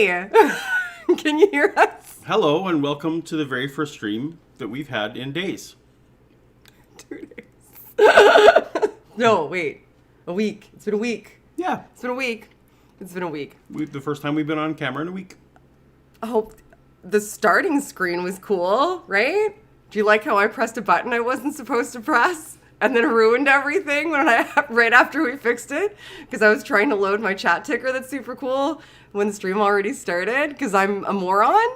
Hi! Can you hear us? Hello and welcome to the very first stream that we've had in days. 2 days. No, wait. A week. It's been a week. Yeah. It's been a week. It's been a week. The first time we've been on camera in a week. I hope the starting screen was cool, right? Do you like how I pressed a button I wasn't supposed to press and then ruined everything right after we fixed it? Because I was trying to load my chat ticker that's super cool when the stream already started because I'm a moron.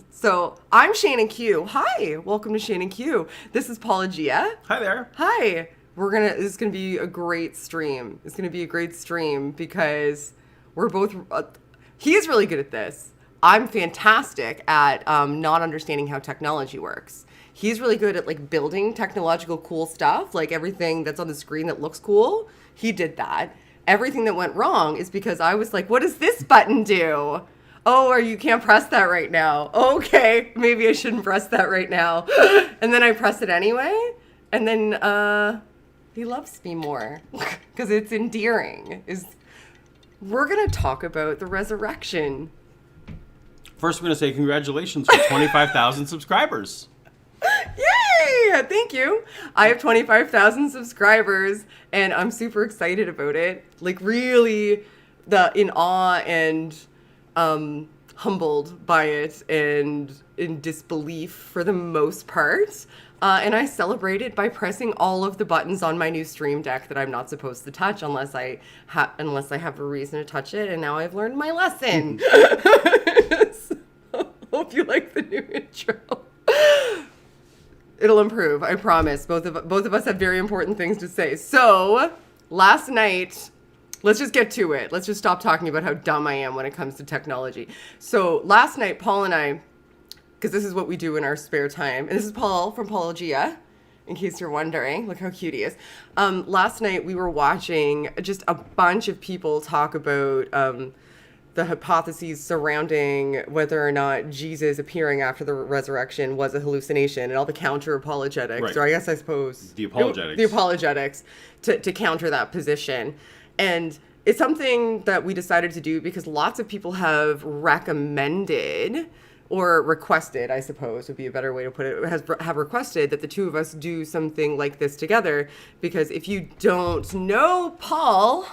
So I'm Shannon Q. Hi, welcome to Shannon Q. This is Paulogia. Hi there. Hi. This is gonna be a great stream. It's gonna be a great stream because we're both. He is really good at this. I'm fantastic at not understanding how technology works. He's really good at like building technological cool stuff, like everything that's on the screen that looks cool. He did that. Everything that went wrong is because I was like, what does this button do? Oh, or you can't press that right now. Okay, maybe I shouldn't press that right now. And then I press it anyway. And then he loves me more because it's endearing. We're going to talk about the resurrection. First, we're going to say congratulations for 25,000 subscribers. Yay! Thank you. I have 25,000 subscribers, and I'm super excited about it. Like, really in awe and humbled by it and in disbelief for the most part. And I celebrate it by pressing all of the buttons on my new stream deck that I'm not supposed to touch unless I have a reason to touch it. And now I've learned my lesson. So, hope you like the new intro. It'll improve, I promise. Both of us have very important things to say. So last night, let's just get to it. Let's just stop talking about how dumb I am when it comes to technology. So last night, Paul and I, because this is what we do in our spare time. And this is Paul from Paulogia, in case you're wondering. Look how cute he is. Last night, we were watching just a bunch of people talk about the hypotheses surrounding whether or not Jesus appearing after the resurrection was a hallucination and all the counter-apologetics, right. Or I suppose... The apologetics. The apologetics to counter that position. And it's something that we decided to do because lots of people have recommended... or requested, I suppose, would be a better way to put it, have requested that the two of us do something like this together. Because if you don't know Paul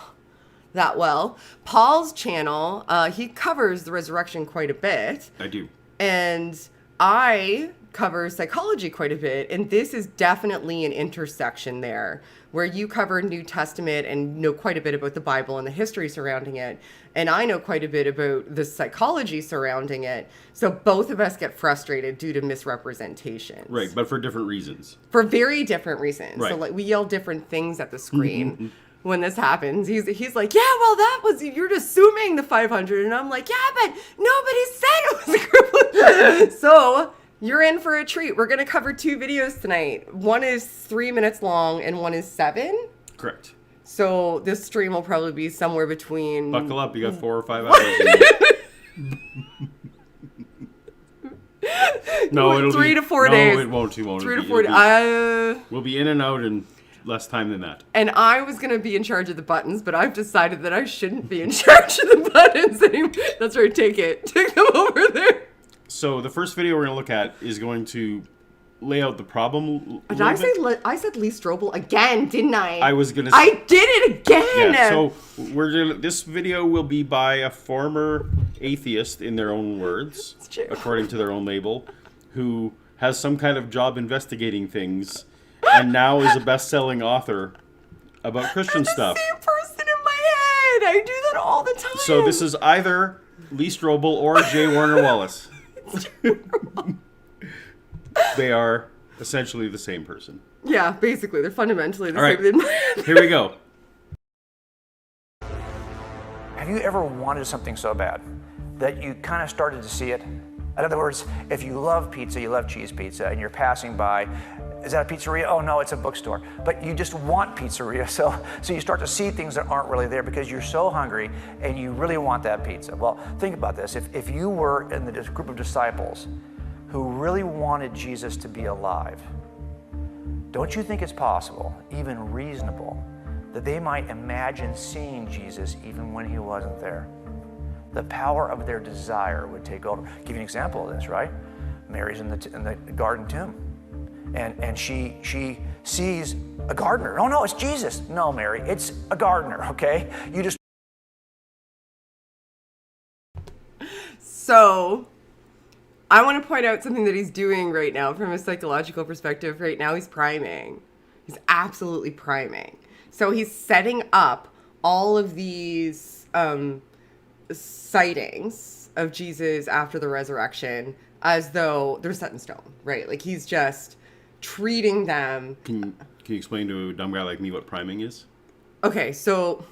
that well, Paul's channel, he covers the resurrection quite a bit. I do. And I cover psychology quite a bit. And this is definitely an intersection there where you cover New Testament and know quite a bit about the Bible and the history surrounding it. And I know quite a bit about the psychology surrounding it. So both of us get frustrated due to misrepresentation. Right, but for different reasons. For very different reasons. Right. So like we yell different things at the screen. When this happens, he's like, yeah, well, you're assuming the 500. And I'm like, yeah, but nobody said it was a group. So you're in for a treat. We're going to cover 2 videos tonight. One is 3 minutes long and one is 7. Correct. So this stream will probably be somewhere between... Buckle up, you got 4 or 5 hours. No, it'll 3 be... to 4 days. No, it won't. 3 to 4 days. We'll be in and out in less time than that. And I was going to be in charge of the buttons, but I've decided that I shouldn't be in charge of the buttons anymore. That's right, take it. Take them over there. So the first video we're going to look at is going to lay out the problem. Did I said Lee Strobel again, didn't I? I was going to I did it again! Yeah, so this video will be by a former atheist, in their own words, according to their own label, who has some kind of job investigating things, and now is a best-selling author about Christian stuff. The same person in my head! I do that all the time! So this is either Lee Strobel or J. Warner Wallace. They are essentially the same person. Yeah, basically. They're fundamentally the same. In my head. Here we go. Have you ever wanted something so bad that you kind of started to see it? In other words, if you love pizza, you love cheese pizza, and you're passing by, is that a pizzeria? Oh no, it's a bookstore. But you just want pizzeria, so you start to see things that aren't really there because you're so hungry and you really want that pizza. Well, think about this. If you were in the group of disciples who really wanted Jesus to be alive, don't you think it's possible, even reasonable, that they might imagine seeing Jesus even when he wasn't there? The power of their desire would take over. I'll give you an example of this, right? Mary's in the garden tomb, and she sees a gardener. Oh no, it's Jesus. No, Mary, it's a gardener. Okay, you just. So, I want to point out something that he's doing right now from a psychological perspective. Right now, he's priming. He's absolutely priming. So he's setting up all of these sightings of Jesus after the resurrection as though they're set in stone, right? Like he's just treating them. Can you explain to a dumb guy like me what priming is? Okay, so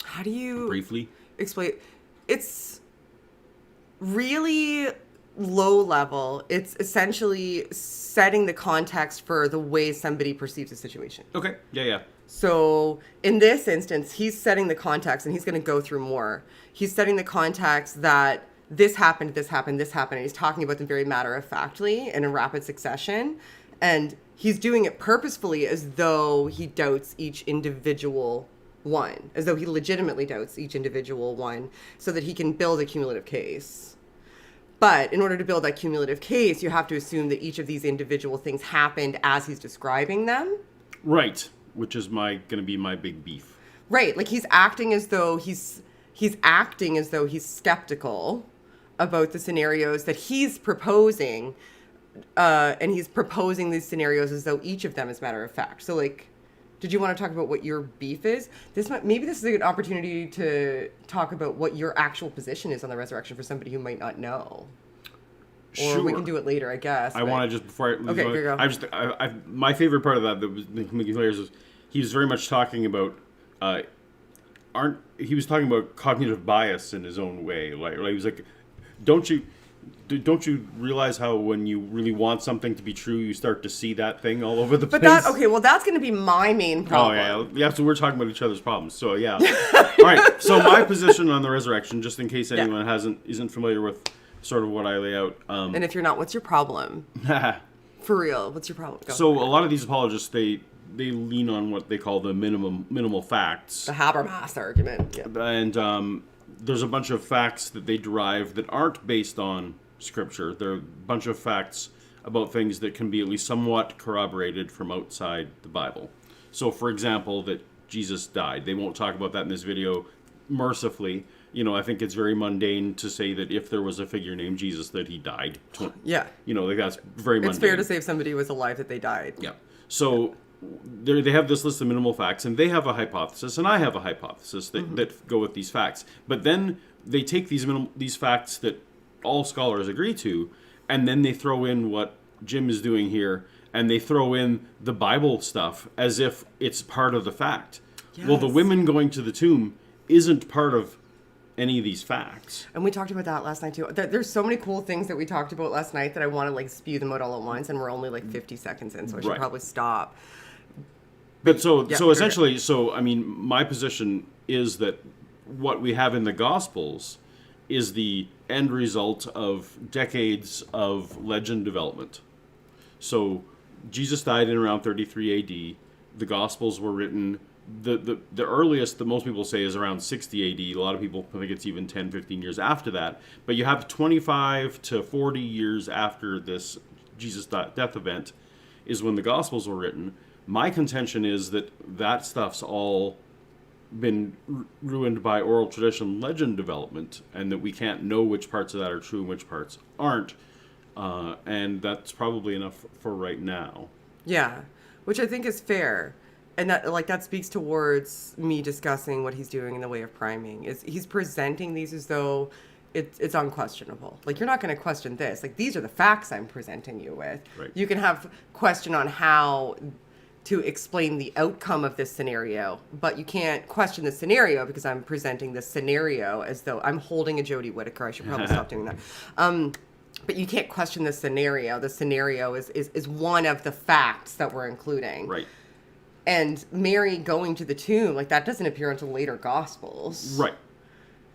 how do you briefly explain? It's really low level. It's essentially setting the context for the way somebody perceives a situation. Okay. Yeah. So in this instance, he's setting the context, and he's going to go through more. He's setting the context that this happened, this happened, this happened, and he's talking about them very matter-of-factly and in rapid succession. And he's doing it purposefully as though he doubts each individual one, as though he legitimately doubts each individual one, so that he can build a cumulative case. But in order to build that cumulative case, you have to assume that each of these individual things happened as he's describing them. Right, which is going to be my big beef. Right, like he's acting as though he's skeptical about the scenarios that he's proposing, and he's proposing these scenarios as though each of them is matter of fact. So, like, did you want to talk about what your beef is? Maybe this is a good opportunity to talk about what your actual position is on the resurrection for somebody who might not know. Or we can do it later, I guess. I want to just before I okay, go. My favorite part of that was making clear is he was very much talking about he was talking about cognitive bias in his own way. Like he was like, don't you realize how when you really want something to be true, you start to see that thing all over the place? That's going to be my main problem. Oh, yeah. So we're talking about each other's problems. So, yeah. All right. So my position on the resurrection, just in case anyone isn't familiar with sort of what I lay out. And if you're not, what's your problem? For real, what's your problem? Go. So a lot of these apologists, they lean on what they call the minimal facts. The Habermas argument. Yeah. And there's a bunch of facts that they derive that aren't based on Scripture. There are a bunch of facts about things that can be at least somewhat corroborated from outside the Bible. So, for example, that Jesus died. They won't talk about that in this video, mercifully. I think it's very mundane to say that if there was a figure named Jesus that he died. Yeah. That's very mundane. It's fair to say if somebody was alive that they died. Yeah. So they have this list of minimal facts, and they have a hypothesis, and I have a hypothesis that go with these facts. But then they take these facts that all scholars agree to, and then they throw in what Jim is doing here, and they throw in the Bible stuff as if it's part of the fact. Yes. Well, the women going to the tomb isn't part of any of these facts. And we talked about that last night too. There's so many cool things that we talked about last night that I want to spew them out all at once, and we're only 50 seconds in, so I should probably stop. But so essentially, my position is that what we have in the Gospels is the end result of decades of legend development. So Jesus died in around 33 AD. The Gospels were written, the earliest that most people say is around 60 AD. A lot of people think it's even 10, 15 years after that. But you have 25 to 40 years after this Jesus death event is when the Gospels were written. My contention is that stuff's all been ruined by oral tradition legend development, and that we can't know which parts of that are true and which parts aren't. And that's probably enough for right now. Yeah, which I think is fair. And that speaks towards me discussing what he's doing in the way of priming. He's presenting these as though it's unquestionable. You're not going to question this. These are the facts I'm presenting you with. Right. You can have question on how to explain the outcome of this scenario, but you can't question the scenario because I'm presenting the scenario as though I'm holding a Jodie Whittaker. I should probably stop doing that. But you can't question the scenario. The scenario is one of the facts that we're including. Right. And Mary going to the tomb, that doesn't appear until later Gospels. Right.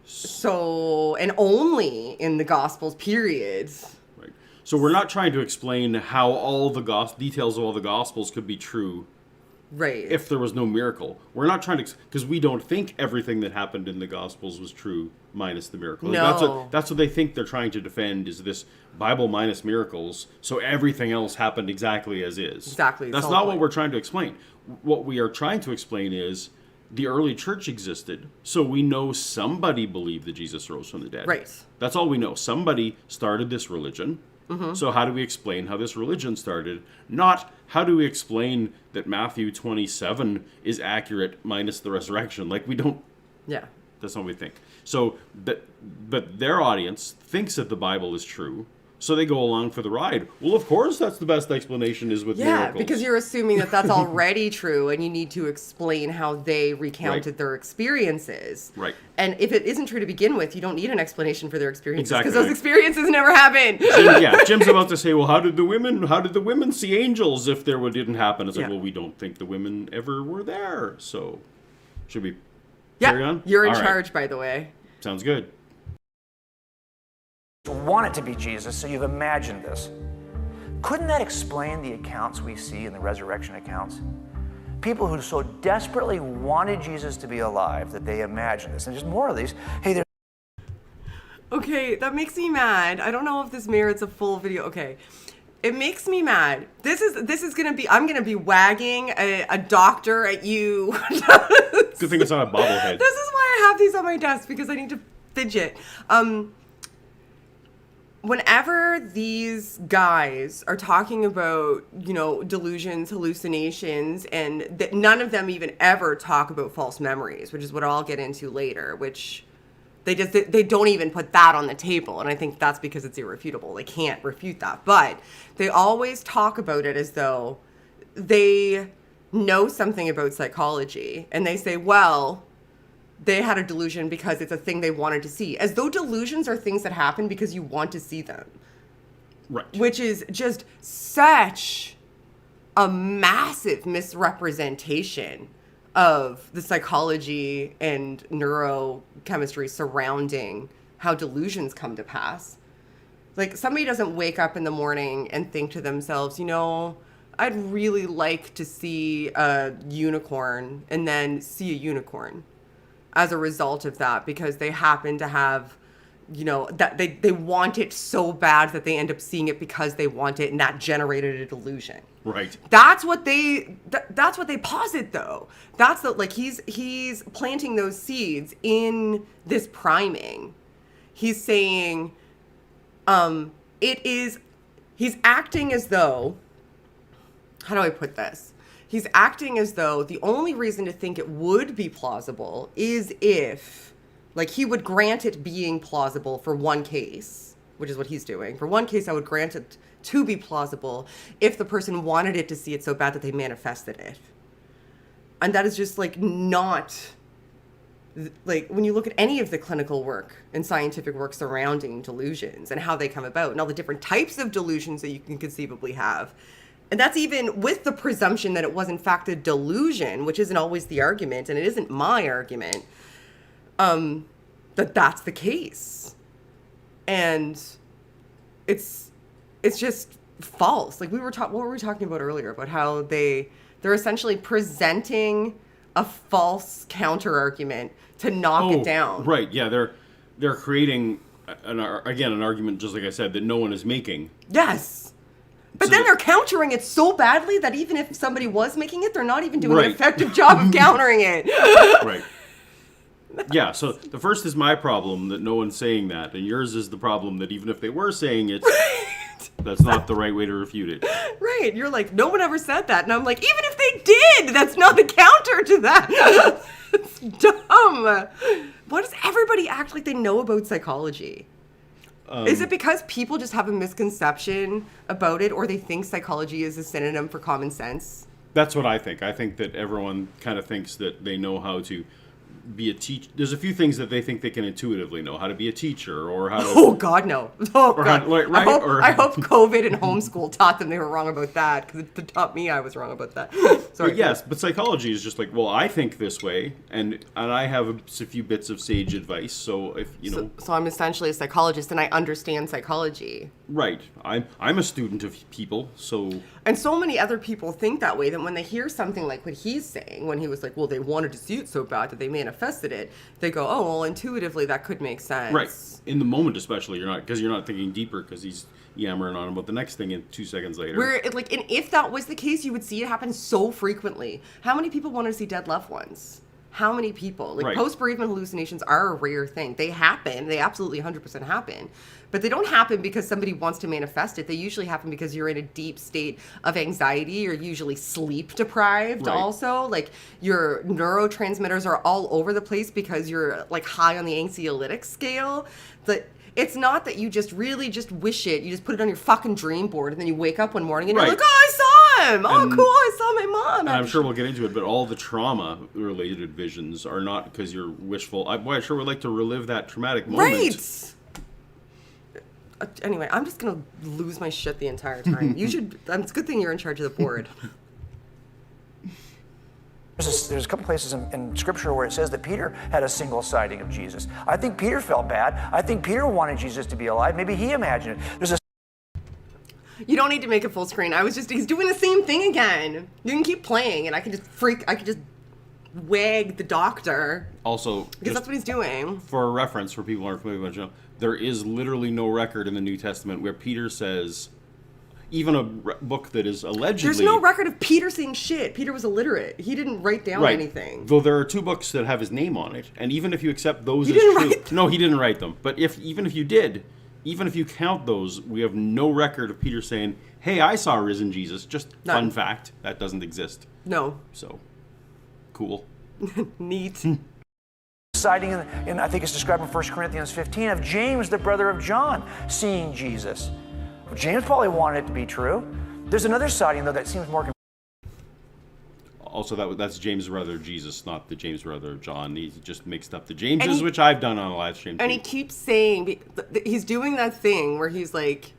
So, and only in the Gospels, periods. Right. So we're not trying to explain how all the details of all the Gospels could be true Right. if there was no miracle. We're not trying to, because we don't think everything that happened in the Gospels was true minus the miracle. No. That's what they think they're trying to defend, is this Bible minus miracles, so everything else happened exactly as is. Exactly. That's not what we're trying to explain. What we are trying to explain is the early church existed, so we know somebody believed that Jesus rose from the dead. Right. That's all we know. Somebody started this religion. So how do we explain how this religion started? Not how do we explain that Matthew 27 is accurate minus the resurrection. Like, we don't... Yeah. That's not what we think. So, but their audience thinks that the Bible is true, so they go along for the ride. Well, of course, that's the best explanation is with miracles. Because you're assuming that that's already true, and you need to explain how they recounted their experiences. Right. And if it isn't true to begin with, you don't need an explanation for their experiences, because Exactly. those experiences never happened. Jim's about to say, well, how did the women see angels if there didn't happen? It's like, well, we don't think the women ever were there. So, should we carry on? You're in All right. charge, by the way. Sounds good. Want it to be Jesus, so you've imagined this. Couldn't that explain the accounts we see in the resurrection accounts? People who so desperately wanted Jesus to be alive that they imagined this. And there's more of these. Hey, there's Okay, that makes me mad. I don't know if this merits a full video. Okay. It makes me mad. This is gonna be, I'm gonna be wagging a doctor at you. Good thing it's not a bobblehead. This is why I have these on my desk, because I need to fidget. Whenever these guys are talking about, delusions, hallucinations, and that none of them even ever talk about false memories, which is what I'll get into later, which they don't even put that on the table. And I think that's because it's irrefutable. They can't refute that. But they always talk about it as though they know something about psychology. And they say, well, they had a delusion because it's a thing they wanted to see. As though delusions are things that happen because you want to see them. Right. Which is just such a massive misrepresentation of the psychology and neurochemistry surrounding how delusions come to pass. Like, somebody doesn't wake up in the morning and think to themselves, I'd really like to see a unicorn, and then see a unicorn as a result of that, because they happen to have, that they want it so bad that they end up seeing it because they want it, and that generated a delusion. Right. That's what they posit, though. That's he's planting those seeds in this priming. He's saying, he's acting as though, how do I put this? He's acting as though the only reason to think it would be plausible is if, he would grant it being plausible for one case, which is what he's doing. For one case, I would grant it to be plausible if the person wanted it to see it so bad that they manifested it. And that is just, not, when you look at any of the clinical work and scientific work surrounding delusions and how they come about and all the different types of delusions that you can conceivably have. And that's even with the presumption that it was in fact a delusion, which isn't always the argument, and it isn't my argument, that's the case. And it's just false. What were we talking about earlier about how they're essentially presenting a false counter argument to knock it down. Right. Yeah, they're creating an argument, just like I said, that no one is making. Yes. But then they're countering it so badly that even if somebody was making it, they're not even doing an effective job of countering it. Right. Yeah, so the first is my problem, that no one's saying that, and yours is the problem that even if they were saying it, that's not the right way to refute it. Right. You're like, no one ever said that. And I'm like, even if they did, that's not the counter to that. It's dumb. Why does everybody act like they know about psychology? Is it because people just have a misconception about it, or they think psychology is a synonym for common sense? That's what I think. I think that everyone kind of thinks that they know how to be a teacher. There's a few things that they think they can intuitively know, how to be a teacher, or how to... Oh, God, no. Oh, or God. How, right? I hope COVID and homeschool taught them they were wrong about that, because it taught me I was wrong about that. Sorry. But yes, but psychology is just like, well, I think this way, and I have a few bits of sage advice, so if, So I'm essentially a psychologist, and I understand psychology. Right. I'm a student of people, so... And so many other people think that way, that when they hear something like what he's saying, when he was like, well, they wanted to see it so bad that they manifested it, they go, oh, well, intuitively that could make sense. Right. In the moment especially, you're not thinking deeper, because he's yammering on about the next thing in 2 seconds later. And if that was the case, you would see it happen so frequently. How many people want to see dead loved ones? How many people? Like, right. Post-bereavement hallucinations are a rare thing. They happen. They absolutely 100% happen. But they don't happen because somebody wants to manifest it. They usually happen because you're in a deep state of anxiety. You're usually sleep deprived also. Like, your neurotransmitters are all over the place because you're, like, high on the anxiolytic scale. It's not that you just really just wish it. You just put it on your fucking dream board, and then you wake up one morning and you're like, oh, I saw him. Oh, cool, I saw my mom. And I'm sure we'll get into it, but all the trauma-related visions are not because you're wishful. I sure would like to relive that traumatic moment. Right. Anyway, I'm just going to lose my shit the entire time. You should... It's a good thing you're in charge of the board. There's a couple places in Scripture where it says that Peter had a single sighting of Jesus. I think Peter felt bad. I think Peter wanted Jesus to be alive. Maybe he imagined it. You don't need to make it full screen. He's doing the same thing again. You can keep playing, and I could just wag the doctor. Also, because that's what he's doing. For a reference, for people who aren't familiar with it, there is literally no record in the New Testament where Peter says... Even a book that is allegedly... There's no record of Peter saying shit. Peter was illiterate. He didn't write down anything. Though there are 2 books that have his name on it. And even if you accept those as true... No, he didn't write them. But even if you did, even if you count those, we have no record of Peter saying, hey, I saw a risen Jesus. Just fun fact. That doesn't exist. No. So, cool. Neat. Sighting in, I think it's described in 1 Corinthians 15, of James, the brother of John, seeing Jesus. James probably wanted it to be true. There's another sighting, though, that seems more... Also, that's James' brother Jesus, not the James brother of John. He just mixed up the Jameses, which I've done on a live stream. And he keeps saying... He's doing that thing where he's like,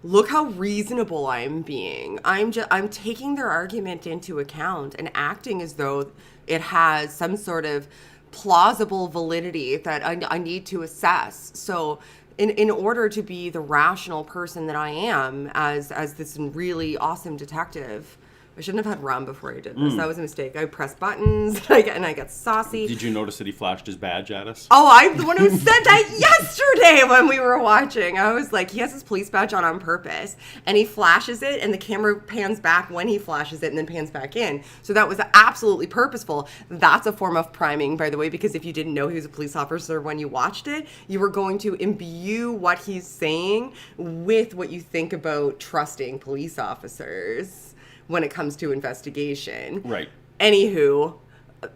look how reasonable I'm being. I'm taking their argument into account and acting as though it has some sort of plausible validity that I need to assess. So... In order to be the rational person that I am as this really awesome detective, I shouldn't have had rum before I did this. That was a mistake. I pressed buttons and I got saucy. Did you notice that he flashed his badge at us? Oh, I'm the one who said that yesterday when we were watching. I was like, he has his police badge on purpose. And he flashes it, and the camera pans back when he flashes it and then pans back in. So that was absolutely purposeful. That's a form of priming, by the way, because if you didn't know he was a police officer when you watched it, you were going to imbue what he's saying with what you think about trusting police officers when it comes to investigation. Right. Anywho,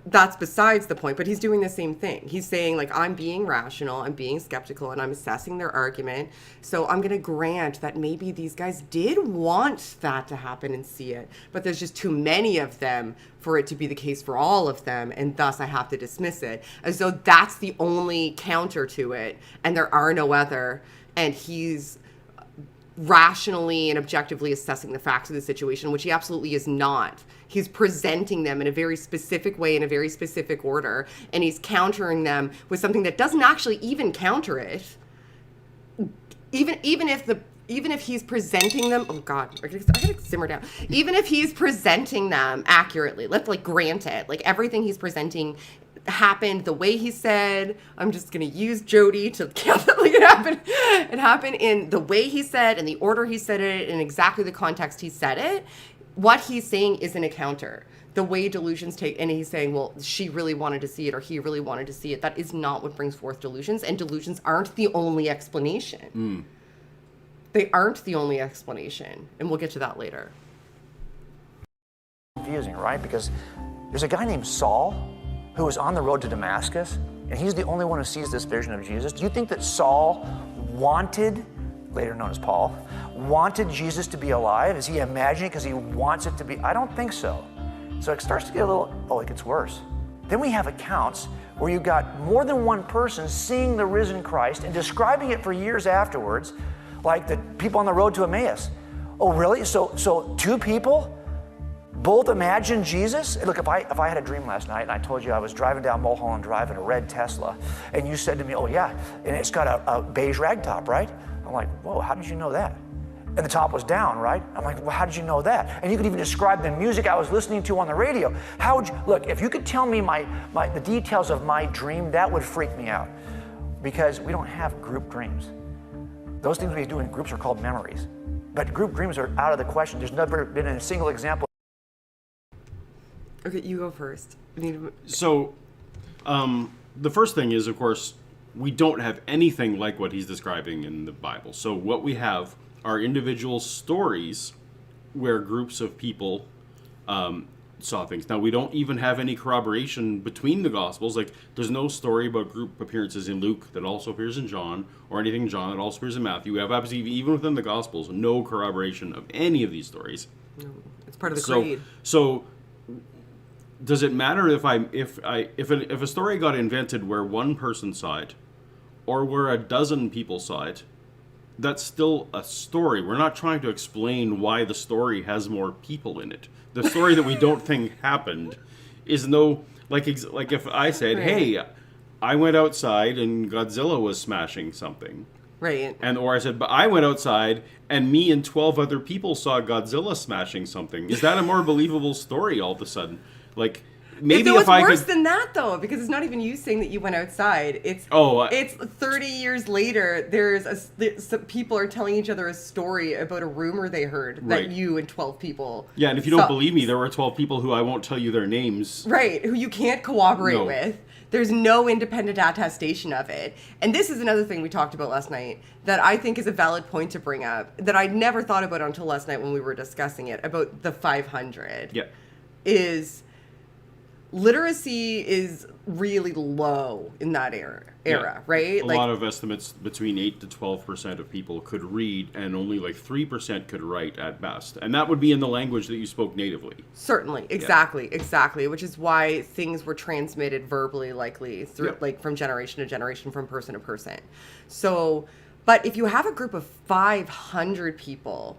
that's besides the point, but he's doing the same thing. He's saying, like, I'm being rational, I'm being skeptical, and I'm assessing their argument. So I'm going to grant that maybe these guys did want that to happen and see it, but there's just too many of them for it to be the case for all of them, and thus I have to dismiss it. As though that's the only counter to it, and there are no other, and he's rationally and objectively assessing the facts of the situation, which he absolutely is not. He's presenting them in a very specific way, in a very specific order, and he's countering them with something that doesn't actually even counter it. Even if he's presenting them, oh God, I gotta simmer down. Even if he's presenting them accurately, let's grant it, everything he's presenting happened the way he said. I'm just gonna use Jody to count that it happened in the way he said, in the order he said it, in exactly the context he said it. What he's saying isn't a counter. The way delusions take, and he's saying, well, she really wanted to see it, or he really wanted to see it. That is not what brings forth delusions, and delusions aren't the only explanation. They aren't the only explanation, and we'll get to that later. Confusing, right? Because there's a guy named Saul who was on the road to Damascus, and he's the only one who sees this vision of Jesus. Do you think that Saul wanted, later known as Paul, wanted Jesus to be alive? Is he imagining because he wants it to be? I don't think so. So it starts to get it gets worse. Then we have accounts where you got more than one person seeing the risen Christ and describing it for years afterwards, like the people on the road to Emmaus. Oh, really? So 2 people both imagine Jesus. Look, if I had a dream last night and I told you I was driving down Mulholland Drive in a red Tesla, and you said to me, oh yeah, and it's got a beige rag top, right? I'm like, whoa, how did you know that? And the top was down, right? I'm like, well, how did you know that? And you could even describe the music I was listening to on the radio. How would you, look, if you could tell me the details of my dream, that would freak me out. Because we don't have group dreams. Those things we do in groups are called memories. But group dreams are out of the question. There's never been a single example. Okay, you go first. So, the first thing is, of course, we don't have anything like what he's describing in the Bible. So what we have are individual stories where groups of people saw things. Now, we don't even have any corroboration between the Gospels. Like, there's no story about group appearances in Luke that also appears in John, or anything in John that also appears in Matthew. We have absolutely, even within the Gospels, no corroboration of any of these stories. No, it's part of the creed. So, does it matter if a story got invented where one person saw it, or where a dozen people saw it? That's still a story. We're not trying to explain why the story has more people in it. The story that we don't think happened is like if I said, "Hey, I went outside and Godzilla was smashing something," right? Or I said, "But I went outside and me and 12 other people saw Godzilla smashing something." Is that a more believable story all of a sudden? Like, maybe if I worse than that though, because it's not even you saying that you went outside. It's 30 years later. Some people are telling each other a story about a rumor they heard that you and 12 people. Yeah, and if you don't believe me, there were 12 people who I won't tell you their names. Right, who you can't cooperate with. There's no independent attestation of it. And this is another thing we talked about last night that I think is a valid point to bring up that I'd never thought about until last night when we were discussing it about the 500. Yeah, is. Literacy is really low in that era, right? A lot of estimates between 8 to 12% of people could read, and only like 3% could write at best. And that would be in the language that you spoke natively. Certainly, exactly. Which is why things were transmitted verbally, likely through, like from generation to generation, from person to person. So, but if you have a group of 500 people.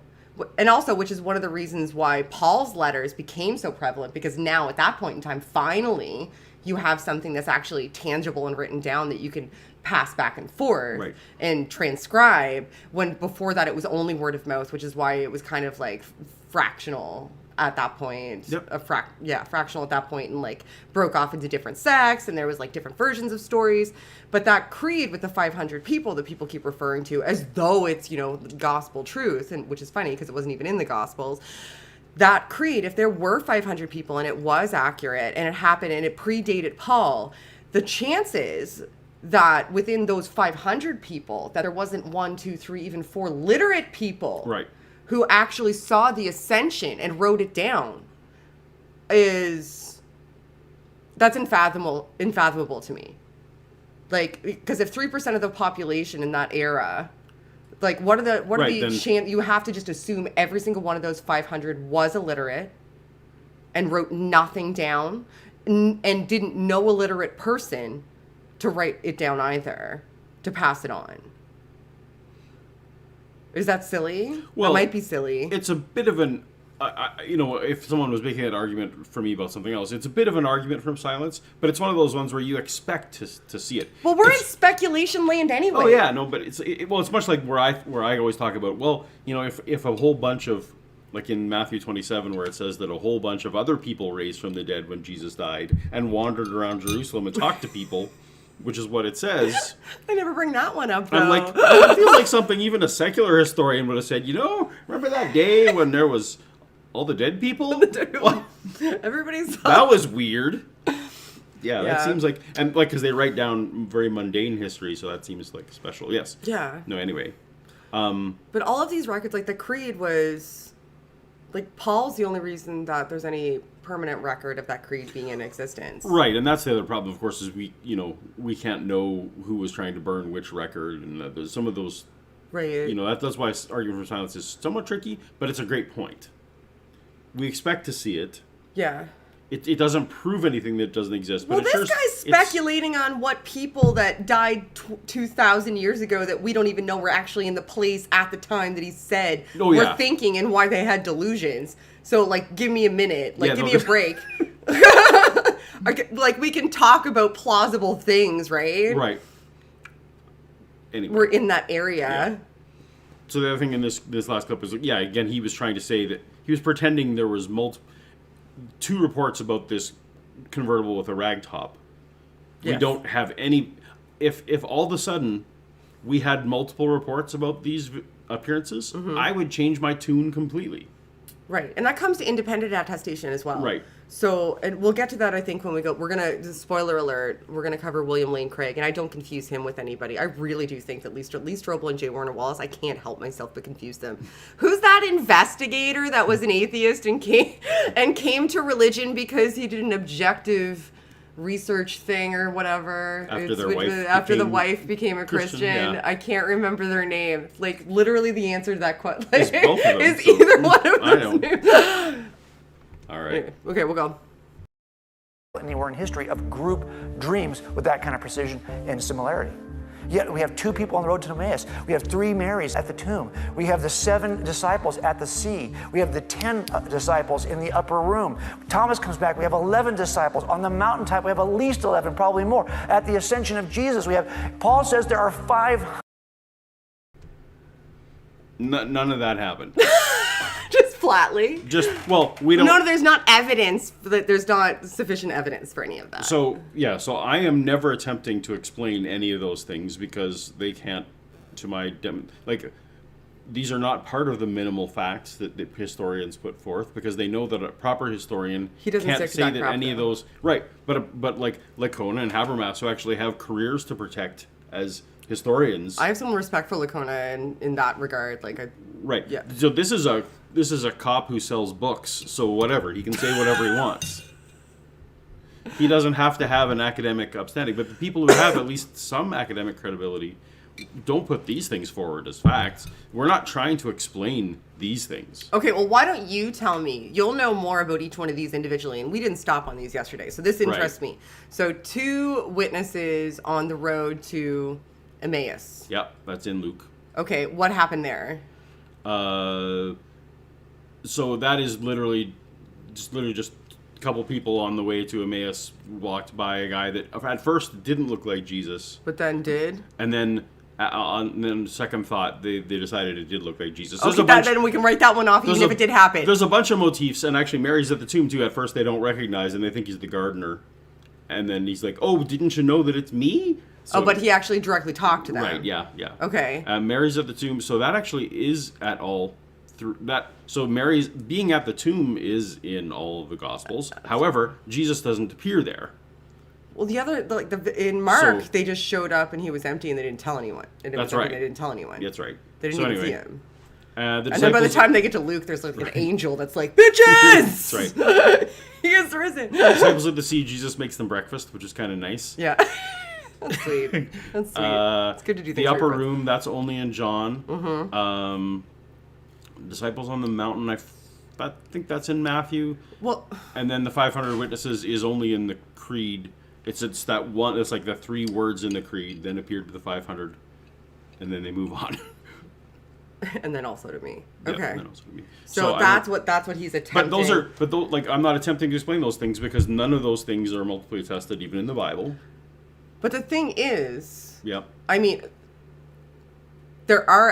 And also, which is one of the reasons why Paul's letters became so prevalent, because now at that point in time, finally, you have something that's actually tangible and written down that you can pass back and forth and transcribe, when before that it was only word of mouth, which is why it was kind of like fractional at that point. Fractional at that point, and like broke off into different sects, and there was like different versions of stories. But that creed with the 500 people that people keep referring to as though it's, gospel truth, and which is funny because it wasn't even in the Gospels. That creed, if there were 500 people and it was accurate and it happened and it predated Paul, the chances that within those 500 people that there wasn't 1, 2, 3, even 4 literate people who actually saw the ascension and wrote it down that's unfathomable to me. Like, because if 3% of the population in that era, like, what are the chance? You have to just assume every single one of those 500 was illiterate and wrote nothing down, and didn't know a literate person to write it down either, to pass it on. Is that silly? Well, it might be silly. It's a bit of an, if someone was making an argument for me about something else, it's a bit of an argument from silence, but it's one of those ones where you expect to see it. Well, we're in speculation land anyway. Oh yeah, no, but it's much like where I always talk about, if a whole bunch of, like in Matthew 27, where it says that a whole bunch of other people raised from the dead when Jesus died and wandered around Jerusalem and talked to people, which is what it says. I never bring that one up, though. I'm like, I feel like something even a secular historian would have said, remember that day when there was all the dead people? Everybody's... That was weird. Yeah, that seems like... And because they write down very mundane history, so that seems like special. Yes. Yeah. No, anyway. But all of these records, like the Creed was... Like, Paul's the only reason that there's any permanent record of that creed being in existence. Right, and that's the other problem, of course, is we can't know who was trying to burn which record, and some of those... Right. That's why argument for silence is somewhat tricky, but it's a great point. We expect to see it. Yeah. It doesn't prove anything that doesn't exist. Well, but this guy's speculating on what people that died 2,000 years ago that we don't even know were actually in the place at the time that he said were thinking, and why they had delusions. So, like, give me a minute. Like, Yeah, give no, me a break. Like, we can talk about plausible things, right? Right. Anyway. We're in that area. Yeah. So the other thing in this last clip is, yeah, again, he was trying to say that he was pretending there was two reports about this convertible with a rag top. Yes. We don't have any. If all of a sudden we had multiple reports about these appearances, I would change my tune completely. Right. And that comes to independent attestation as well. Right. So, and we'll get to that, I think, when we go. We're going to, spoiler alert, we're going to cover William Lane Craig, and I don't confuse him with anybody. I really do think that Lee Strobel and J. Warner Wallace, I can't help myself but confuse them. Who's that investigator that was an atheist and came to religion because he did an objective research thing or whatever? After the wife became a Christian. yeah. I can't remember their name. Like, literally the answer to that question It's both of them, is so either one of I those know. names. All right. Okay, we'll go. Anywhere in history of group dreams with that kind of precision and similarity. Yet we have 2 people on the road to Emmaus. We have 3 Marys at the tomb. We have the 7 disciples at the sea. We have the 10 disciples in the upper room. Thomas comes back. We have 11 disciples. On the mountaintop, we have at least 11, probably more. At the ascension of Jesus, we have, Paul says there are 5. None of that happened. Just flatly. We don't. No, there's not evidence. There's not sufficient evidence for any of that. So I am never attempting to explain any of those things because they can't, these are not part of the minimal facts that historians put forth, because they know that a proper historian can't say that any of those, right, but like Lacona and Habermas, who actually have careers to protect as historians. I have some respect for Lacona in that regard. Right. Yeah. So this is a cop who sells books, so whatever, he can say whatever he wants. He doesn't have to have an academic upstanding, but the people who have at least some academic credibility don't put these things forward as facts. We're not trying to explain these things. Okay, well, why don't you tell me? You'll know more about each one of these individually, and we didn't stop on these yesterday, so this interests me. So 2 witnesses on the road to Emmaus. Yep, that's in Luke. Okay, what happened there? So that is literally just a couple people on the way to Emmaus walked by a guy that at first didn't look like Jesus, But then did? and then on second thought, they decided it did look like Jesus. Okay, then we can write that one off, even if it did happen. There's a bunch of motifs, and actually Mary's at the tomb too. At first they don't recognize, and they think he's the gardener, and then he's like, "Oh, didn't you know that it's me?" So, but he actually directly talked to them. Right, yeah. Okay. Mary's at the tomb, so that actually is at all through that. So Mary's being at the tomb is in all of the Gospels. However, Jesus doesn't appear there. Well, in Mark, So- they just showed up and he was empty and they didn't tell anyone. That's right. They didn't tell anyone. That's right. They didn't even see him. And then by the time they get to Luke, there's like an angel that's like, "Bitches!" That's right. He is risen. The disciples at the sea, Jesus makes them breakfast, which is kind of nice. Yeah. That's sweet. That's sweet. It's good to do things. The upper right room, that's only in John. Mm-hmm. Disciples on the mountain, I think that's in Matthew. Well, and then the 500 witnesses is only in the creed. It's that one. It's like the 3 words in the creed then appeared to the 500, and then they move on. And then also to me. Yeah, Okay. and then also to me. So that's what he's attempting. But those I'm not attempting to explain those things because none of those things are multiply attested even in the Bible. But the thing is, Yep. I mean, there are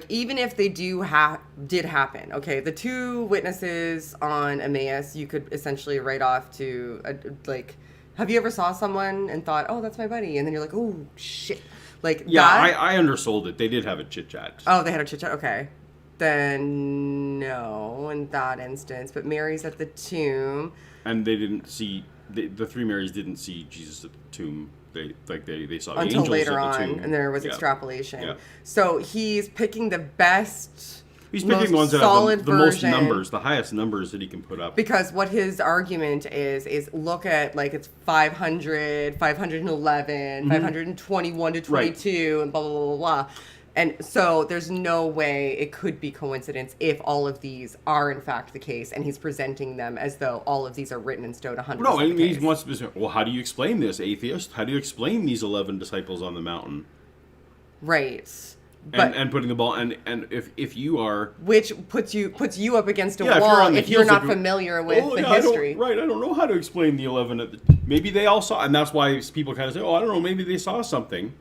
even if they did happen. Okay, the 2 witnesses on Emmaus, you could essentially write off to have you ever saw someone and thought, "Oh, that's my buddy," and then you're like, "Oh shit." I undersold it. They did have a chit chat. Oh, they had a chit chat. Okay, then no, in that instance. But Mary's at the tomb, and they didn't see the 3 Marys didn't see Jesus at the tomb. They saw the until angels later at the on, tomb. and there was Yeah. extrapolation. Yeah. So he's picking the best. He's picking most ones that solid have the most version. numbers, the highest numbers that he can put up. Because what his argument is look at it's 500, 511, 521 to 22, and blah, blah, blah, blah, blah. And so there's no way it could be coincidence if all of these are in fact the case, and he's presenting them as though all of these are written in stone 100%. No, and he wants to say, well, how do you explain this, atheist? How do you explain these 11 disciples on the mountain? Right. But and putting the ball and if you are, which puts you up against a yeah, wall if you're not familiar with the history. I don't know how to explain the 11. Maybe they all saw, and that's why people kind of say, oh, I don't know, maybe they saw something,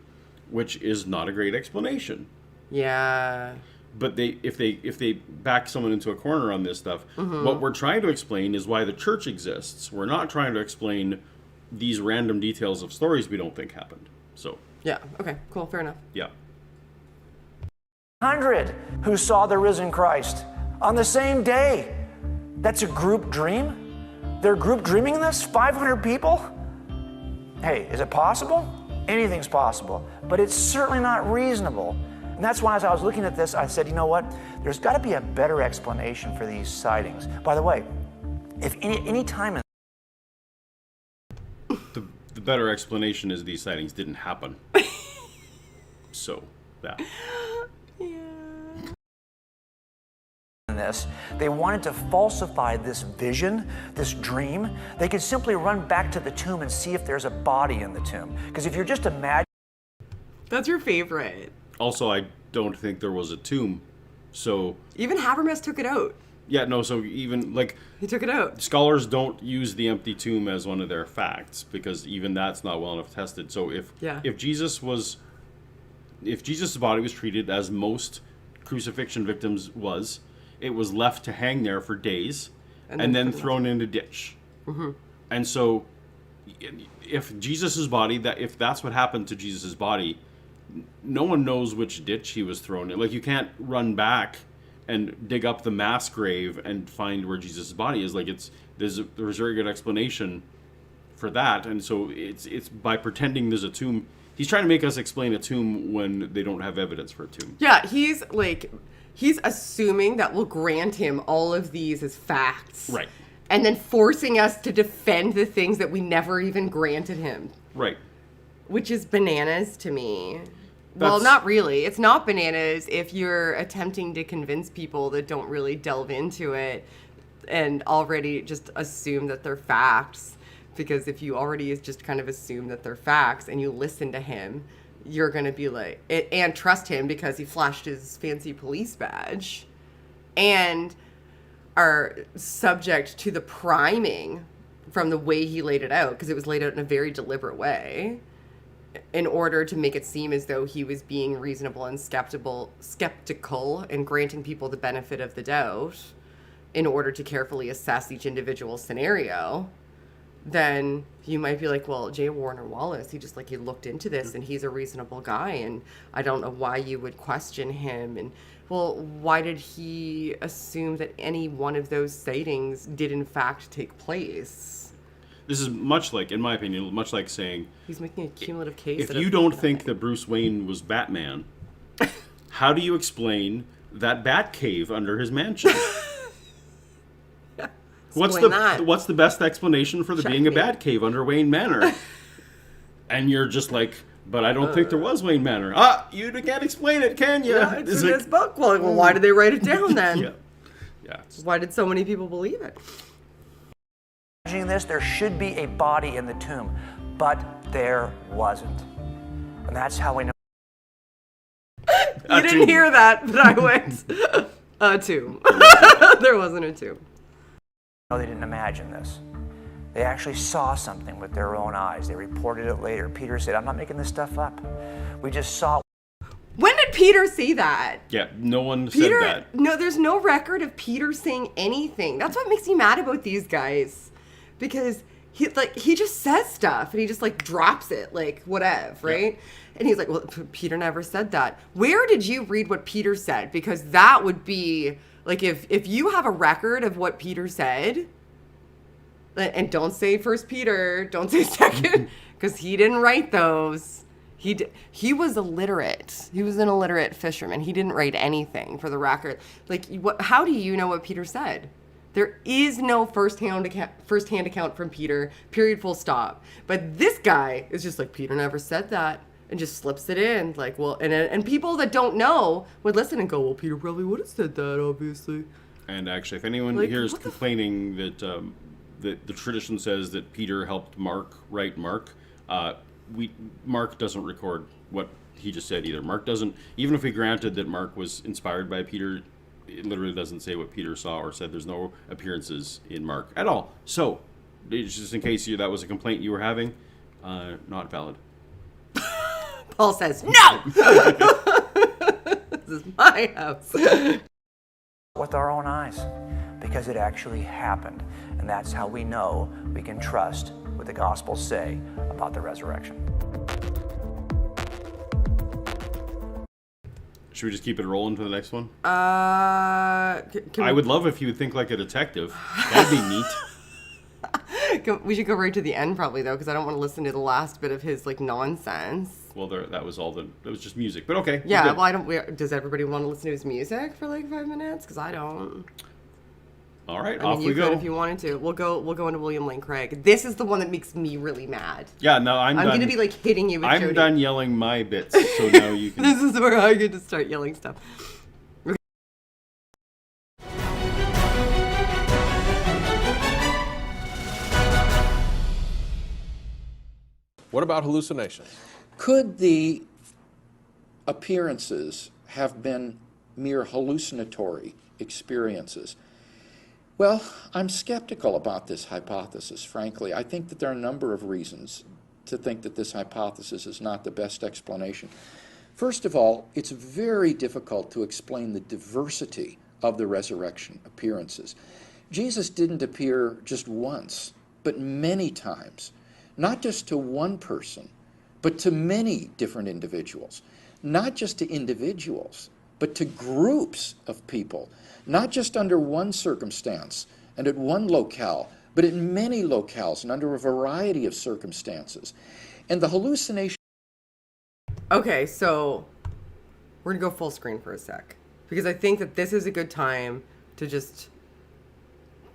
which is not a great explanation. Yeah. But if they back someone into a corner on this stuff, what we're trying to explain is why the church exists. We're not trying to explain these random details of stories we don't think happened. So yeah, okay, cool, fair enough. Yeah. 100 who saw the risen Christ on the same day. That's a group dream? They're group dreaming this? 500 people? Hey, is it possible? Anything's possible, but it's certainly not reasonable. And that's why as I was looking at this, I said, you know what? There's got to be a better explanation for these sightings. By the way, if any time in the better explanation is these sightings didn't happen. So, yeah. this, they wanted to falsify this vision, this dream, they could simply run back to the tomb and see if there's a body in the tomb. Because if you're just imagining... That's your favorite. Also, I don't think there was a tomb, so... Even Habermas took it out. Yeah, no, so even, like... He took it out. Scholars don't use the empty tomb as one of their facts, because even that's not well enough tested. So if Jesus' body was treated as most crucifixion victims was, it was left to hang there for days and then thrown in a ditch. Mm-hmm. And so if Jesus' body, if that's what happened to Jesus' body, no one knows which ditch he was thrown in. Like, you can't run back and dig up the mass grave and find where Jesus' body is. Like, there's a very good explanation for that. And so it's by pretending there's a tomb. He's trying to make us explain a tomb when they don't have evidence for a tomb. Yeah, he's assuming that we'll grant him all of these as facts. Right. And then forcing us to defend the things that we never even granted him. Right. Which is bananas to me. Well, not really. It's not bananas if you're attempting to convince people that don't really delve into it and already just assume that they're facts. Because if you already just kind of assume that they're facts and you listen to him, you're going to be like, and trust him because he flashed his fancy police badge, and are subject to the priming from the way he laid it out, because it was laid out in a very deliberate way, in order to make it seem as though he was being reasonable and skeptical and granting people the benefit of the doubt in order to carefully assess each individual scenario. Then you might be like, well, J. Warner Wallace, he looked into this and he's a reasonable guy, and I don't know why you would question him. And, well, why did he assume that any one of those sightings did in fact take place? This is much like, in my opinion, much like saying... He's making a cumulative case. If you don't think that Bruce Wayne was Batman, how do you explain that bat cave under his mansion? What's the best explanation for there being a bat cave under Wayne Manor? And you're just like, but I don't think there was Wayne Manor. You can't explain it, can you? Yeah, it's in this book. Well, why did they write it down then? Yeah. Why did so many people believe it? Imagining this, there should be a body in the tomb, but there wasn't. And that's how we know. You didn't hear that, but I went, a tomb. There wasn't a tomb. No, they didn't imagine this. They actually saw something with their own eyes. They reported it later. Peter said, I'm not making this stuff up. We just saw. When did Peter say that? Yeah, no one said that. No, there's no record of Peter saying anything. That's what makes me mad about these guys. Because he just says stuff and he just drops it, whatever, right? Yeah. And he's like, well, Peter never said that. Where did you read what Peter said? Because that would be... if you have a record of what Peter said, and don't say First Peter, don't say Second, because he didn't write those. He was illiterate. He was an illiterate fisherman. He didn't write anything, for the record. How do you know what Peter said? There is no first-hand account from Peter, period, full stop. But this guy is just like, Peter never said that. And just slips it in, and people that don't know would listen and go, well, Peter probably would have said that, obviously. And actually, if anyone here is complaining that the tradition says that Peter helped Mark write Mark, Mark doesn't record what he just said either. Mark doesn't, even if we granted that Mark was inspired by Peter, it literally doesn't say what Peter saw or said. There's no appearances in Mark at all. So, just in case that was a complaint you were having, not valid. Paul says, no! This is my house. With our own eyes, because it actually happened. And that's how we know we can trust what the Gospels say about the resurrection. Should we just keep it rolling to the next one? I would love if you would think like a detective. That'd be neat. We should go right to the end probably though, because I don't want to listen to the last bit of his like nonsense. Well, that was just music, but okay. Yeah, well, does everybody want to listen to his music for like 5 minutes? Because I don't. All right, I mean, off we go. You could if you wanted to. We'll go into William Lane Craig. This is the one that makes me really mad. Yeah, no, I'm done. going to be like hitting you with I'm Jody. done yelling my bits, so now you can. This is where I get to start yelling stuff. What about hallucinations? Could the appearances have been mere hallucinatory experiences? Well, I'm skeptical about this hypothesis, frankly. I think that there are a number of reasons to think that this hypothesis is not the best explanation. First of all, it's very difficult to explain the diversity of the resurrection appearances. Jesus didn't appear just once, but many times. Not just to one person, but to many different individuals. Not just to individuals, but to groups of people. Not just under one circumstance and at one locale, but in many locales and under a variety of circumstances. And the hallucination... Okay, so we're going to go full screen for a sec. Because I think that this is a good time to just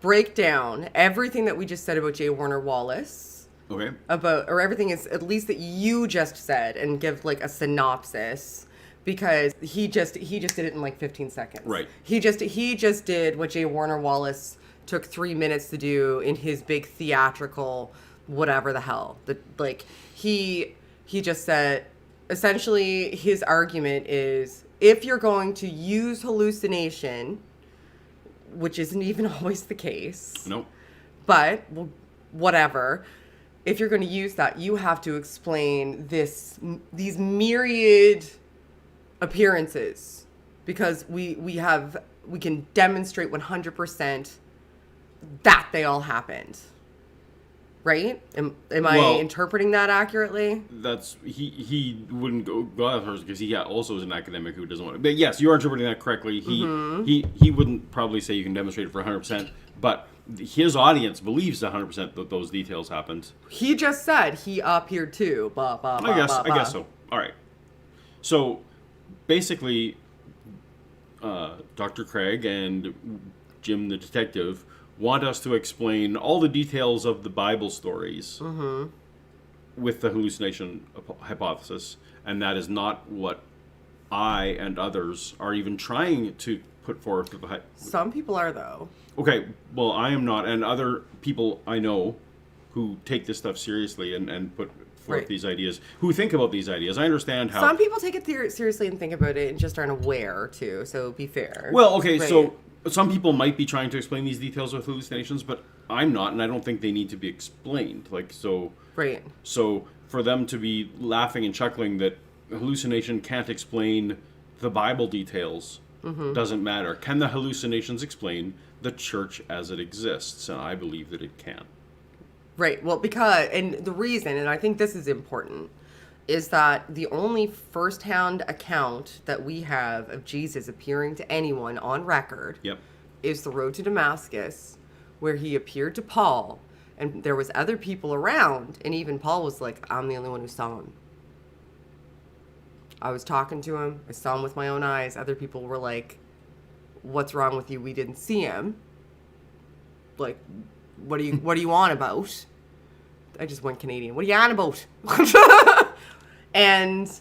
break down everything that we just said about J. Warner Wallace. Okay. Or everything is at least that you just said, and give like a synopsis, because he just did it in like 15 seconds. Right. He just did what J. Warner Wallace took 3 minutes to do in his big theatrical whatever the hell. He just said, essentially his argument is, if you're going to use hallucination, which isn't even always the case. Nope. But whatever. If you're going to use that, you have to explain these myriad appearances, because we can demonstrate 100% that they all happened. Right? Am I interpreting that accurately? That's he wouldn't go that far because he also is an academic who doesn't want to. But yes, you are interpreting that correctly. He wouldn't probably say you can demonstrate it for 100%, but his audience believes 100% that those details happened. He just said he appeared too. I guess so. All right. So basically, Dr. Craig and Jim the detective want us to explain all the details of the Bible stories with the hallucination hypothesis, and that is not what I and others are even trying to put forth. Some people are, though. Okay, well, I am not, and other people I know who take this stuff seriously and put forth these ideas, who think about these ideas. I understand how... Some people take it seriously and think about it and just aren't aware, too, so be fair. Well, okay, so some people might be trying to explain these details with hallucinations, but I'm not, and I don't think they need to be explained. Right. So for them to be laughing and chuckling that hallucination can't explain the Bible details doesn't matter. Can the hallucinations explain the church as it exists? And I believe that it can. Right. Well, and the reason, and I think this is important, is that the only first-hand account that we have of Jesus appearing to anyone on record is the road to Damascus, where he appeared to Paul, and there was other people around, and even Paul was like, I'm the only one who saw him. I was talking to him. I saw him with my own eyes. Other people were like, what's wrong with you? We didn't see him. Like, what are you on about? I just went Canadian. What are you on about? And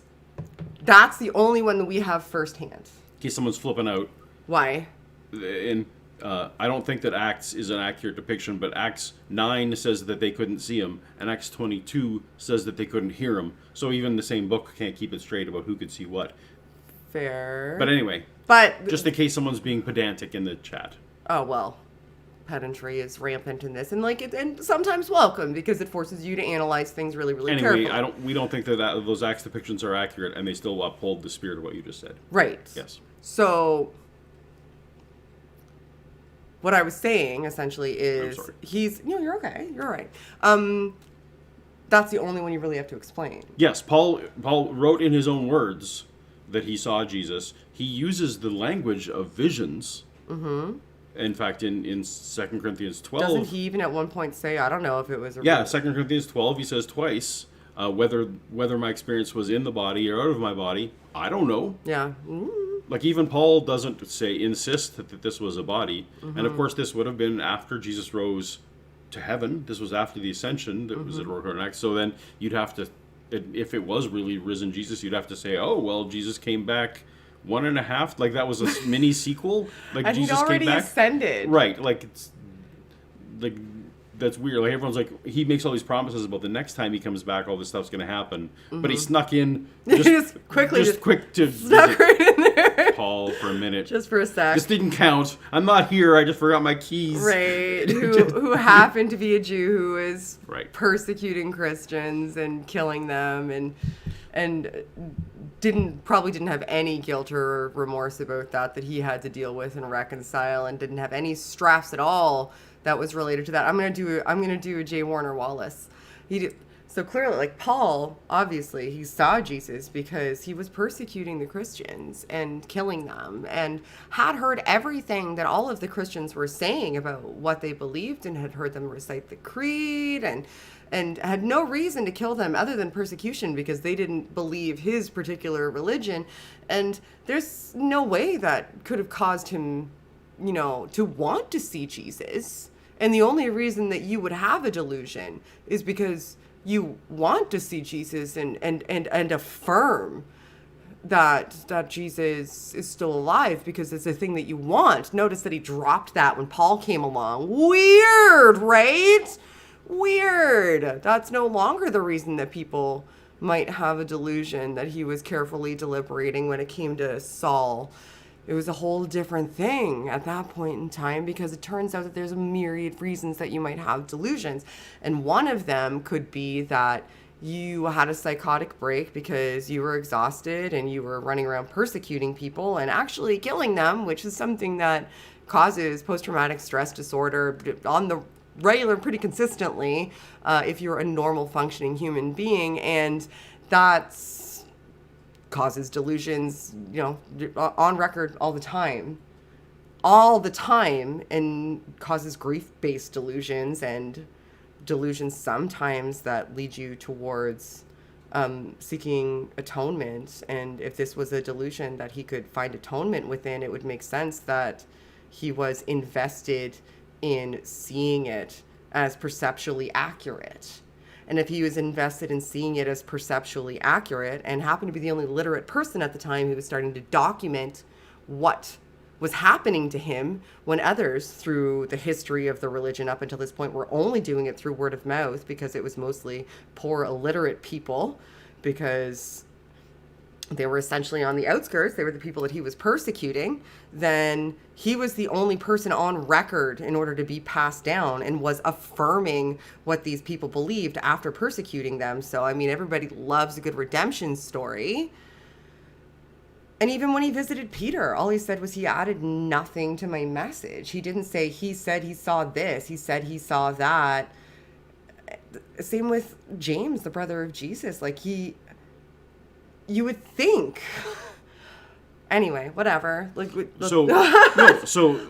that's the only one that we have firsthand. In case someone's flipping out. Why? And I don't think that Acts is an accurate depiction, but Acts 9 says that they couldn't see him, and Acts 22 says that they couldn't hear him. So even the same book can't keep it straight about who could see what. Fair. But anyway, just in case someone's being pedantic in the chat. Oh, well, pedantry is rampant in this, and and sometimes welcome, because it forces you to analyze things really, really Anyway, carefully. we don't think that those Acts depictions are accurate, and they still uphold the spirit of what you just said. Right. Yes. So what I was saying essentially is you're okay. You're all right. That's the only one you really have to explain. Yes, Paul wrote in his own words that he saw Jesus. He uses the language of visions. Mm-hmm. In fact, in 2 Corinthians 12... Doesn't he even at one point say, I don't know if it was... 2 Corinthians 12, he says twice, whether my experience was in the body or out of my body, I don't know. Yeah. Like, even Paul doesn't insist that this was a body. Mm-hmm. And, of course, this would have been after Jesus rose to heaven. This was after the ascension that was at recorded in Acts. So then you'd have to, if it was really risen Jesus, you'd have to say, oh, well, Jesus came back 1.5, like that was a mini sequel. Like and Jesus he'd already came back. Ascended. Right, like it's like that's weird. Like everyone's like, he makes all these promises about the next time he comes back, all this stuff's gonna happen. But he snuck in just quick to snuck right in there. Paul for a minute. Just for a sec. This didn't count. I'm not here, I just forgot my keys. Right. Who happened to be a Jew who was persecuting Christians and killing them and probably didn't have any guilt or remorse about that he had to deal with and reconcile, and didn't have any stress at all that was related to that. I'm gonna do a J. Warner Wallace. So clearly, like Paul, obviously he saw Jesus because he was persecuting the Christians and killing them, and had heard everything that all of the Christians were saying about what they believed, and had heard them recite the creed, and had no reason to kill them other than persecution because they didn't believe his particular religion. And there's no way that could have caused him, to want to see Jesus. And the only reason that you would have a delusion is because you want to see Jesus and affirm that Jesus is still alive because it's a thing that you want. Notice that he dropped that when Paul came along. Weird, right? Weird. That's no longer the reason that people might have a delusion that he was carefully deliberating when it came to Saul. It was a whole different thing at that point in time, because it turns out that there's a myriad of reasons that you might have delusions. And one of them could be that you had a psychotic break because you were exhausted and you were running around persecuting people and actually killing them, which is something that causes post-traumatic stress disorder on the regular pretty consistently if you're a normal functioning human being, and that's causes delusions, on record all the time, and causes grief-based delusions, and delusions sometimes that lead you towards seeking atonement. And if this was a delusion that he could find atonement within, it would make sense that he was invested in seeing it as perceptually accurate. And if he was invested in seeing it as perceptually accurate and happened to be the only literate person at the time who was starting to document what was happening to him, when others, through the history of the religion up until this point, were only doing it through word of mouth because it was mostly poor, illiterate people, because they were essentially on the outskirts. They were the people that he was persecuting. Then he was the only person on record in order to be passed down and was affirming what these people believed after persecuting them. So, I mean, everybody loves a good redemption story. And even when he visited Peter, all he said was he added nothing to my message. He didn't say, he said he saw this. He said he saw that. Same with James, the brother of Jesus. Like, you would think. Anyway, whatever. So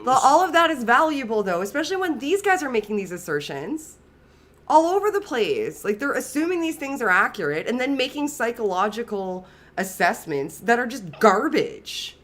all of that is valuable, though, especially when these guys are making these assertions all over the place. Like, they're assuming these things are accurate and then making psychological assessments that are just garbage.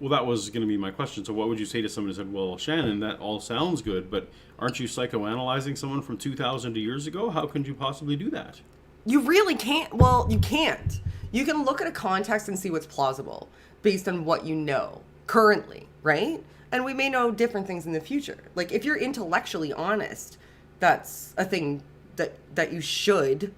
Well, that was going to be my question. So what would you say to someone who said, well, Shannon, that all sounds good, but aren't you psychoanalyzing someone from 2,000 years ago? How could you possibly do that? You really can't. Well, you can't. You can look at a context and see what's plausible based on what you know currently, right? And we may know different things in the future. Like, if you're intellectually honest, that's a thing that you should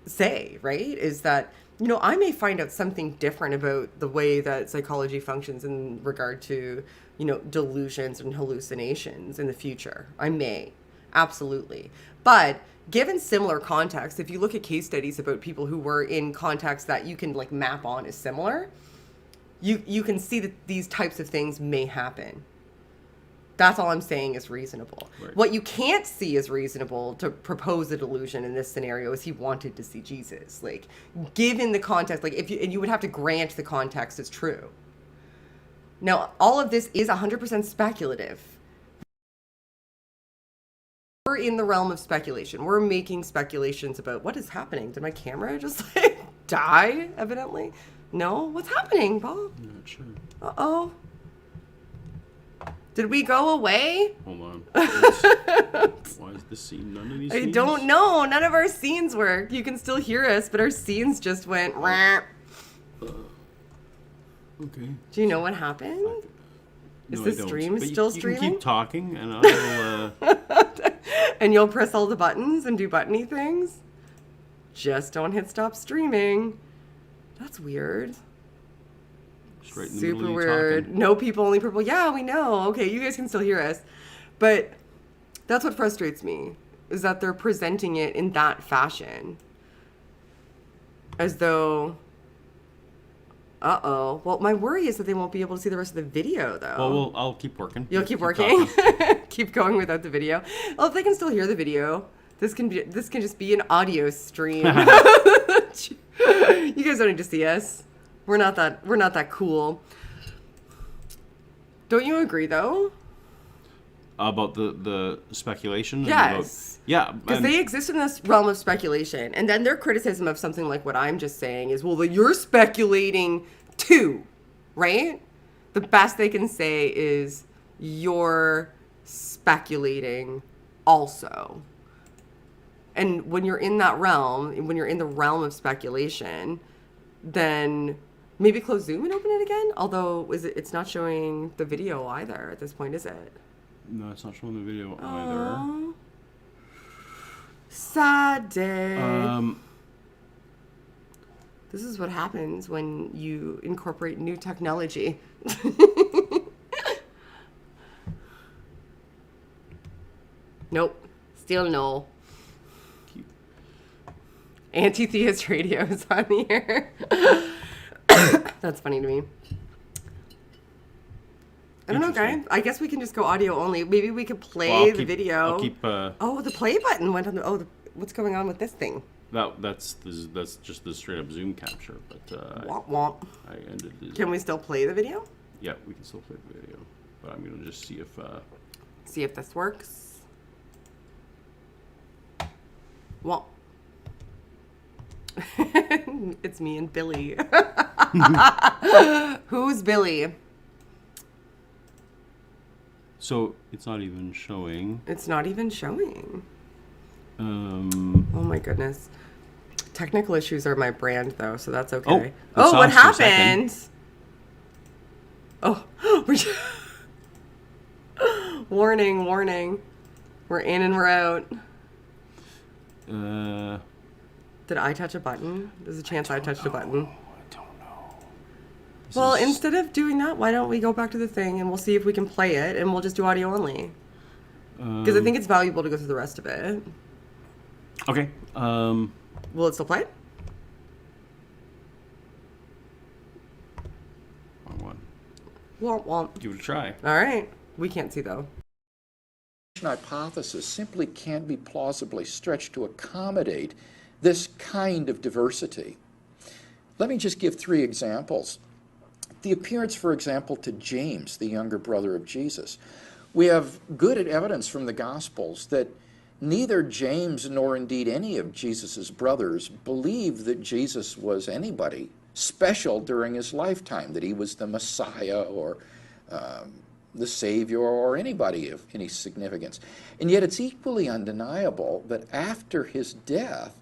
say, right? Is that, you know, I may find out something different about the way that psychology functions in regard to, you know, delusions and hallucinations in the future. I may, absolutely. But given similar context, if you look at case studies about people who were in contexts that you can like map on as similar, you can see that these types of things may happen. That's all I'm saying is reasonable. Right. What you can't see as reasonable to propose a delusion in this scenario is he wanted to see Jesus. Like, given the context, like, and you would have to grant the context is true. Now, all of this is 100% speculative. We're in the realm of speculation. We're making speculations about what is happening. Did my camera just like die, evidently? No? What's happening, Paul? I'm not sure. Uh-oh. Did we go away? Hold on. Why is this scene? None of these I scenes? don't know. None of our scenes work. You can still hear us, but our scenes just went. Okay. Do you know what happened? Is No, the I don't. stream But still you streaming? can keep talking, and I will. And you'll press all the buttons and do buttony things? Just don't hit stop streaming. That's weird. Just right in the Super middle of you weird. talking. No people, only purple. Yeah, we know. Okay, you guys can still hear us. But that's what frustrates me, is that they're presenting it in that fashion. As though... Uh-oh. Well, my worry is that they won't be able to see the rest of the video, though. Well, I'll keep working. You'll keep working? talking. Keep going without the video. Well, if they can still hear the video, this can just be an audio stream. You guys don't need to see us. We're not that cool. Don't you agree, though? About the speculation? and Yes. About, yeah. Because and- they exist in this realm of speculation. And then their criticism of something like what I'm just saying is, well, you're speculating too, right? The best they can say is you're speculating also. And when you're in that realm, when you're in the realm of speculation, then maybe close Zoom and open it again. Although it's not showing the video either at this point, is it? No, it's not showing the video either. Aw. Sad day. This is what happens when you incorporate new technology. Nope. Still no. Anti-theist radio is on here. That's funny to me. I don't know, guys. Interesting. I guess we can just go audio only. Maybe we could play Well, I'll the keep- video. I'll keep. Oh, the play button went on the. Oh, what's going on with this thing? That's just the straight up Zoom capture, but Womp womp. I ended the. Can we still play the video? Yeah, we can still play the video, but I'm gonna just see if. See if this works. Well, it's me and Billy. Who's Billy? So it's not even showing. It's not even showing. Oh my goodness. Technical issues are my brand, though, so that's okay. Oh, Oh, what sounds for a second. happened? Oh, warning, warning. We're in and we're out. Did I touch a button? There's a chance I touched a button. I don't know. Well, instead of doing that, why don't we go back to the thing and we'll see if we can play it and we'll just do audio only. Because I think it's valuable to go through the rest of it. Okay. Will it still play? Wrong one. Womp womp. Give it a try. All right. We can't see, though. Hypothesis simply can't be plausibly stretched to accommodate this kind of diversity. Let me just give 3 examples. The appearance, for example, to James, the younger brother of Jesus. We have good evidence from the Gospels that neither James nor indeed any of Jesus' brothers believed that Jesus was anybody special during his lifetime, that he was the Messiah or the Savior or anybody of any significance. And yet it's equally undeniable that after his death,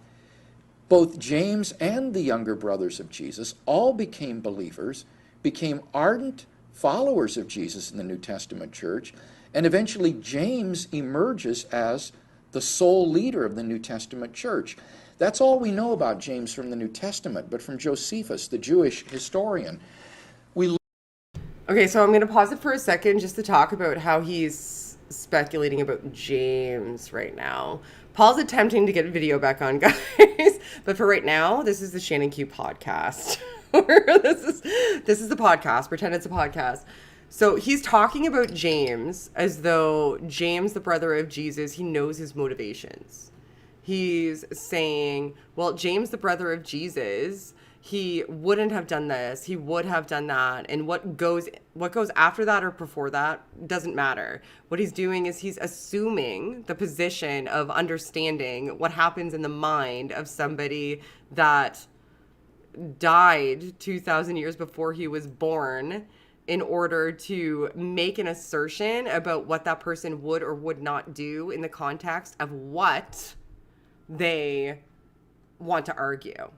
both James and the younger brothers of Jesus all became believers, became ardent followers of Jesus in the New Testament church, and eventually James emerges as the sole leader of the New Testament church. That's all we know about James from the New Testament, but from Josephus, the Jewish historian, we... Okay, so I'm going to pause it for a second just to talk about how he's speculating about James right now. Paul's attempting to get video back on, guys, but for right now, this is the Shannon Q podcast. This is the podcast. Pretend it's a podcast. So he's talking about James as though James, the brother of Jesus, he knows his motivations. He's saying, well, James, the brother of Jesus, he wouldn't have done this. He would have done that. And what goes after that or before that doesn't matter. What he's doing is he's assuming the position of understanding what happens in the mind of somebody that died 2,000 years before he was born in order to make an assertion about what that person would or would not do in the context of what they want to argue.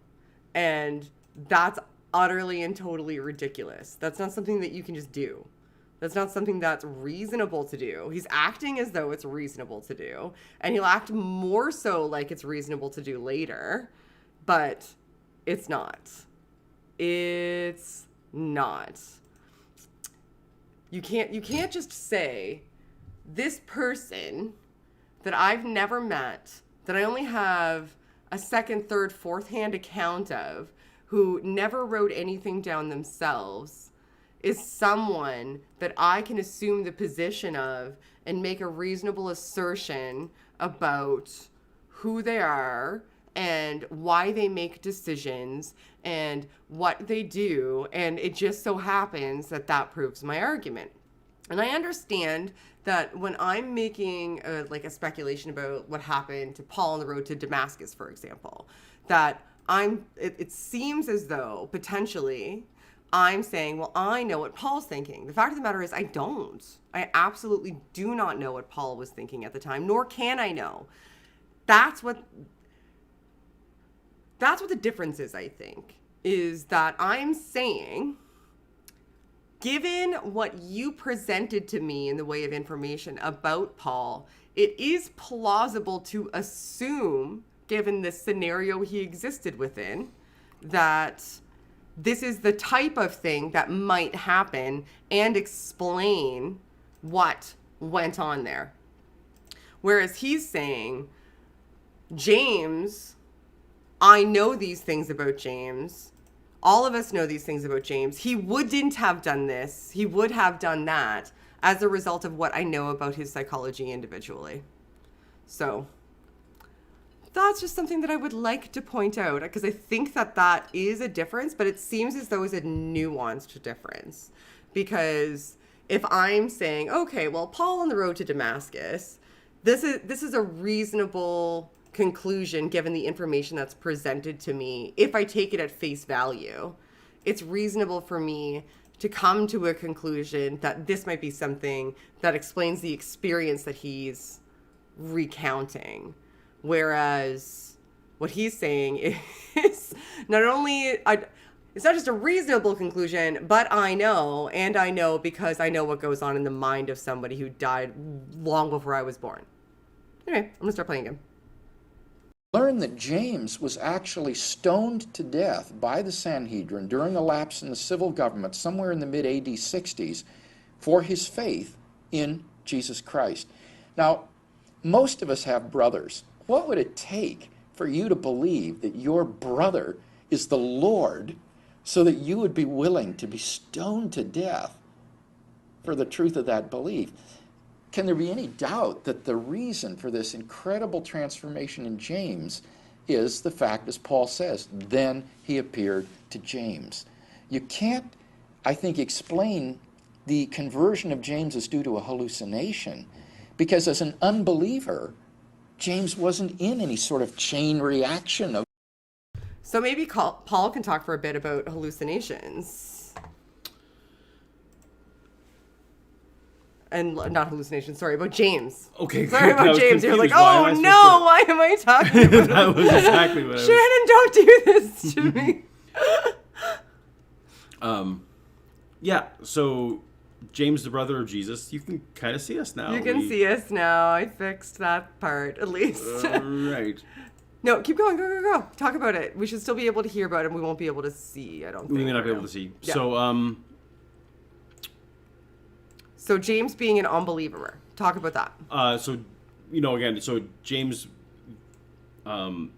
And that's utterly and totally ridiculous. That's not something that you can just do. That's not something that's reasonable to do. He's acting as though it's reasonable to do, and he'll act more so like it's reasonable to do later, but it's not. It's not. You can't just say, this person that I've never met, that I only have a second, third, fourth hand account of, who never wrote anything down themselves, is someone that I can assume the position of and make a reasonable assertion about who they are and why they make decisions and what they do, and it just so happens that that proves my argument. And I understand that when I'm making a speculation about what happened to Paul on the road to Damascus, for example, that it seems as though potentially I'm saying, well, I know what Paul's thinking. The fact of the matter is I don't. I absolutely do not know what Paul was thinking at the time, nor can I know. That's what the difference is, I think, is that I'm saying, given what you presented to me in the way of information about Paul, it is plausible to assume, given the scenario he existed within, that this is the type of thing that might happen and explain what went on there. Whereas he's saying, James, I know these things about James. All of us know these things about James. He wouldn't have done this. He would have done that as a result of what I know about his psychology individually. So that's just something that I would like to point out, because I think that is a difference, but it seems as though it's a nuanced difference. Because if I'm saying, okay, well, Paul on the road to Damascus, this is a reasonable conclusion given the information that's presented to me. If I take it at face value, it's reasonable for me to come to a conclusion that this might be something that explains the experience that he's recounting. Whereas what he's saying is not only, it's not just a reasonable conclusion, but I know because I know what goes on in the mind of somebody who died long before I was born. Anyway, I'm gonna start playing again. Learn that James was actually stoned to death by the Sanhedrin during a lapse in the civil government somewhere in the mid-AD 60s for his faith in Jesus Christ. Now, most of us have brothers. What would it take for you to believe that your brother is the Lord so that you would be willing to be stoned to death for the truth of that belief? Can there be any doubt that the reason for this incredible transformation in James is the fact, as Paul says, then he appeared to James? You can't, I think, explain the conversion of James as due to a hallucination, because as an unbeliever, James wasn't in any sort of chain reaction of... So maybe Paul can talk for a bit about hallucinations. And not hallucinations, sorry, about James. Okay, sorry about James. You're like, Why oh no, why am I talking about That was exactly what I was... Shannon, don't do this to me. Yeah, so James, the brother of Jesus, you can kind of see us now. You can see us now. I fixed that part, at least. Right. No, keep going. Go. Talk about it. We should still be able to hear about it. We won't be able to see, I don't think. We may not be able to see. Yeah. So James being an unbeliever. Talk about that. So James, the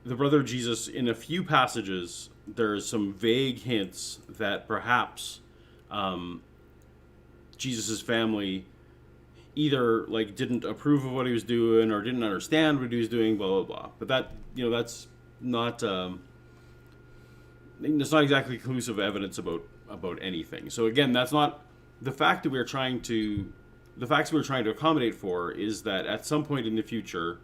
brother of Jesus, in a few passages, there's some vague hints that perhaps Jesus's family either like didn't approve of what he was doing or didn't understand what he was doing, blah blah blah. But that that's not it's not exactly conclusive evidence about anything. So again, that's not the fact that we're trying to accommodate for is that at some point in the future,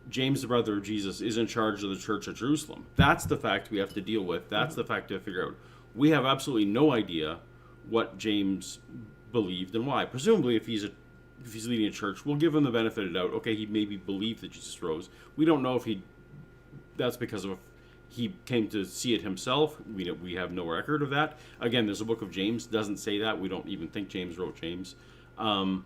James, the brother of Jesus, is in charge of the Church of Jerusalem. That's the fact we have to deal with. That's the fact we have to figure out. We have absolutely no idea what James believed and why. Presumably, if he's leading a church, we'll give him the benefit of the doubt. Okay, he maybe believed that Jesus rose. We don't know if that's because of he came to see it himself. We have no record of that. Again, there's a book of James, doesn't say that. We don't even think James wrote James. And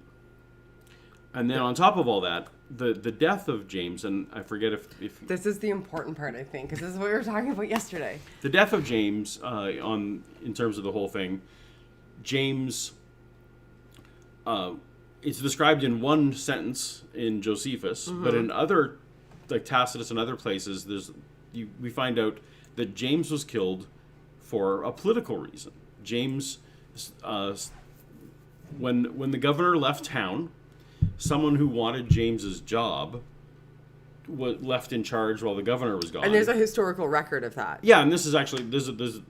then on top of all that, the death of James, and I forget if this is the important part, I think, because this is what we were talking about yesterday. The death of James, in terms of the whole thing, James, it's described in one sentence in Josephus, but in other, like Tacitus and other places, we find out that James was killed for a political reason. James, when the governor left town, someone who wanted James's job was left in charge while the governor was gone. And there's a historical record of that. Yeah, and this is actually and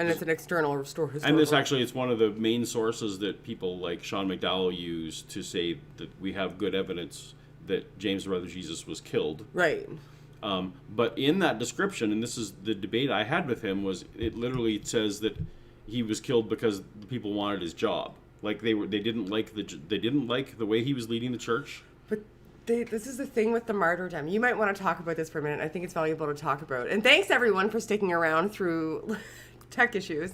it's an external historical. And this actually, it's one of the main sources that people like Sean McDowell use to say that we have good evidence that James, the brother of Jesus, was killed. Right. But in that description, and this is the debate I had with him, was it literally says that he was killed because the people wanted his job. Like they didn't like the way he was leading the church. But this is the thing with the martyrdom. You might want to talk about this for a minute. I think it's valuable to talk about. And thanks everyone for sticking around through tech issues.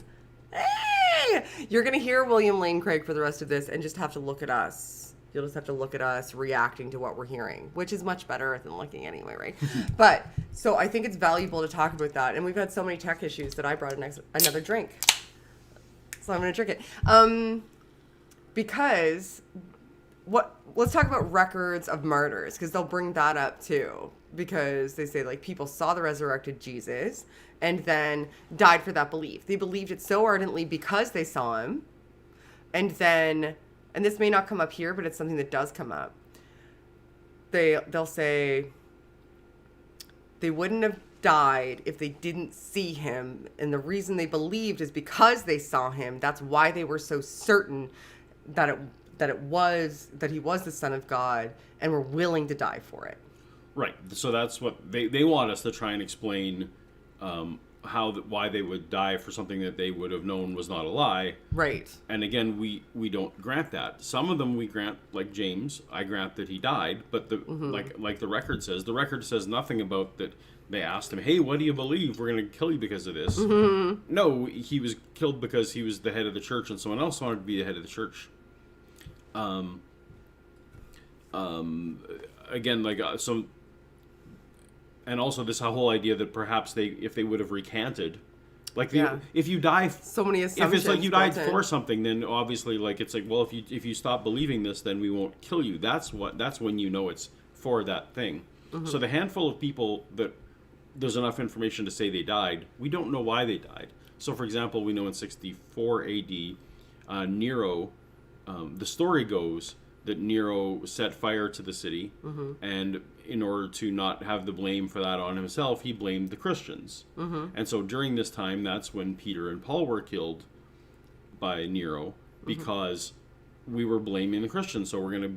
Hey! You're gonna hear William Lane Craig for the rest of this, and just have to look at us. You'll just have to look at us reacting to what we're hearing, which is much better than looking anyway, right? But so I think it's valuable to talk about that. And we've had so many tech issues that I brought another drink. So I'm gonna drink it. Because let's talk about records of martyrs, because they'll bring that up too, because they say like people saw the resurrected Jesus and then died for that belief. They believed it so ardently because they saw him, and this may not come up here, but it's something that does come up. They'll say they wouldn't have died if they didn't see him, and the reason they believed is because they saw him. That's why they were so certain that he was the Son of God, and were willing to die for it. Right. So that's what they want us to try and explain why they would die for something that they would have known was not a lie. Right. And again, we don't grant that. Some of them we grant, like James. I grant that he died, but like the record says nothing about that. They asked him, "Hey, what do you believe? We're going to kill you because of this." Mm-hmm. No, he was killed because he was the head of the church, and someone else wanted to be the head of the church. Again, and also this whole idea that perhaps if they would have recanted, if you die, so many assumptions. If it's like you died for something, then obviously it's like, well, if you stop believing this, then we won't kill you. That's when you know it's for that thing. Mm-hmm. So the handful of people that there's enough information to say they died, we don't know why they died. So for example, we know in 64 AD, Nero. The story goes that Nero set fire to the city, and in order to not have the blame for that on himself, he blamed the Christians. And so during this time, that's when Peter and Paul were killed by Nero, because we were blaming the Christians. So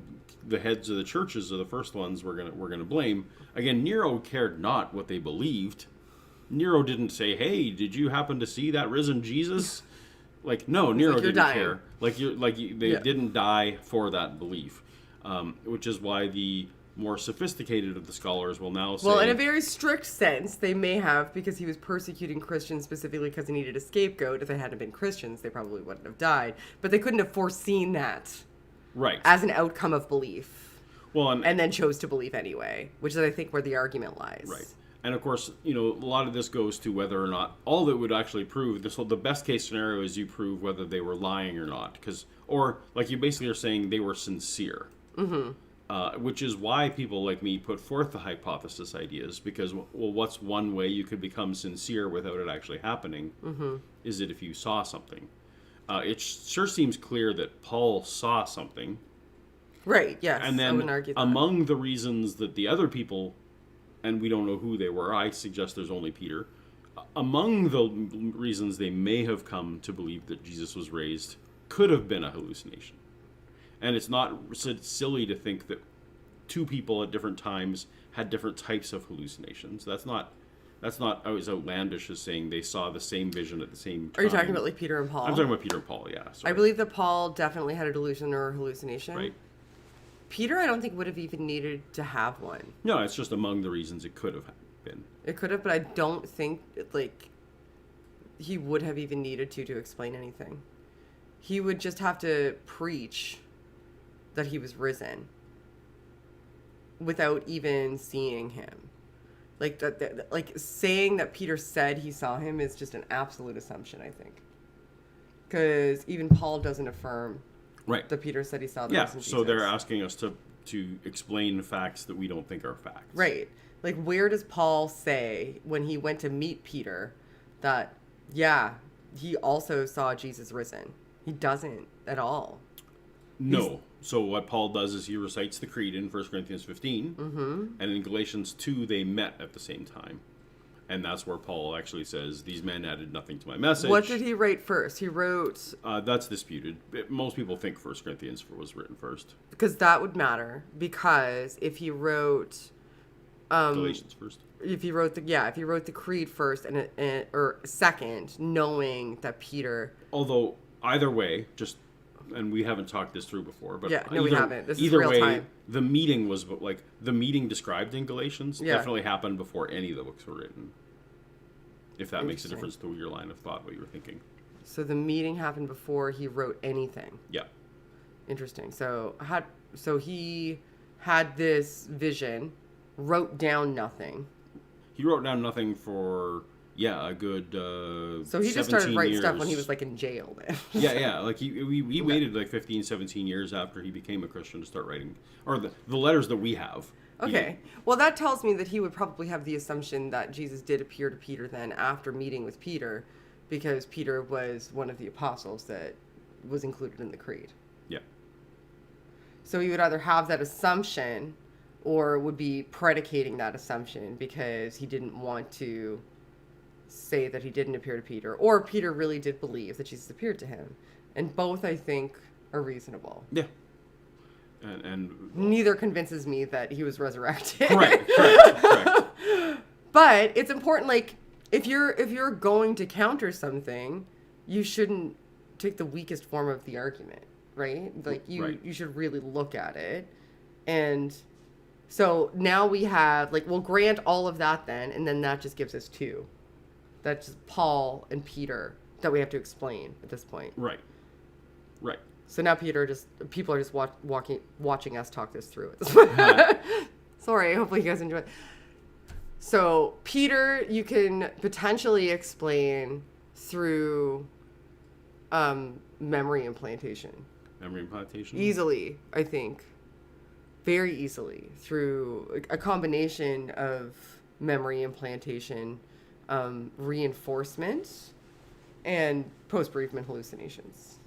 the heads of the churches are the first ones we're gonna blame. Again, Nero cared not what they believed. Nero didn't say, "Hey, did you happen to see that risen Jesus?" No, Nero didn't care. They didn't die for that belief, which is why the more sophisticated of the scholars will now say... Well, in a very strict sense, they may have, because he was persecuting Christians specifically because he needed a scapegoat. If they hadn't been Christians, they probably wouldn't have died. But they couldn't have foreseen that right. as an outcome of belief. Well, and then chose to believe anyway, which is, I think, where the argument lies. Right. And, of course, a lot of this goes to whether or not... All that would actually prove... the best case scenario is you prove whether they were lying or not. Or, like, you basically are saying they were sincere. Mm-hmm. Which is why people like me put forth the hypothesis ideas, because, well, what's one way you could become sincere without it actually happening? Mm-hmm. Is it if you saw something? It sure seems clear that Paul saw something. Right, yes, and then I wouldn't argue that. Among the reasons that the other people, and we don't know who they were, I suggest there's only Peter, among the reasons they may have come to believe that Jesus was raised could have been a hallucination. And it's not silly to think that two people at different times had different types of hallucinations. That's not as outlandish as saying they saw the same vision at the same time. Are you talking about like Peter and Paul? I'm talking about Peter and Paul, yeah. Sorry. I believe that Paul definitely had a delusion or a hallucination. Right. Peter, I don't think would have even needed to have one. No, it's just among the reasons it could have been. It could have, but I don't think he would have even needed to explain anything. He would just have to preach that he was risen without even seeing him. Like saying that Peter said he saw him is just an absolute assumption, I think. Because even Paul doesn't affirm that Peter said he saw the risen Jesus. So they're asking us to explain facts that we don't think are facts. Right. Like, where does Paul say when he went to meet Peter that, yeah, he also saw Jesus risen? He doesn't at all. No. So what Paul does is he recites the creed in 1 Corinthians 15, and in Galatians 2 they met at the same time. And that's where Paul actually says, these men added nothing to my message. What did he write first? He wrote... that's disputed. Most people think 1 Corinthians was written first. Because that would matter. Because if he wrote... Galatians first. If he wrote the creed first or second, knowing that Peter... Although, either way, and we haven't talked this through before, but we haven't. This is either real way, time. the meeting was the meeting described in Galatians definitely happened before any of the books were written. If that makes a difference to your line of thought, what you were thinking. So the meeting happened before he wrote anything. Yeah. Interesting. So he had this vision, wrote down nothing. He wrote down nothing for a good. So he just started writing stuff when he was like in jail. Then. yeah. Like we waited like 15, 17 years after he became a Christian to start writing, or the letters that we have. Okay. Well, that tells me that he would probably have the assumption that Jesus did appear to Peter then after meeting with Peter, because Peter was one of the apostles that was included in the creed. Yeah. So he would either have that assumption or would be predicating that assumption because he didn't want to say that he didn't appear to Peter, or Peter really did believe that Jesus appeared to him. And both, I think, are reasonable. Yeah. And neither convinces me that he was resurrected. Correct. But it's important, like, if you're going to counter something, you shouldn't take the weakest form of the argument, right? Like, you should really look at it. And so now we have, like, we'll grant all of that then, and then that just gives us two. That's just Paul and Peter that we have to explain at this point. Right. So now people are just watching us talk this through. Sorry, hopefully you guys enjoy it. So Peter, you can potentially explain through memory implantation. Memory implantation? Easily, I think. Very easily. Through a combination of memory implantation, reinforcement, and post-bereavement hallucinations.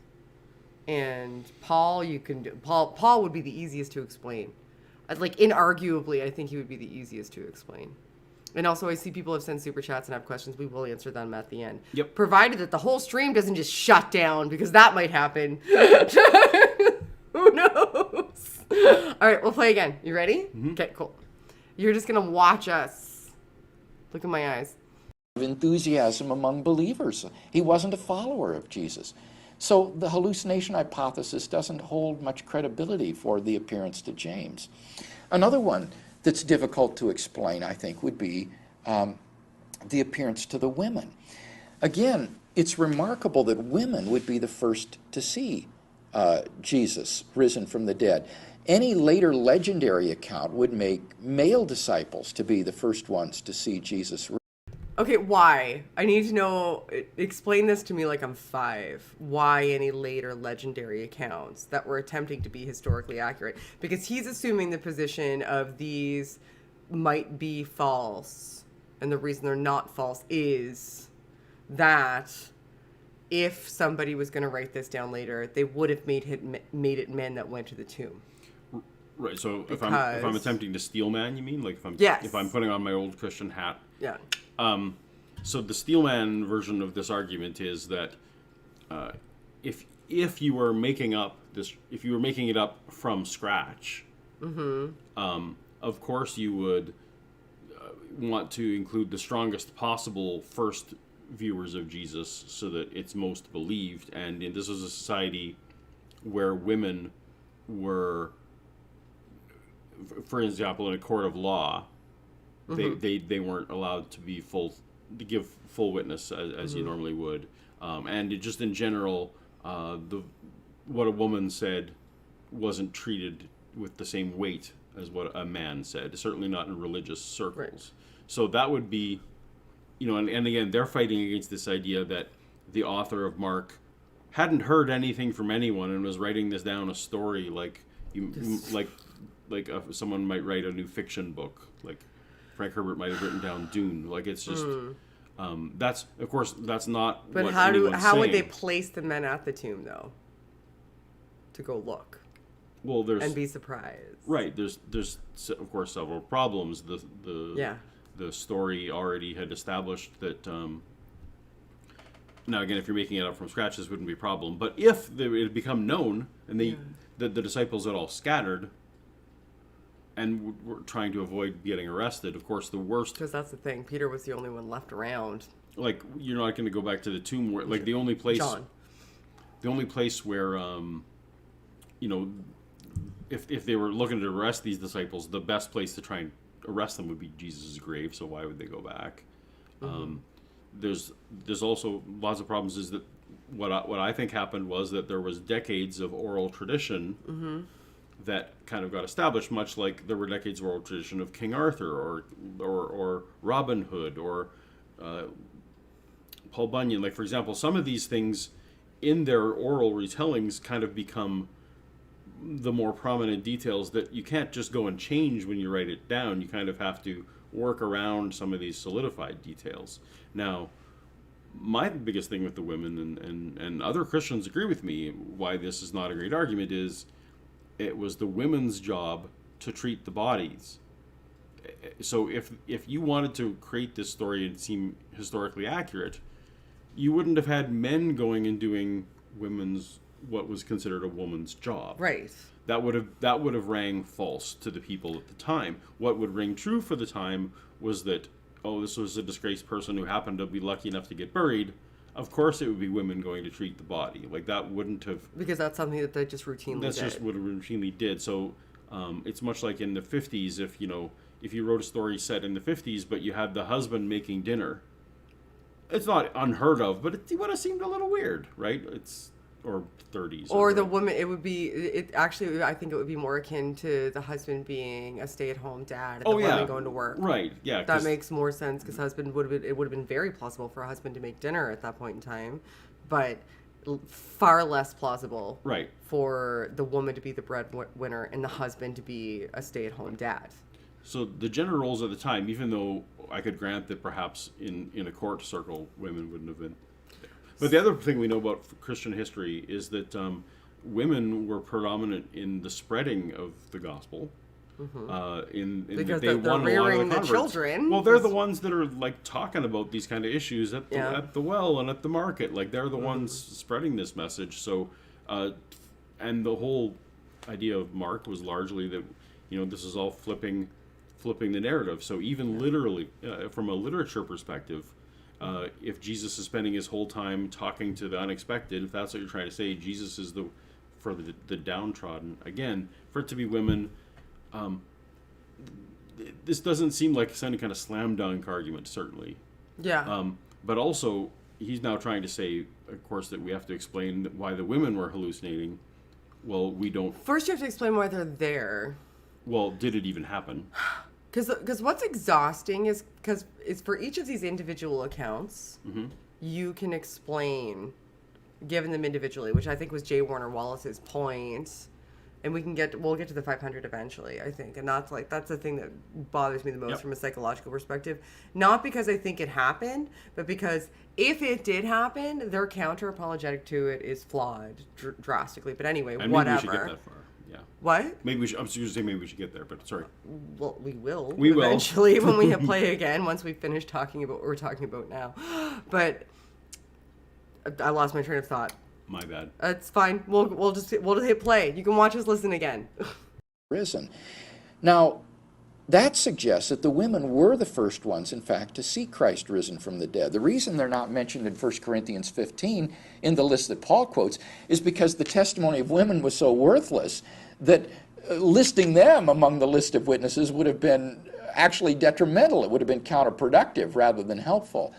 And Paul, Paul would be the easiest to explain. Like, inarguably, I think he would be the easiest to explain. And also, I see people have sent super chats and have questions. We will answer them at the end. Yep. Provided that the whole stream doesn't just shut down, because that might happen. Who knows? All right, we'll play again. You ready? Mm-hmm. Okay, cool. You're just going to watch us. Look at my eyes. Enthusiasm among believers. He wasn't a follower of Jesus. So the hallucination hypothesis doesn't hold much credibility for the appearance to James. Another one that's difficult to explain, I think, would be the appearance to the women. Again, it's remarkable that women would be the first to see Jesus risen from the dead. Any later legendary account would make male disciples to be the first ones to see Jesus. Okay, why? I need to know, explain this to me like I'm 5. Why any later legendary accounts that were attempting to be historically accurate? Because he's assuming the position of these might be false. And the reason they're not false is that if somebody was going to write this down later, they would have made it men that went to the tomb. Right. So if I'm attempting to steel man, you mean, like if I'm putting on my old Christian hat? Yeah. So the steelman version of this argument is that if you were making it up from scratch, of course you would want to include the strongest possible first viewers of Jesus so that it's most believed. And this was a society where women were, for example, in a court of law, they weren't allowed to give full witness as you normally would, and just in general, what a woman said wasn't treated with the same weight as what a man said. Certainly not in religious circles. Right. So that would be, and again, they're fighting against this idea that the author of Mark hadn't heard anything from anyone and was writing this down a story like someone might write a new fiction book, like Frank Herbert might have written down Dune. Like, it's just that's, of course, that's not. But what how would they place the men at the tomb though? To go look. Well, and be surprised. Right. There's of course several problems. The story already had established that. Now again, if you're making it up from scratch, this wouldn't be a problem. But if it had become known and the disciples had all scattered and were trying to avoid getting arrested, of course, the worst. Because that's the thing. Peter was the only one left around. Like, you're not going to go back to the tomb where, like, the only place. John. The only place where, if they were looking to arrest these disciples, the best place to try and arrest them would be Jesus' grave. So why would they go back? There's also lots of problems. Is that what I think happened was that there was decades of oral tradition that kind of got established, much like there were decades of oral tradition of King Arthur or Robin Hood or Paul Bunyan. Like, for example, some of these things in their oral retellings kind of become the more prominent details that you can't just go and change when you write it down. You kind of have to work around some of these solidified details. Now, my biggest thing with the women, and other Christians agree with me, why this is not a great argument, is it was the women's job to treat the bodies. So if you wanted to create this story and seem historically accurate, you wouldn't have had men going and doing what was considered a woman's job. Right. That would have rang false to the people at the time. What would ring true for the time was that, this was a disgraced person who happened to be lucky enough to get buried. Of course it would be women going to treat the body. Like, that wouldn't have... Because that's something that they just routinely did. That's just what it routinely did. So it's much like in the 50s, if you wrote a story set in the 50s, but you had the husband making dinner, it's not unheard of, but it would have seemed a little weird, right? Or 30s. Or the woman, I think it would be more akin to the husband being a stay-at-home dad and the woman going to work. Right, yeah. That makes more sense, because it would have been very plausible for a husband to make dinner at that point in time, but far less plausible for the woman to be the breadwinner and the husband to be a stay-at-home dad. So the gender roles at the time, even though I could grant that perhaps in a court circle, women wouldn't have been... But the other thing we know about Christian history is that women were predominant in the spreading of the gospel. Because they won rearing a lot of the children. Well, they're the ones that are like talking about these kind of issues at the well and at the market. Like, they're the ones spreading this message. So, and the whole idea of Mark was largely that this is all flipping the narrative. So even literally, from a literature perspective, if Jesus is spending his whole time talking to the unexpected, if that's what you're trying to say, Jesus is for the downtrodden. Again, for it to be women, this doesn't seem like any kind of slam dunk argument, certainly. Yeah. But also, he's now trying to say, of course, that we have to explain why the women were hallucinating. Well, we don't. First, you have to explain why they're there. Well, did it even happen? Because what's exhausting is because it's for each of these individual accounts, you can explain, given them individually, which I think was J. Warner Wallace's point. And we'll get to the 500 eventually, I think. And that's the thing that bothers me the most from a psychological perspective. Not because I think it happened, but because if it did happen, their counter apologetic to it is flawed drastically. But anyway, and whatever. Maybe we should get that far. Yeah. What? Maybe we should. I'm just saying maybe we should get there, but sorry. Well, we will. We will. Eventually when we play again, once we finish talking about what we're talking about now. But I lost my train of thought. My bad. It's fine. We'll just hit play. You can watch us listen again. Risen. Now, that suggests that the women were the first ones, in fact, to see Christ risen from the dead. The reason they're not mentioned in 1 Corinthians 15 in the list that Paul quotes is because the testimony of women was so worthless that listing them among the list of witnesses would have been actually detrimental. It would have been counterproductive rather than helpful.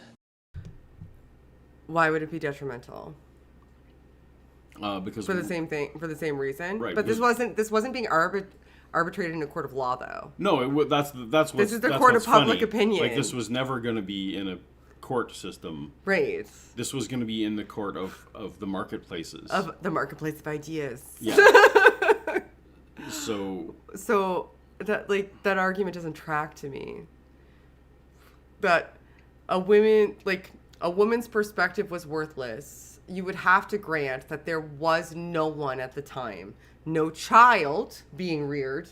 Why would it be detrimental? Because for the same reason, right? But this wasn't being arbitrated in a court of law, though. No, that's what. This is the court of public opinion. Like, this was never going to be in a court system, right? This was going to be in the court of the marketplaces, of the marketplace of ideas. Yeah. So that argument doesn't track to me. That a woman's perspective was worthless. You would have to grant that there was no one at the time. No child being reared,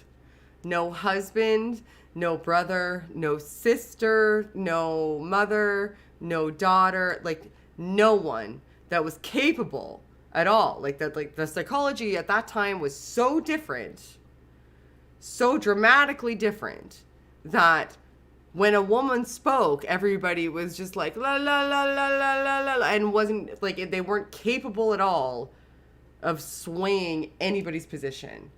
no husband, no brother, no sister, no mother, no daughter, no one that was capable at all. The psychology at that time was so different, so dramatically different, that when a woman spoke, everybody was just like, la, la, la, la, la, la, la, and wasn't, they weren't capable at all of swaying anybody's position,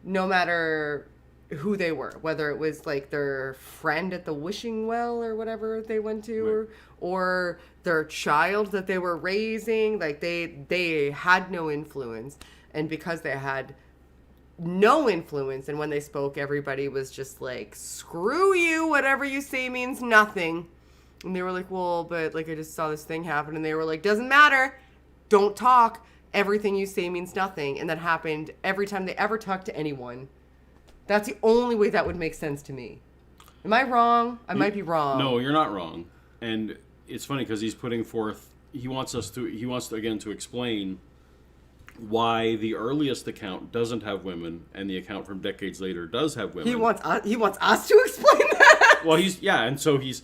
no matter who they were, whether it was their friend at the wishing well or whatever they went to, right, or their child that they were raising. They had no influence, and because they had no influence, and when they spoke, everybody was just like, screw you, whatever you say means nothing. And they were like, well, but I just saw this thing happen, and they were like, doesn't matter, don't talk, everything you say means nothing. And that happened every time they ever talked to anyone. That's the only way that would make sense to me. Am I wrong? I might be wrong. No, you're not wrong. And it's funny because he's putting forth, he wants again to explain why the earliest account doesn't have women and the account from decades later does have women. He wants us to explain that. Well, and so he's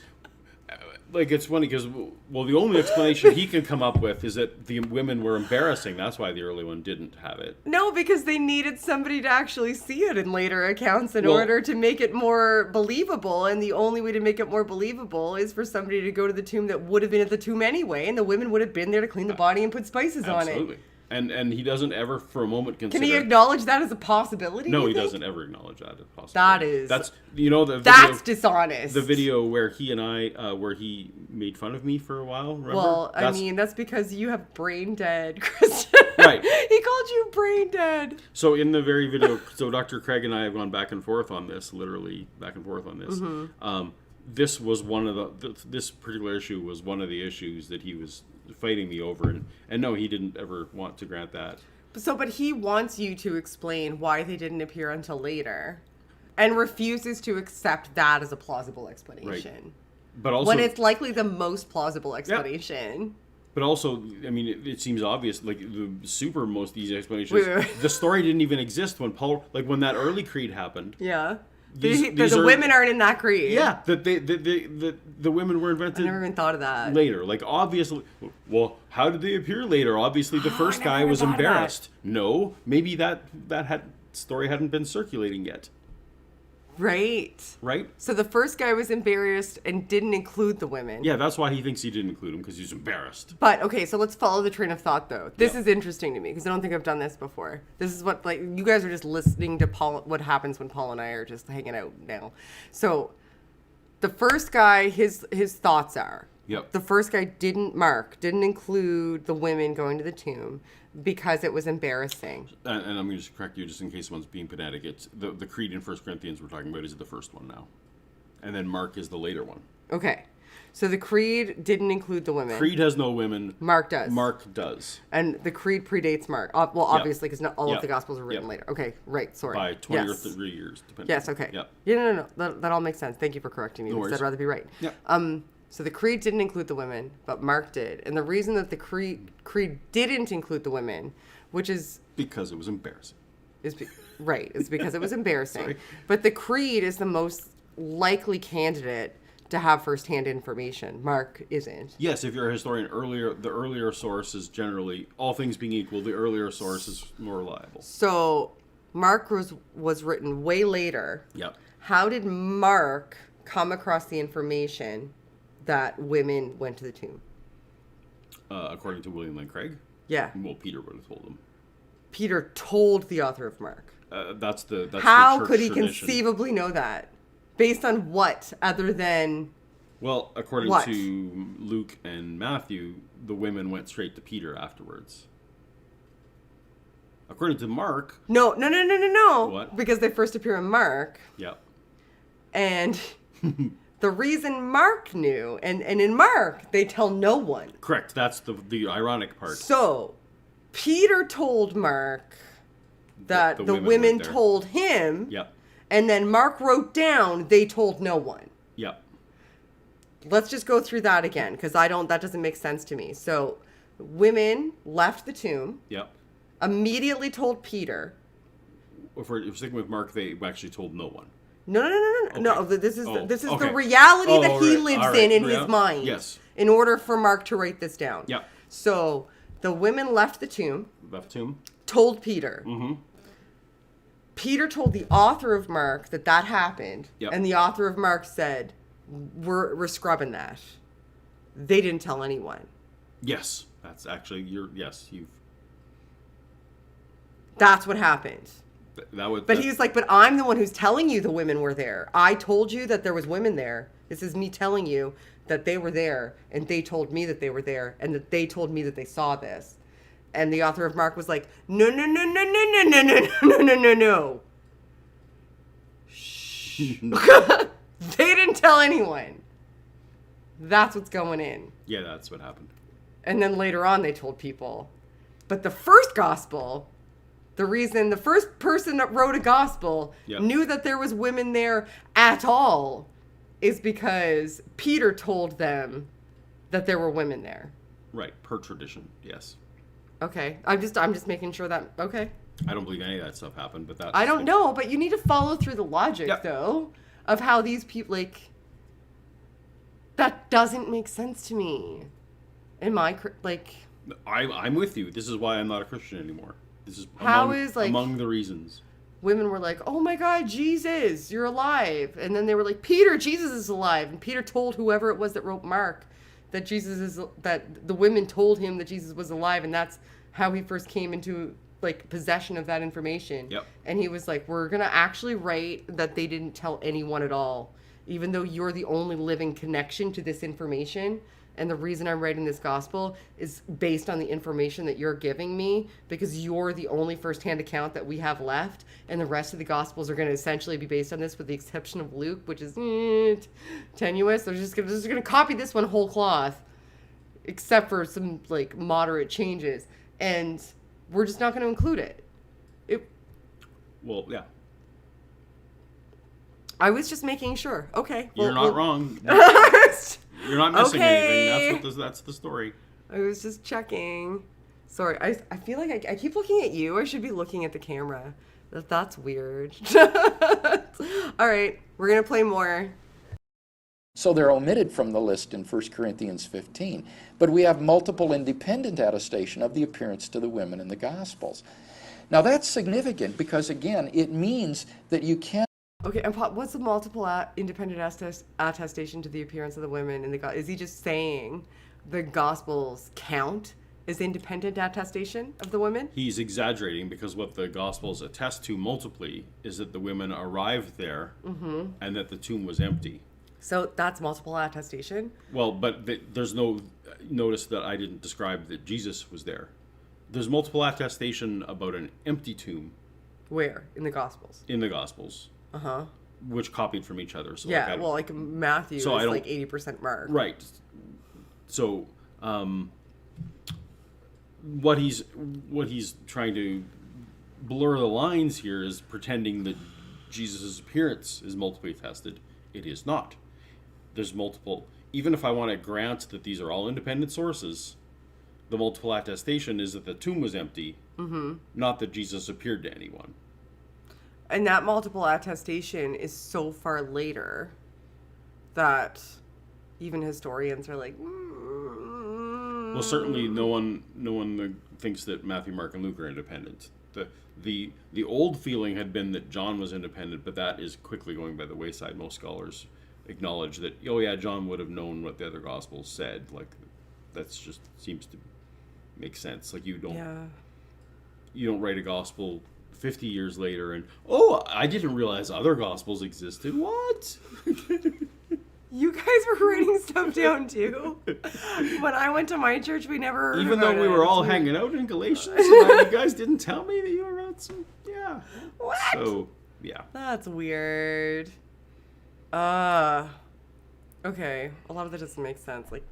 it's funny because the only explanation he can come up with is that the women were embarrassing. That's why the early one didn't have it. No, because they needed somebody to actually see it in later accounts in order to make it more believable. And the only way to make it more believable is for somebody to go to the tomb that would have been at the tomb anyway, and the women would have been there to clean the body and put spices on it. Absolutely. And he doesn't ever for a moment consider... Can he acknowledge that as a possibility? No, he doesn't ever acknowledge that as a possibility. That's dishonest. The video where he and I, where he made fun of me for a while, remember? Well, that's because you have brain dead, Christian. Right. He called you brain dead. So in the very video, Dr. Craig and I have gone back and forth on this, literally back and forth on this. Mm-hmm. This was one of this particular issue was one of the issues that he was fighting me over, and no, he didn't ever want to grant that. But he wants you to explain why they didn't appear until later, and refuses to accept that as a plausible explanation. Right. But also, when it's likely the most plausible explanation. Yeah. But also, I mean, it seems obvious. The most easy explanation is the story didn't even exist when when that early creed happened. Yeah. The women aren't in that creed. Yeah, the women were invented. I never even thought of that. Later, obviously, how did they appear later? Obviously, the first guy was embarrassed. No, maybe that story hadn't been circulating yet. Right. right? So the first guy was embarrassed and didn't include the women. Yeah, that's why he thinks he didn't include him, because he's embarrassed. But, okay, so let's follow the train of thought, though. This Yeah. is interesting to me, because I don't think I've done this before. This is what, like, you guys are just listening to what happens when Paul and I are just hanging out now. So, the first guy, his thoughts are, Yep. the first guy didn't include the women going to the tomb because it was embarrassing. And I'm going to just correct you, just in case someone's being pedantic. It's the creed in 1 Corinthians we're talking about is the first one now. And then Mark is the later one. Okay. So the creed didn't include the women. Creed has no women. Mark does. Mark does. And the creed predates Mark. Well, obviously, because not all Yeah. of the Gospels are written Yeah. later. Okay, right, sorry. By 20 Yes. or 30 years, depending. Yes, okay. Yeah. Yeah, no. That all makes sense. Thank you for correcting me, No because worries. I'd rather be right. Yeah. So the creed didn't include the women, but Mark did. And the reason that the creed didn't include the women, which is... Because it was embarrassing. Right, it's because it was embarrassing. Sorry. But the creed is the most likely candidate to have firsthand information. Mark isn't. Yes, if you're a historian, the earlier source is generally, all things being equal, the earlier source is more reliable. So Mark was written way later. Yep. How did Mark come across the information that women went to the tomb? According to William Lane Craig. Yeah. Well, Peter would have told him. Peter told the author of Mark. That's How the church could he tradition. conceivably know that? Based on what other than... Well, according What? to Luke and Matthew, the women went straight to Peter afterwards. According to Mark... No. What? Because they first appear in Mark. Yeah. And the reason Mark knew, and in Mark, they tell no one. Correct. That's the ironic part. So, Peter told Mark that The the women women went there. told him. Yep. And then Mark wrote down, they told no one. Yep. Let's just go through that again, because that doesn't make sense to me. So, women left the tomb, Yep. immediately told Peter. If we're sticking with Mark, they actually told no one. No. Okay. This is Oh, this is okay. the reality that he right. lives All right. in Yeah. his mind. Yes. In order for Mark to write this down. Yep. So the women left the tomb, Left tomb. told Peter. Mm-hmm. Peter told the author of Mark that happened, Yep. and the author of Mark said, "We're scrubbing that." They didn't tell anyone. Yes. That's actually you've That's what happened. that would. But he's like, "But I'm the one who's telling you the women were there. I told you that there was women there. This is me telling you that they were there, and they told me that they were there, and that they told me that they saw this." And the author of Mark was like, "No. Shh." They didn't tell anyone. That's what's going in. Yeah, that's what happened. And then later on, they told people. But the first gospel, the reason the first person that wrote a gospel Yep. knew that there was women there at all is because Peter told them that there were women there. Right, per tradition, yes. Okay, I'm just making sure that, okay. I don't believe any of that stuff happened, but that's... I don't know, but you need to follow through the logic, Yep. though, of how these people, like, that doesn't make sense to me. In my, like... I'm with you. This is why I'm not a Christian anymore. This is How among the reasons. Women were like, "Oh my God, Jesus, you're alive!" And then they were like, "Peter, Jesus is alive!" And Peter told whoever it was that wrote Mark that that the women told him that Jesus was alive, and that's how he first came into like possession of that information. Yep. And he was like, "We're gonna actually write that they didn't tell anyone at all, even though you're the only living connection to this information." And the reason I'm writing this gospel is based on the information that you're giving me, because you're the only firsthand account that we have left. And the rest of the gospels are going to essentially be based on this, with the exception of Luke, which is tenuous. They're just going to copy this one whole cloth, except for some like moderate changes. And we're just not going to include it. Well, yeah. I was just making sure. Okay. You're not wrong. You're not missing Okay. anything. That's the story. I was just checking. Sorry, I feel like I keep looking at you. I should be looking at the camera. That's weird. All right, we're going to play more. So they're omitted from the list in 1 Corinthians 15. But we have multiple independent attestation of the appearance to the women in the Gospels. Now that's significant because, again, it means that you can't Okay, and what's the multiple independent attestation to the appearance of the women in the Is he just saying the Gospels count as independent attestation of the women? He's exaggerating because what the Gospels attest to multiply is that the women arrived there and that the tomb was empty. So that's multiple attestation? Well, but there's no notice that I didn't describe that Jesus was there. There's multiple attestation about an empty tomb. Where? In the Gospels? In the Gospels. Uh-huh. Which copied from each other. So Yeah, like Matthew is like 80% mark. Right. So what he's trying to blur the lines here is pretending that Jesus' appearance is multiply attested. It is not. There's multiple. Even if I want to grant that these are all independent sources, the multiple attestation is that the tomb was empty, not that Jesus appeared to anyone. And that multiple attestation is so far later that even historians are like, Well, certainly no one thinks that Matthew, Mark, and Luke are independent. The old feeling had been that John was independent, but that is quickly going by the wayside. Most scholars acknowledge that, oh yeah, John would have known what the other Gospels said. Like, that's just seems to make sense. Like, you don't write a Gospel 50 years later and, oh, I didn't realize other Gospels existed. What? You guys were writing stuff down too. When I went to my church, we never heard Even about though we it. were all hanging out in Galatians, and you guys didn't tell me that you were on some. Yeah. What? So, yeah. That's weird. Okay. A lot of that doesn't make sense. Like,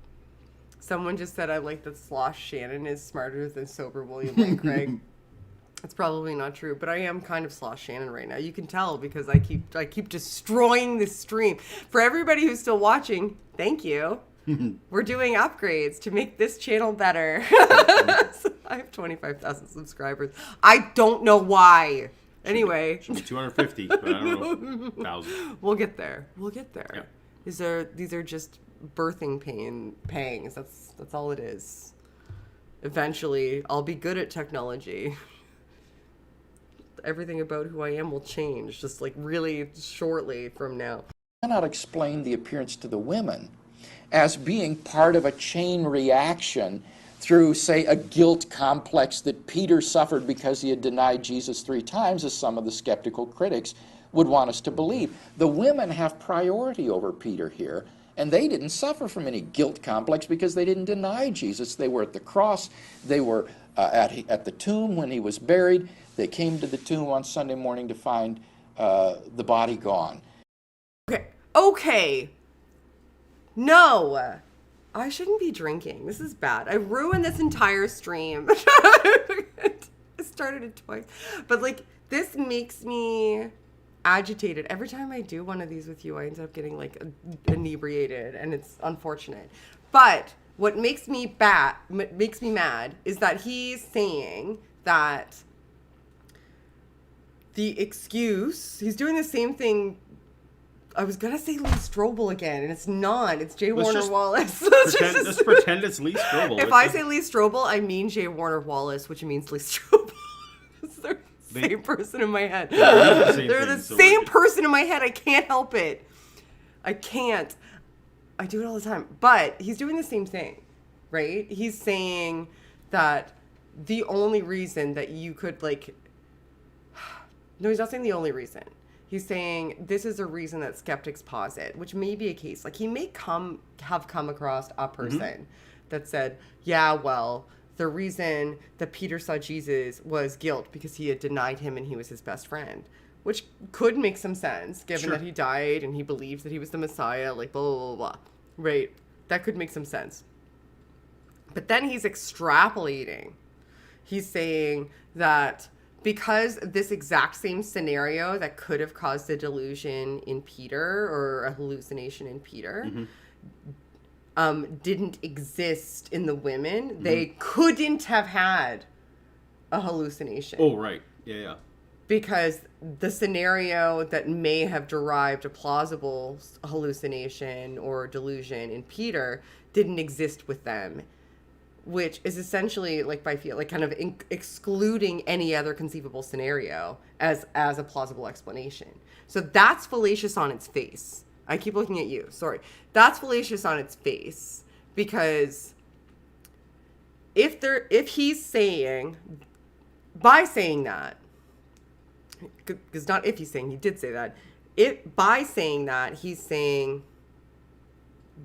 someone just said I like that Slosh Shannon is smarter than sober William Lane Craig. It's probably not true, but I am kind of Slosh Shannon right now. You can tell because I keep destroying this stream. For everybody who's still watching, thank you. We're doing upgrades to make this channel better. So I have 25,000 subscribers. I don't know why. Anyway, Should be 250, but I don't know. 1,000. we'll get there. Yeah. These are just birthing pangs. That's all it is. Eventually, I'll be good at technology. Everything about who I am will change, just like really shortly from now. Cannot explain the appearance to the women as being part of a chain reaction through, say, a guilt complex that Peter suffered because he had denied Jesus 3 times, as some of the skeptical critics would want us to believe. The women have priority over Peter here, and they didn't suffer from any guilt complex because they didn't deny Jesus. They were at the cross. They were at the tomb when he was buried. They came to the tomb on Sunday morning to find the body gone. Okay. No. I shouldn't be drinking. This is bad. I ruined this entire stream. I started it twice. But, like, this makes me agitated. Every time I do one of these with you, I end up getting, like, inebriated, and it's unfortunate. But what makes me mad is that he's saying that the excuse, he's doing the same thing. I was going to say Lee Strobel again, and it's not. It's J. Warner Wallace. Let's pretend it's Lee Strobel. If I say Lee Strobel, I mean J. Warner Wallace, which means Lee Strobel. They're the same person in my head. They're the same person in my head. I can't help it. I can't. I do it all the time. But he's doing the same thing, right? He's saying that the only reason that you could, like... No, he's not saying the only reason. He's saying this is a reason that skeptics posit, which may be a case. Like, he may have come across a person that said, yeah, well, the reason that Peter saw Jesus was guilt because he had denied him and he was his best friend, which could make some sense given that he died and he believed that he was the Messiah, like, blah, blah, blah, blah. Right? That could make some sense. But then he's extrapolating. He's saying that because this exact same scenario that could have caused a delusion in Peter or a hallucination in Peter didn't exist in the women, they couldn't have had a hallucination. Oh, right. Yeah. Because the scenario that may have derived a plausible hallucination or delusion in Peter didn't exist with them. which is essentially like by feel, like kind of excluding any other conceivable scenario as a plausible explanation. So that's fallacious on its face. I keep looking at you. Sorry. That's fallacious on its face because if he's saying, by saying that, because not if he's saying, he did say that, by saying that, he's saying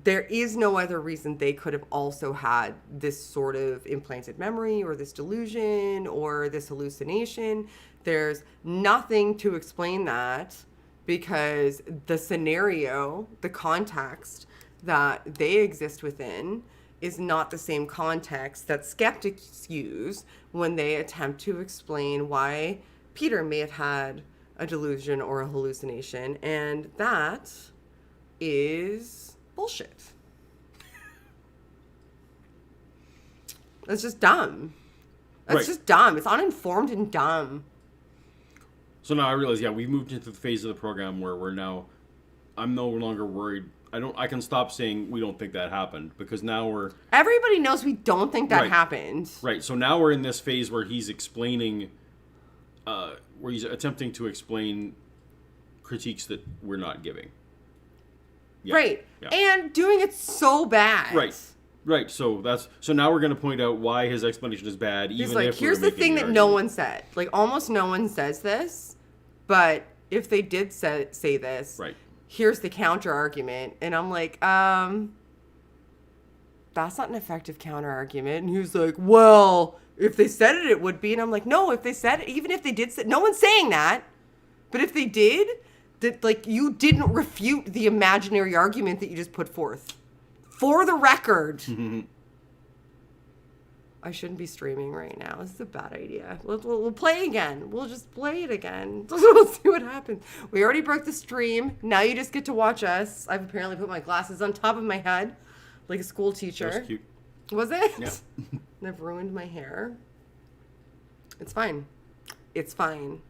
there is no other reason they could have also had this sort of implanted memory or this delusion or this hallucination. There's nothing to explain that because the scenario, the context that they exist within is not the same context that skeptics use when they attempt to explain why Peter may have had a delusion or a hallucination. And that is bullshit. That's just dumb. That's just dumb. It's uninformed and dumb. So now I realize, we've moved into the phase of the program where I'm no longer worried. I can stop saying we don't think that happened because now everybody knows we don't think that happened. Right. So now we're in this phase where he's explaining, where he's attempting to explain critiques that we're not giving. Yeah. Right. Yeah. And doing it so bad. Right. So now we're going to point out why his explanation is bad. He's like, here's the thing that no one said. Like almost no one says this, but if they did say this, here's the counter argument. And I'm like, that's not an effective counter argument. And he was like, well, if they said it, it would be. And I'm like, no, if they said it, even if they did say, no one's saying that. But if they did, that like you didn't refute the imaginary argument that you just put forth. For the record. I shouldn't be streaming right now. This is a bad idea. We'll play again. We'll just play it again. We'll see what happens. We already broke the stream. Now you just get to watch us. I've apparently put my glasses on top of my head like a school teacher. That was cute. Was it? Yeah. And I've ruined my hair. It's fine. It's fine.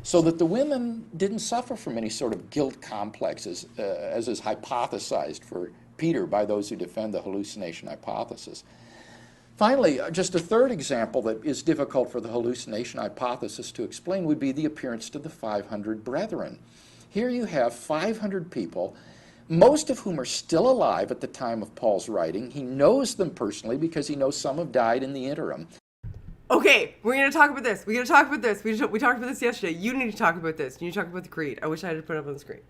So that the women didn't suffer from any sort of guilt complexes, as is hypothesized for Peter by those who defend the hallucination hypothesis. Finally, just a third example that is difficult for the hallucination hypothesis to explain would be the appearance to the 500 brethren. Here you have 500 people, most of whom are still alive at the time of Paul's writing. He knows them personally because he knows some have died in the interim. Okay, we're going to talk about this. We're going to talk about this. We talked about this yesterday. You need to talk about this. You need to talk about the creed. I wish I had put it up on the screen.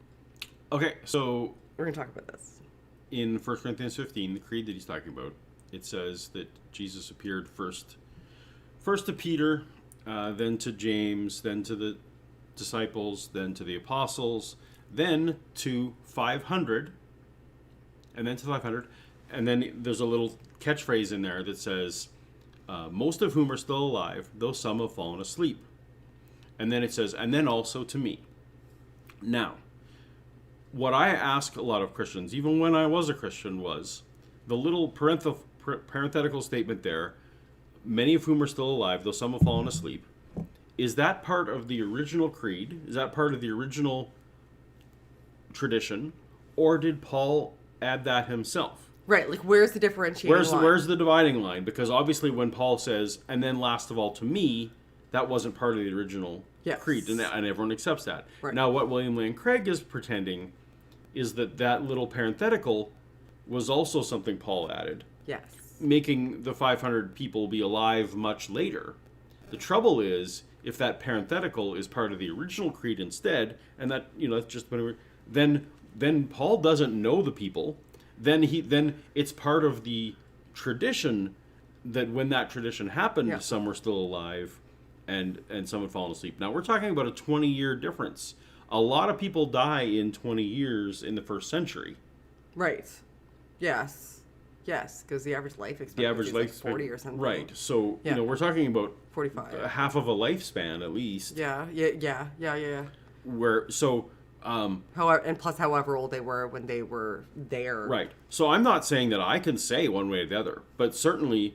Okay, so we're going to talk about this. In 1 Corinthians 15, the creed that he's talking about, it says that Jesus appeared first to Peter, then to James, then to the disciples, then to the apostles, then to 500, and then to 500. And then there's a little catchphrase in there that says, most of whom are still alive, though some have fallen asleep. And then it says, and then also to me. Now, what I ask a lot of Christians, even when I was a Christian, was the little parenthetical statement there, many of whom are still alive, though some have fallen asleep. Is that part of the original creed? Is that part of the original tradition? Or did Paul add that himself? Right, like where's the differentiating line? Where's the dividing line? Because obviously when Paul says, and then last of all to me, that wasn't part of the original creed, and everyone accepts that. Right. Now what William Lane Craig is pretending is that little parenthetical was also something Paul added. Yes. Making the 500 people be alive much later. The trouble is, if that parenthetical is part of the original creed instead, and that, that's just then Paul doesn't know the people. Then it's part of the tradition that when that tradition happened, some were still alive and some had fallen asleep. Now we're talking about a 20-year difference. A lot of people die in 20 years in the first century. Right. Yes, because the average life expectancy is like 40 or something. Right. So, we're talking about 45. Half of a lifespan at least. Yeah. However old they were when they were there. Right. So I'm not saying that I can say one way or the other, but certainly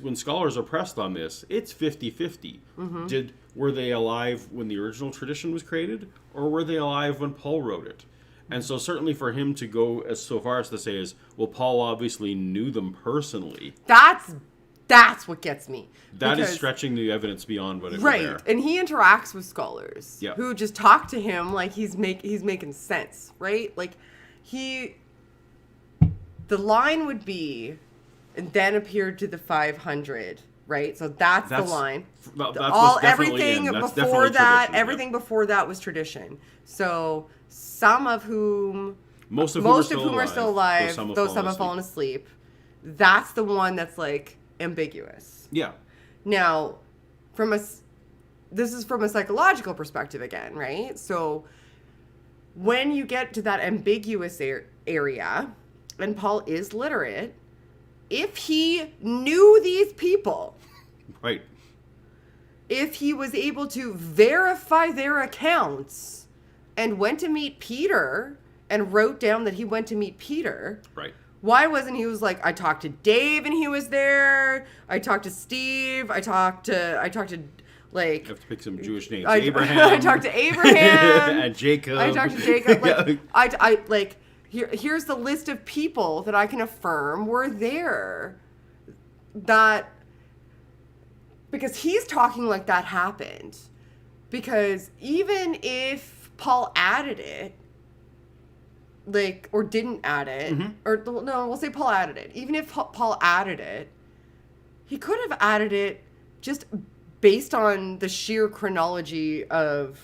when scholars are pressed on this, it's 50-50. Mm-hmm. Were they alive when the original tradition was created, or were they alive when Paul wrote it? And so certainly for him to go as so far as to say is, well, Paul obviously knew them personally. That's what gets me. That is stretching the evidence beyond what it was right. there. And he interacts with scholars Yeah. who just talk to him like he's making sense, right? Like the line would be, and then appeared to the 500, right? So that's the line. Everything before that, everything before that was tradition. So some of whom, most of whom are still alive, though some have fallen asleep. That's the one that's like ambiguous. Yeah. Now, this is from a psychological perspective again, right? So when you get to that ambiguous area, and Paul is literate, if he knew these people, right, if he was able to verify their accounts and went to meet Peter and wrote down that he went to meet Peter, right, why wasn't he was like, I talked to Dave and he was there, I talked to Steve, I talked to like, I have to pick some Jewish names. Abraham. I talked to Abraham and Jacob. I talked to Jacob. Like, I like here's the list of people that I can affirm were there. That because he's talking like that happened. Because even if Paul added it, like, or didn't add it, or no, we'll say Paul added it. Even if Paul added it, he could have added it just based on the sheer chronology of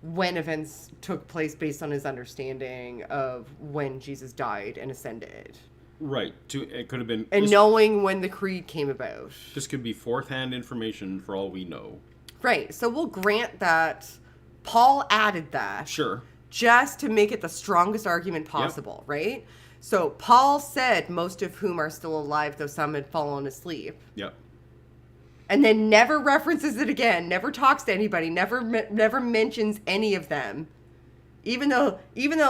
when events took place based on his understanding of when Jesus died and ascended. Right. It could have been... And knowing when the creed came about. This could be fourth-hand information for all we know. Right. So we'll grant that Paul added that. Sure. Just to make it the strongest argument possible, right? So Paul said, most of whom are still alive, though some had fallen asleep. Yep. And then never references it again, never talks to anybody, never mentions any of them. Even though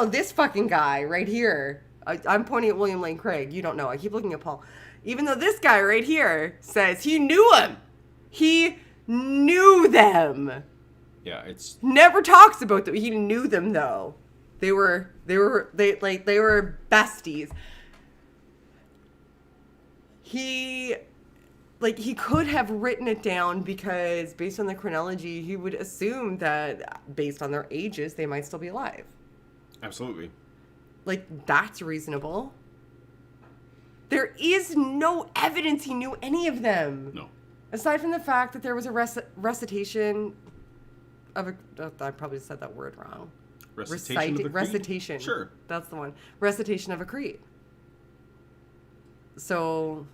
this fucking guy right here, I'm pointing at William Lane Craig, you don't know, I keep looking at Paul. Even though this guy right here says he knew him. He knew them. Yeah, it's... Never talks about them. He knew them though. They were besties. He could have written it down because based on the chronology, he would assume that based on their ages, they might still be alive. Absolutely. Like, that's reasonable. There is no evidence he knew any of them. No. Aside from the fact that there was a recitation of a... Oh, I probably said that word wrong. Recitation of a creed? Recitation. Sure. That's the one. Recitation of a creed. So...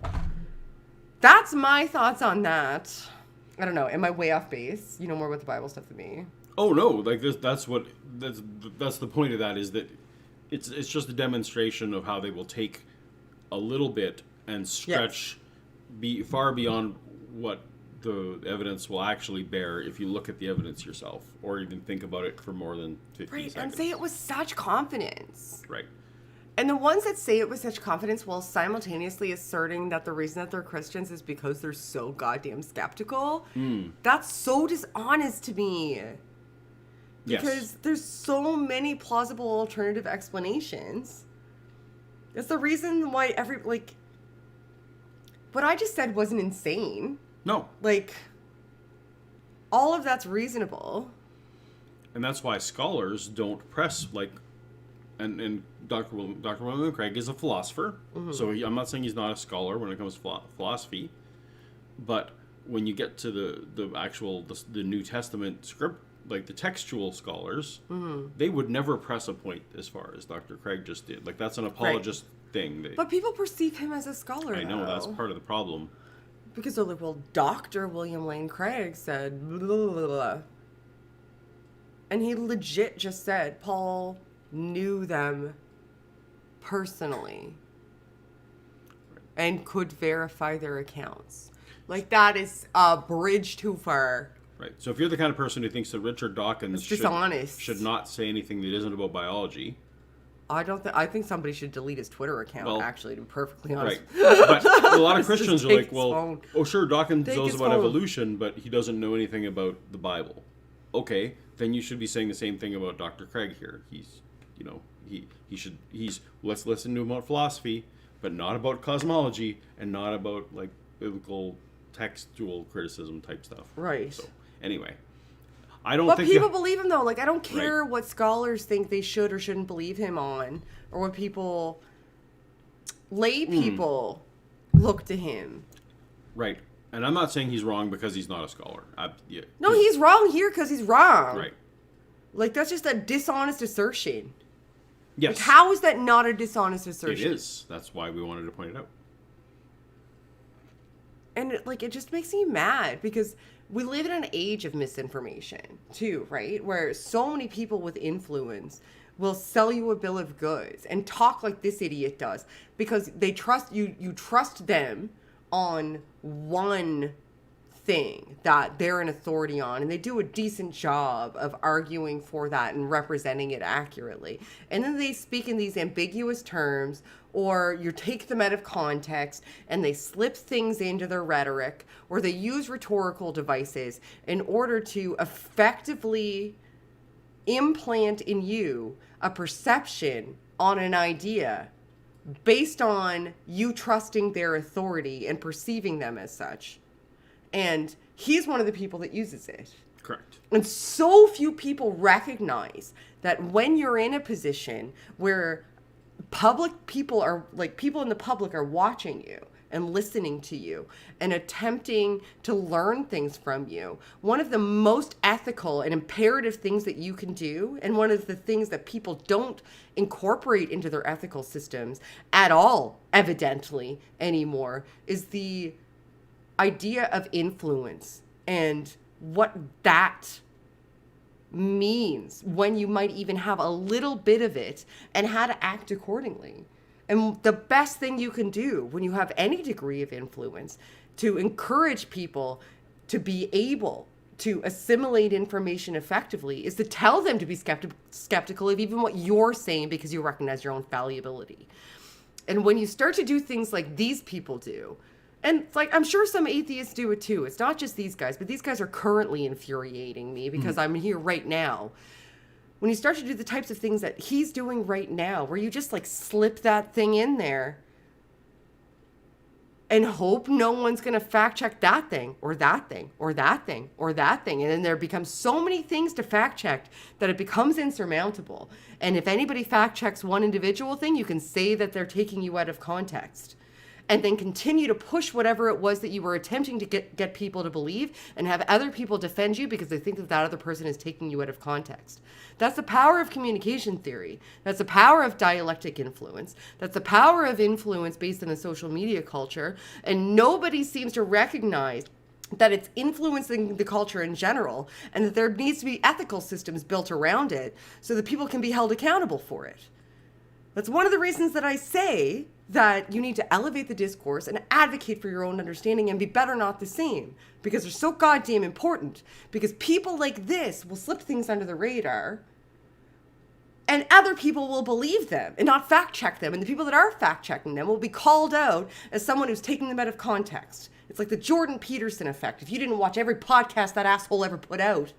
That's my thoughts on that. I don't know. Am I way off base? You know more about the Bible stuff than me. Oh no! Like this. That's the point of that is that it's just a demonstration of how they will take a little bit and stretch far beyond what the evidence will actually bear if you look at the evidence yourself or even think about it for more than 50 seconds. And say it with such confidence. Right. And the ones that say it with such confidence while simultaneously asserting that the reason that they're Christians is because they're so goddamn skeptical, that's so dishonest to me. Because there's so many plausible alternative explanations. It's the reason why what I just said wasn't insane. No. All of that's reasonable. And that's why scholars don't press, and Dr. William Craig is a philosopher, so I'm not saying he's not a scholar when it comes to philosophy, but when you get to the New Testament script, like the textual scholars, they would never press a point as far as Dr. Craig just did. Like, that's an apologist thing. But people perceive him as a scholar, I know, that's part of the problem. Because they're like, well, Dr. William Lane Craig said, blah, blah, blah, blah. And he legit just said, Paul knew them personally and could verify their accounts. Like, that is a bridge too far. Right. So if you're the kind of person who thinks that Richard Dawkins should not say anything that isn't about biology, I think somebody should delete his Twitter account, actually, to be perfectly honest. Right. But a lot of Christians are like, well, phone. oh, sure, Dawkins knows about phone. evolution, but he doesn't know anything about the Bible. Okay, then you should be saying the same thing about Dr. Craig here. you know, he's let's listen to him about philosophy, but not about cosmology and not about like biblical textual criticism type stuff. Right. So anyway, I don't But think people believe him though. Like I don't care Right. what scholars think they should or shouldn't believe him on, or what lay people look to him. Right. And I'm not saying he's wrong because he's not a scholar. No, he's wrong here because he's wrong. Right. Like that's just a dishonest assertion. Yes. Like how is that not a dishonest It assertion? is. That's why we wanted to point it out. And it just makes me mad because we live in an age of misinformation too, right? Where so many people with influence will sell you a bill of goods and talk like this idiot does because they trust you. You trust them on one thing that they're an authority on, and they do a decent job of arguing for that and representing it accurately. And then they speak in these ambiguous terms, or you take them out of context and they slip things into their rhetoric, or they use rhetorical devices in order to effectively implant in you a perception on an idea based on you trusting their authority and perceiving them as such. And he's one of the people that uses it. Correct. And so few people recognize that when you're in a position where people in the public are watching you and listening to you and attempting to learn things from you, one of the most ethical and imperative things that you can do, and one of the things that people don't incorporate into their ethical systems at all, evidently, anymore, is the idea of influence and what that means when you might even have a little bit of it and how to act accordingly. And the best thing you can do when you have any degree of influence to encourage people to be able to assimilate information effectively is to tell them to be skeptical of even what you're saying because you recognize your own fallibility. And when you start to do things like these people do, and like I'm sure some atheists do it too. It's not just these guys, but these guys are currently infuriating me because I'm here right now. When you start to do the types of things that he's doing right now, where you just like slip that thing in there and hope no one's going to fact check that thing or that thing or that thing or that thing. And then there becomes so many things to fact check that it becomes insurmountable. And if anybody fact checks one individual thing, you can say that they're taking you out of context. And then continue to push whatever it was that you were attempting to get people to believe, and have other people defend you because they think that other person is taking you out of context. That's the power of communication theory. That's the power of dialectic influence. That's the power of influence based in a social media culture. And nobody seems to recognize that it's influencing the culture in general, and that there needs to be ethical systems built around it so that people can be held accountable for it. That's one of the reasons that I say that you need to elevate the discourse and advocate for your own understanding and be better, not the same, because they're so goddamn important. Because people like this will slip things under the radar and other people will believe them and not fact check them. And the people that are fact checking them will be called out as someone who's taking them out of context. It's like the Jordan Peterson effect. If you didn't watch every podcast that asshole ever put out,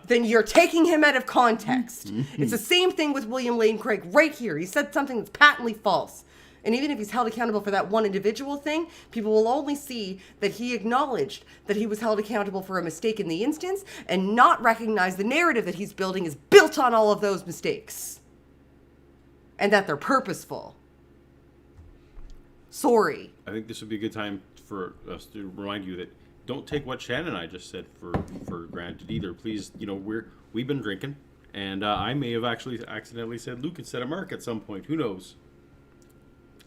then you're taking him out of context. It's the same thing with William Lane Craig right here. He said something that's patently false. And even if he's held accountable for that one individual thing, people will only see that he acknowledged that he was held accountable for a mistake in the instance and not recognize the narrative that he's building is built on all of those mistakes. And that they're purposeful. Sorry. I think this would be a good time for us to remind you that don't take what Shannon and I just said for granted either. Please, we've been drinking, and I may have actually accidentally said Luke instead of Mark at some point. Who knows?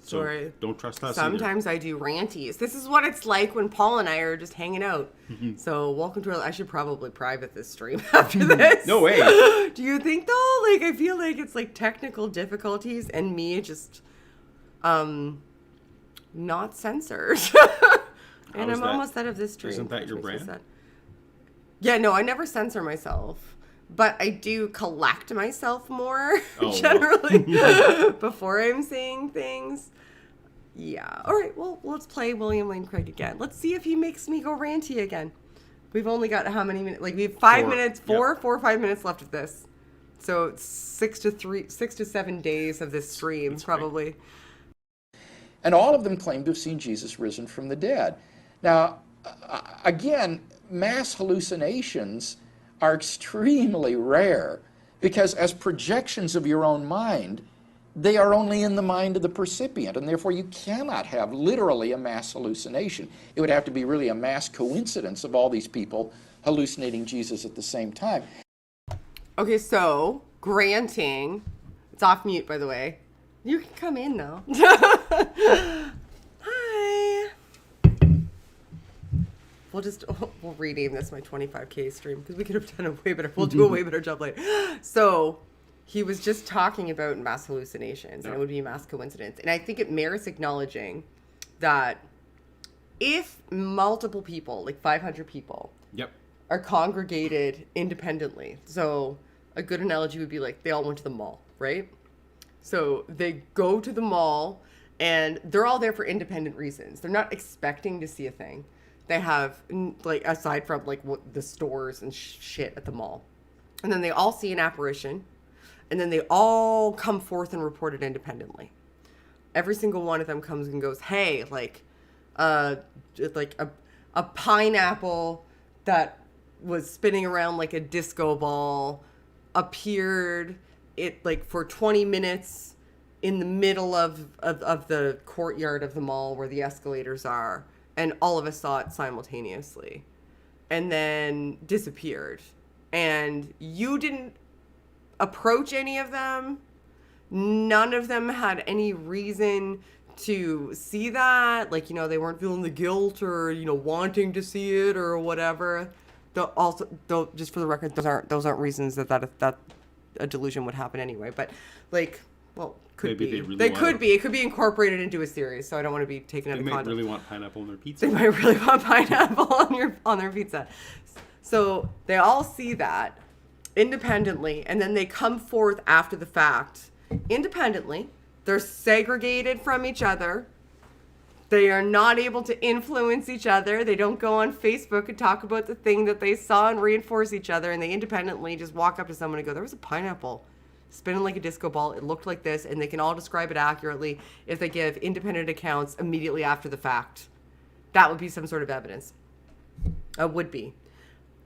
So Sorry. Don't trust us Sometimes either. I do ranties. This is what it's like when Paul and I are just hanging out. So welcome to I should probably private this stream after this. No way. Do you think though? Like I feel like it's like technical difficulties and me just not censored. And I'm almost out of this stream. Isn't that your brand? Yeah, no, I never censor myself. But I do collect myself more, Oh, generally, before I'm saying things. Yeah. All right, well, let's play William Lane Craig again. Let's see if he makes me go ranty again. We've only got how many minutes? Like, we have 5 minutes, 4 or 5 minutes left of this. So 6 to 7 days of this stream, probably. And all of them claim to have seen Jesus risen from the dead. Now, again, mass hallucinations are extremely rare because as projections of your own mind, they are only in the mind of the percipient, and therefore you cannot have literally a mass hallucination. It would have to be really a mass coincidence of all these people hallucinating Jesus at the same time. Okay, so granting, it's off mute, by the way. You can come in though. Hi. We'll rename this my 25K stream because we could have done a way better. We'll do a way better job later. So he was just talking about mass hallucinations, and it would be mass coincidence. And I think it merits acknowledging that if multiple people, like 500 people, are congregated independently, so a good analogy would be like they all went to the mall, right? So they go to the mall and they're all there for independent reasons. They're not expecting to see a thing. They have, like, aside from like what the stores and shit at the mall. And then they all see an apparition, and then they all come forth and report it independently. Every single one of them comes and goes, hey, like a pineapple that was spinning around like a disco ball appeared for 20 minutes in the middle of the courtyard of the mall where the escalators are, and all of us saw it simultaneously and then disappeared, and you didn't approach any of them. None of them had any reason to see that, like, they weren't feeling the guilt or wanting to see it or whatever. Though, just for the record, those aren't reasons that a delusion would happen anyway. But could Maybe be. they Could be. It could be incorporated into a series. So I don't want to be taken out of context. They might really want pineapple on their pizza. They might really want pineapple on their pizza. So they all see that independently, and then they come forth after the fact independently. They're segregated from each other. They are not able to influence each other. They don't go on Facebook and talk about the thing that they saw and reinforce each other. And they independently just walk up to someone and go, there was a pineapple spinning like a disco ball. It looked like this. And they can all describe it accurately if they give independent accounts immediately after the fact. That would be some sort of evidence. Would be.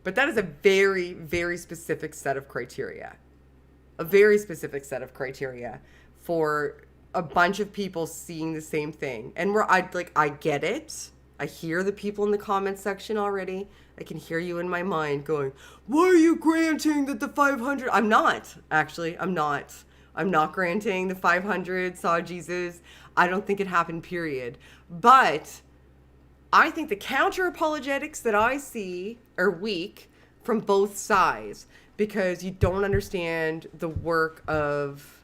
But that is a very, very specific set of criteria. A very specific set of criteria for a bunch of people seeing the same thing. And I get it. I hear the people in the comments section already. I can hear you in my mind going, why are you granting that the 500? I'm not, actually. I'm not granting the 500 saw Jesus. I don't think it happened, period. But I think the counter apologetics that I see are weak from both sides, because you don't understand the work of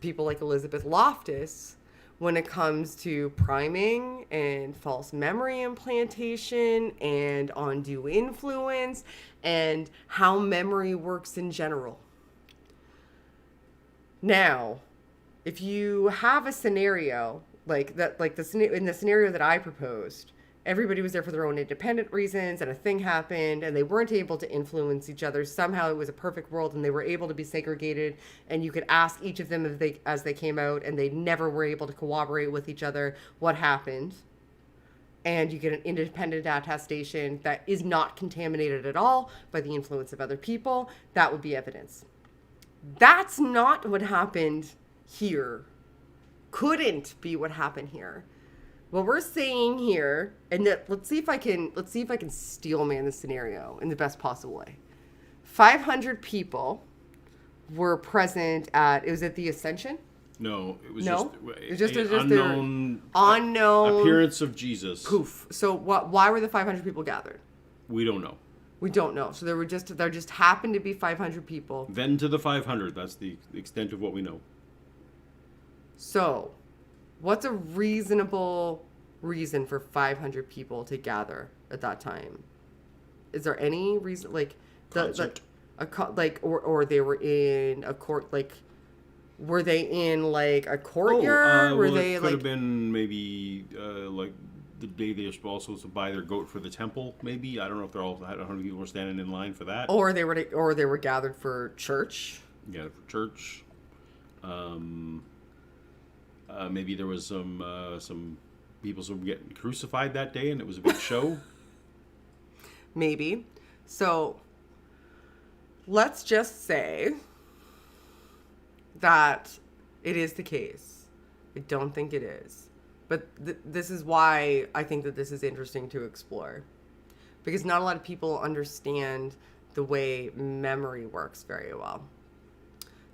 people like Elizabeth Loftus when it comes to priming and false memory implantation and undue influence and how memory works in general. Now, if you have a scenario like that, in the scenario that I proposed, everybody was there for their own independent reasons, and a thing happened, and they weren't able to influence each other. Somehow it was a perfect world, and they were able to be segregated, and you could ask each of them as they came out, and they never were able to cooperate with each other what happened. And you get an independent attestation that is not contaminated at all by the influence of other people. That would be evidence. That's not what happened here. Couldn't be what happened here. What we're saying here, and let's see if I can steelman the scenario in the best possible way. 500 people were present at the Ascension? No, it was just unknown appearance of Jesus. Poof. So why were the 500 people gathered? We don't know. We don't know. So there just happened to be 500 people. Then to the 500. That's the extent of what we know. So, what's a reasonable reason for 500 people to gather at that time? Is there any reason, or they were in a court, were they in a courtyard? It could have been maybe the day they were also supposed to buy their goat for the temple. Maybe, I don't know if 100 people were standing in line for that. Or they were gathered for church. gathered for church. Maybe there was some people getting crucified that day, and it was a big show. Maybe. So let's just say that it is the case. I don't think it is. But this is why I think that this is interesting to explore. Because not a lot of people understand the way memory works very well.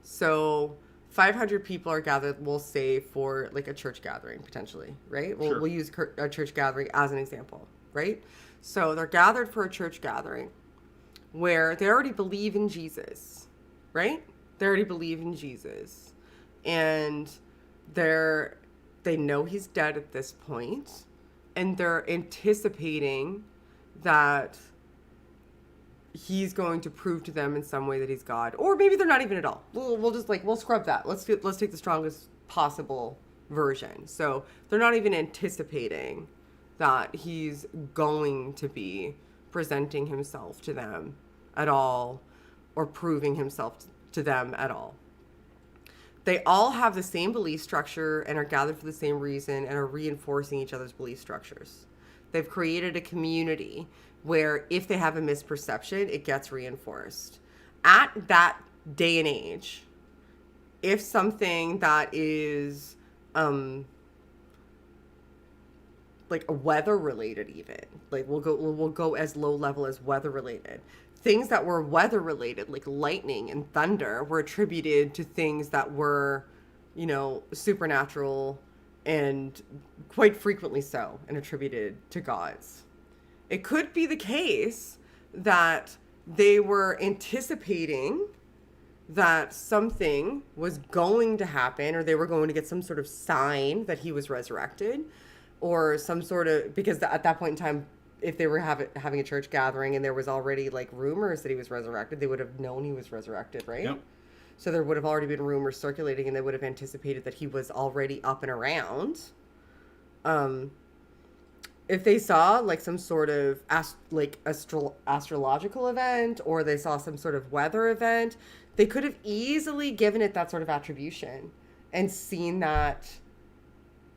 So 500 people are gathered, we'll say, for like a church gathering, potentially, right? Sure. We'll use a church gathering as an example, right? So they're gathered for a church gathering where they already believe in Jesus, right? They already believe in Jesus. And they know he's dead at this point, and they're anticipating that he's going to prove to them in some way that he's God. Or maybe they're not even at all. We'll just we'll scrub that. Let's take the strongest possible version. So they're not even anticipating that he's going to be presenting himself to them at all, or proving himself to them at all. They all have the same belief structure and are gathered for the same reason and are reinforcing each other's belief structures. They've created a community where if they have a misperception, it gets reinforced. At that day and age, if something that is like weather related, even like we'll go as low level as weather related. Things that were weather related, like lightning and thunder, were attributed to things that were, supernatural, and quite frequently so, and attributed to gods. It could be the case that they were anticipating that something was going to happen, or they were going to get some sort of sign that he was resurrected, or some sort of, because at that point in time, if they were having a church gathering and there was already like rumors that he was resurrected, they would have known he was resurrected, right? Yep. So there would have already been rumors circulating, and they would have anticipated that he was already up and around. If they saw like some sort of astrological event, or they saw some sort of weather event, they could have easily given it that sort of attribution and seen that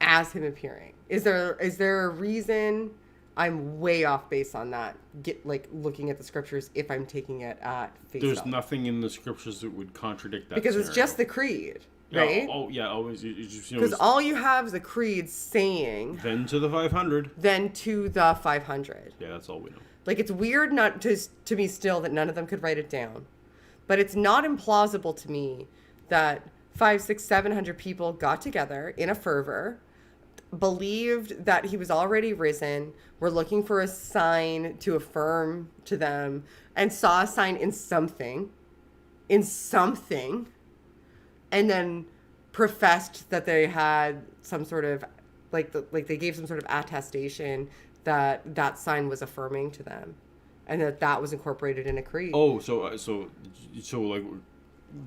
as him appearing. Is there a reason? I'm way off base on that. Looking at the scriptures, if I'm taking it at face value. There's nothing in the scriptures that would contradict that. Because scenario. it's just the creed, right? Always. Because all you have is the creed saying. Then to the 500. Then to the 500. Yeah, that's all we know. Like, it's weird not to me still that none of them could write it down, but it's not implausible to me that 500, 600, 700 people got together in a fervor, believed that he was already risen, were looking for a sign to affirm to them, and saw a sign in something, and then professed that they had some sort of, they gave some sort of attestation that sign was affirming to them, and that was incorporated in a creed. Oh, so like,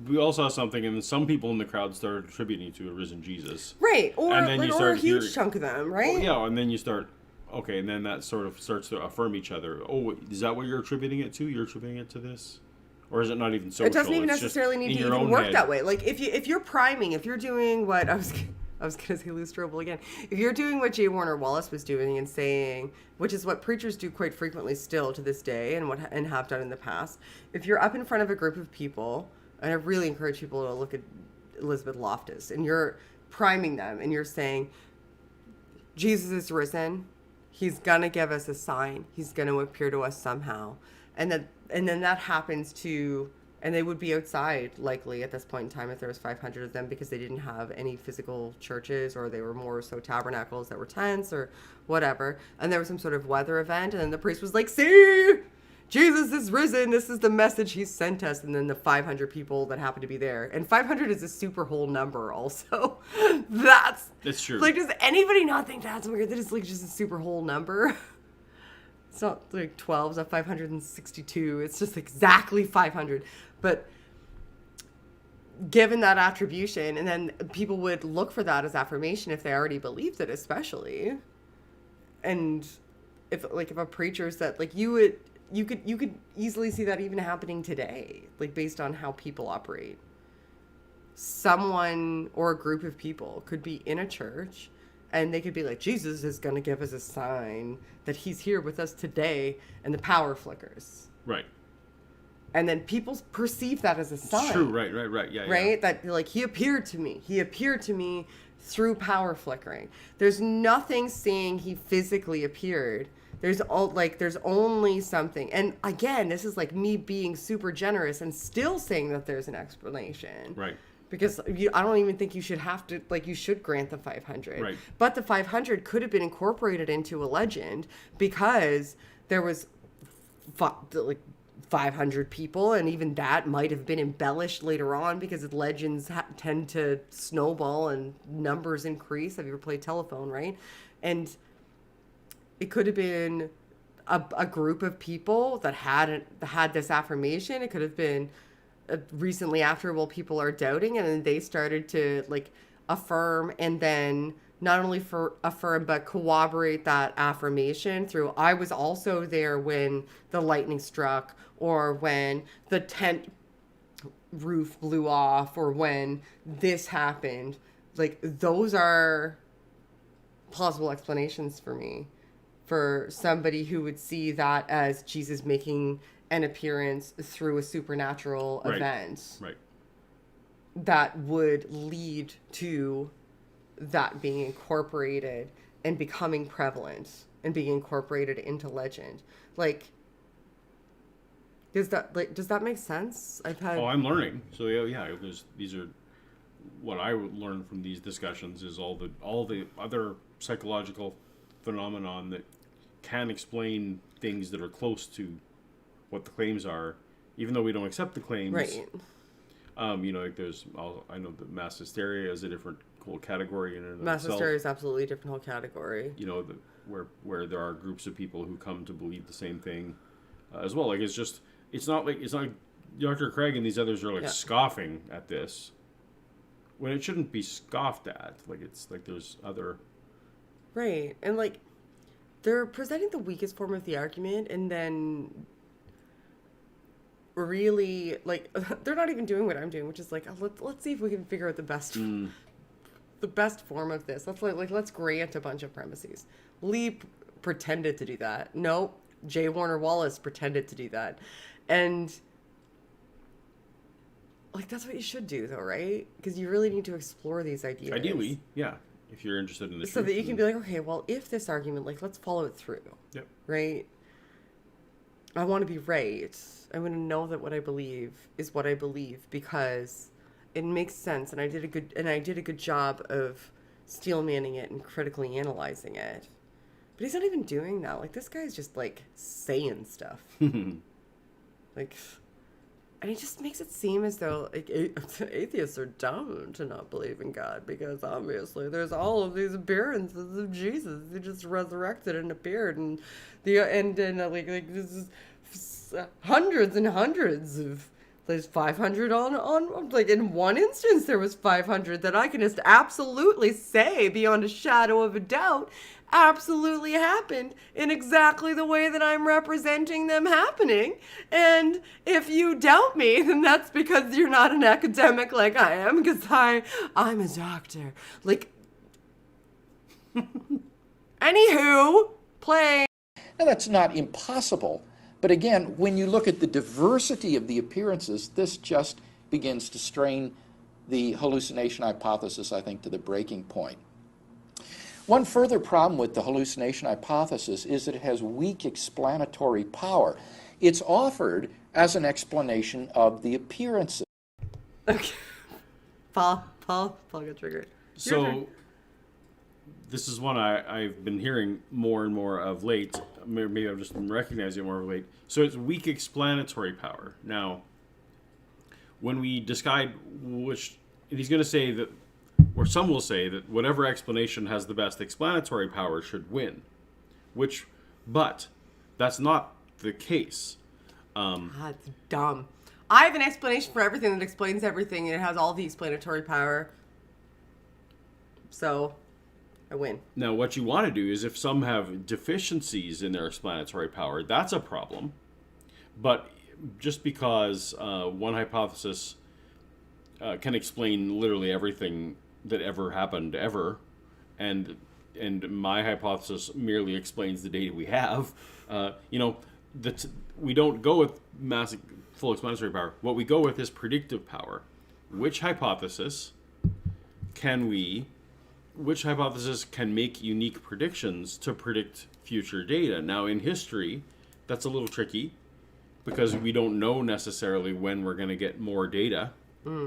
we all saw something, and then some people in the crowd started attributing to a risen Jesus. Right, or and then or a huge chunk of them, right? Oh, yeah, and then you start, okay, and then that sort of starts to affirm each other. Oh, is that what you're attributing it to? You're attributing it to this? Or is it not even social? It doesn't even necessarily need to even work that way. Like, if you're priming, if you're doing what I was going to say Lou Strobel again. If you're doing what J. Warner Wallace was doing and saying, which is what preachers do quite frequently still to this day, and have done in the past, if you're up in front of a group of people, and I really encourage people to look at Elizabeth Loftus, and you're priming them, and you're saying, Jesus is risen. He's going to give us a sign. He's going to appear to us somehow. And then that happens to, and they would be outside likely at this point in time if there was 500 of them, because they didn't have any physical churches, or they were more so tabernacles that were tents or whatever. And there was some sort of weather event, and then the priest was like, see, Jesus is risen. This is the message he sent us. And then the 500 people that happened to be there. And 500 is a super whole number also. That's true. Like, does anybody not think that's weird? That it's like just a super whole number? It's not like 12's at 562. It's just exactly 500. But given that attribution, and then people would look for that as affirmation if they already believed it, especially. And if a preacher said, like, you could easily see that even happening today, like, based on how people operate. someone or a group of people could be in a church and they could be like, Jesus is going to give us a sign that he's here with us today, and the power flickers. Right. And then people perceive that as a sign. It's true, right. Yeah. Right? That, like, he appeared to me. He appeared to me through power flickering. There's nothing saying he physically appeared. There's only something. And again, this is like me being super generous and still saying that there's an explanation. Right. Because I don't even think you should have to, like, you should grant the 500. Right. But the 500 could have been incorporated into a legend because there was, 500 people, and even that might have been embellished later on because legends tend to snowball and numbers increase. Have you ever played telephone, right? And it could have been a group of people that had this affirmation. It could have been recently after, well, people are doubting, and then they started to, like, affirm, and then not only affirm but corroborate that affirmation through, I was also there when the lightning struck, or when the tent roof blew off, or when this happened. Like, those are plausible explanations for me, for somebody who would see that as Jesus making an appearance through a supernatural event. Right. That would lead to that being incorporated and becoming prevalent and being incorporated into legend. Like, does that make sense? I'm learning. So yeah, these are what I would learn from these discussions is all the other psychological phenomenon that can explain things that are close to what the claims are, even though we don't accept the claims. Right. Like I know that mass hysteria is a different whole category in and of Mass itself. hysteria is absolutely a different whole category. Where there are groups of people who come to believe the same thing as well. Like, it's not like Dr. Craig and these others are scoffing at this when it shouldn't be scoffed at. Like, it's like there's other. Right. And, like, they're presenting the weakest form of the argument, and then really, like, they're not even doing what I'm doing, which is like, let's see if we can figure out the best form of this. Let's grant a bunch of premises. Lee pretended to do that. No, J. Warner Wallace pretended to do that. And, like, that's what you should do, though, right? Because you really need to explore these ideas. Ideally, yeah. If you're interested in the so truth, that you can be like, okay, well, if this argument, like, let's follow it through. Yep. Right? I want to be right. I want to know that what I believe is what I believe because it makes sense, and I did a good job of steelmanning it and critically analyzing it. But he's not even doing that. Like, this guy's just, like, saying stuff. Like, and he just makes it seem as though, like, atheists are dumb to not believe in God because obviously there's all of these appearances of Jesus. He just resurrected and appeared, and like this is hundreds and hundreds of. There's 500 on like, in one instance there was 500 that I can just absolutely say beyond a shadow of a doubt absolutely happened in exactly the way that I'm representing them happening. And if you doubt me, then that's because you're not an academic like I am, because I'm a doctor. Like, anywho, play. Now, that's not impossible. But again, when you look at the diversity of the appearances, this just begins to strain the hallucination hypothesis, I think, to the breaking point. One further problem with the hallucination hypothesis is that it has weak explanatory power. It's offered as an explanation of the appearances. Okay. Paul got triggered. So, this is one I've been hearing more and more of late. Maybe I've just been recognizing it more of late. So it's weak explanatory power. Now, when we decide which, and he's going to say that, or some will say that whatever explanation has the best explanatory power should win. But that's not the case. That's dumb. I have an explanation for everything that explains everything, and it has all the explanatory power. So, I win. Now, what you want to do is if some have deficiencies in their explanatory power, that's a problem. But just because one hypothesis can explain literally everything that ever happened ever, and my hypothesis merely explains the data we have. We don't go with massive full explanatory power. What we go with is predictive power. Which hypothesis can make unique predictions to predict future data? Now, in history, that's a little tricky because we don't know necessarily when we're going to get more data.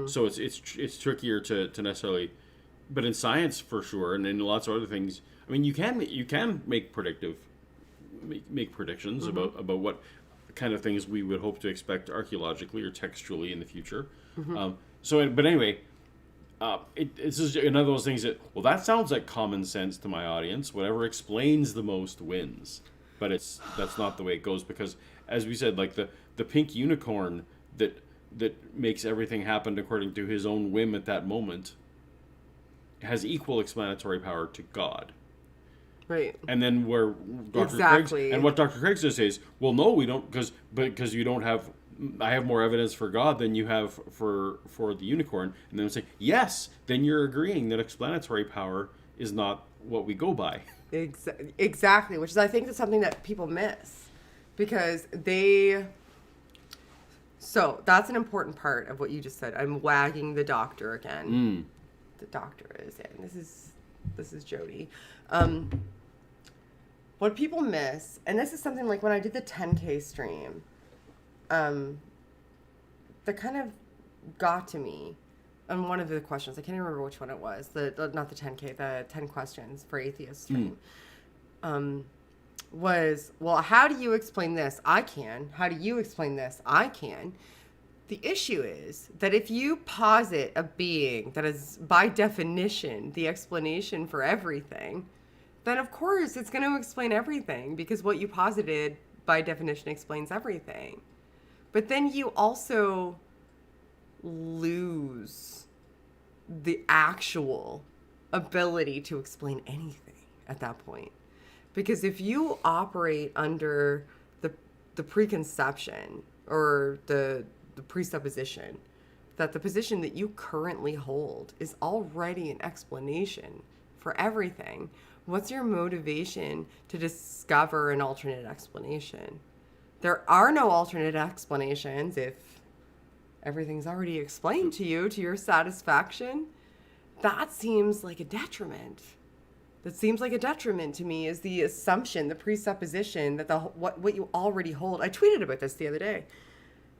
So it's trickier to necessarily, but in science for sure, and in lots of other things, I mean, you can make predictions about what kind of things we would hope to expect archaeologically or textually in the future. But anyway, it's just another of those things that, well, that sounds like common sense to my audience. Whatever explains the most wins. But that's not the way it goes, because, as we said, like the pink unicorn that makes everything happen according to his own whim at that moment has equal explanatory power to God. Right. And then where Dr. what Dr. Craig says is, well, no, we don't, because you don't have. I have more evidence for God than you have for the unicorn. And then we say, yes, then you're agreeing that explanatory power is not what we go by. Exactly, which is, I think, that's something that people miss, because so that's an important part of what you just said. I'm wagging the doctor again. The doctor is in. This is Jody. What people miss, and this is something like when I did the 10K stream, that kind of got to me on one of the questions. I can't even remember which one it was. Not the 10K, the 10 questions for atheist stream. Was, well, how do you explain this? I can. How do you explain this? I can. The issue is that if you posit a being that is, by definition, the explanation for everything, then of course it's going to explain everything, because what you posited, by definition, explains everything. But then you also lose the actual ability to explain anything at that point. Because if you operate under the preconception or the presupposition that the position that you currently hold is already an explanation for everything, what's your motivation to discover an alternate explanation? There are no alternate explanations if everything's already explained to you to your satisfaction. That seems like a detriment. That seems like a detriment to me, is the assumption, the presupposition that what you already hold. I tweeted about this the other day.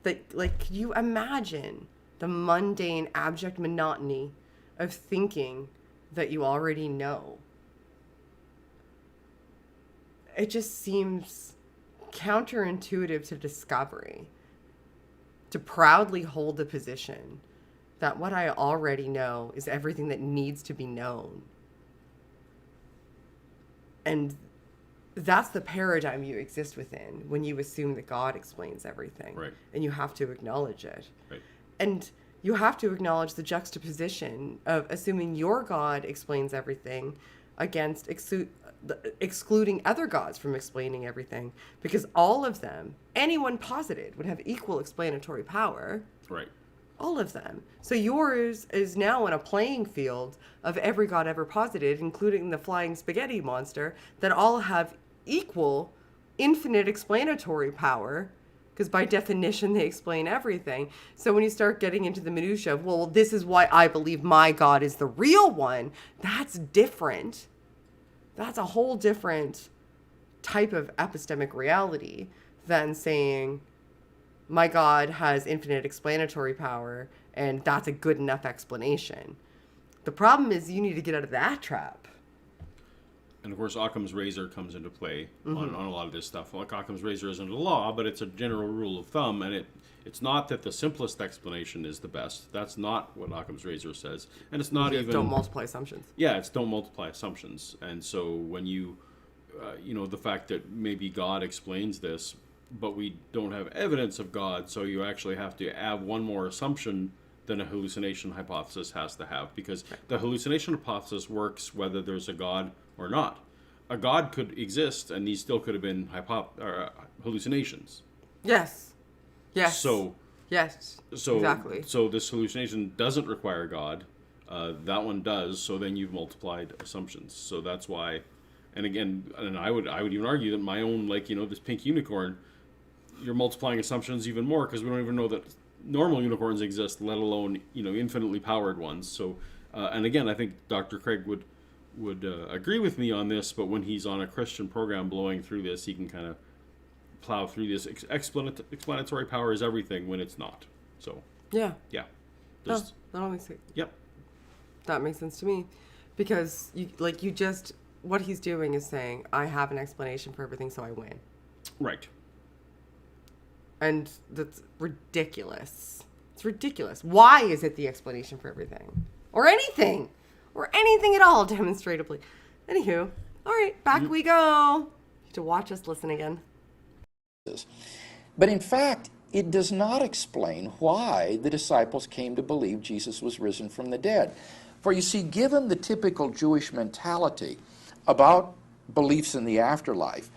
That, like, can you imagine the mundane, abject monotony of thinking that you already know? It just seems counterintuitive to discovery to proudly hold the position that what I already know is everything that needs to be known. And that's the paradigm you exist within when you assume that God explains everything. Right. And you have to acknowledge it. Right. And you have to acknowledge the juxtaposition of assuming your God explains everything against excluding other gods from explaining everything. Because all of them, anyone posited, would have equal explanatory power. Right. All of them. So yours is now on a playing field of every god ever posited, including the flying spaghetti monster, that all have equal, infinite explanatory power, because by definition they explain everything. So when you start getting into the minutia of, well, this is why I believe my God is the real one, that's different. That's a whole different type of epistemic reality than saying, my God has infinite explanatory power, and that's a good enough explanation. The problem is you need to get out of that trap. And of course, Occam's razor comes into play on a lot of this stuff. Like, Occam's razor isn't a law, but it's a general rule of thumb, and it's not that the simplest explanation is the best. That's not what Occam's razor says, and it's not even. Don't multiply assumptions. Yeah, it's don't multiply assumptions. And so when you, the fact that maybe God explains this, but we don't have evidence of God, so you actually have to add one more assumption than a hallucination hypothesis has to have, because the hallucination hypothesis works whether there's a God or not. A God could exist, and these still could have been hallucinations. Yes. Yes. So Yes. So exactly. So this hallucination doesn't require God. That one does. So then you've multiplied assumptions. So that's why. And again, and I would even argue that my own, like, this pink unicorn, you're multiplying assumptions even more, because we don't even know that normal unicorns exist, let alone infinitely powered ones. So and again, I think Dr. Craig would agree with me on this, but when he's on a Christian program blowing through this, he can kind of plow through this. Explanatory power is everything when it's not. So Yeah. yeah, No, that all makes sense. Yep. That makes sense to me, because what he's doing is saying, I have an explanation for everything, so I win. Right. And that's ridiculous. It's ridiculous. Why is it the explanation for everything? Or anything at all, demonstrably. Anywho, all right, back we go. You have to watch us listen again. But in fact, it does not explain why the disciples came to believe Jesus was risen from the dead. For you see, given the typical Jewish mentality about beliefs in the afterlife,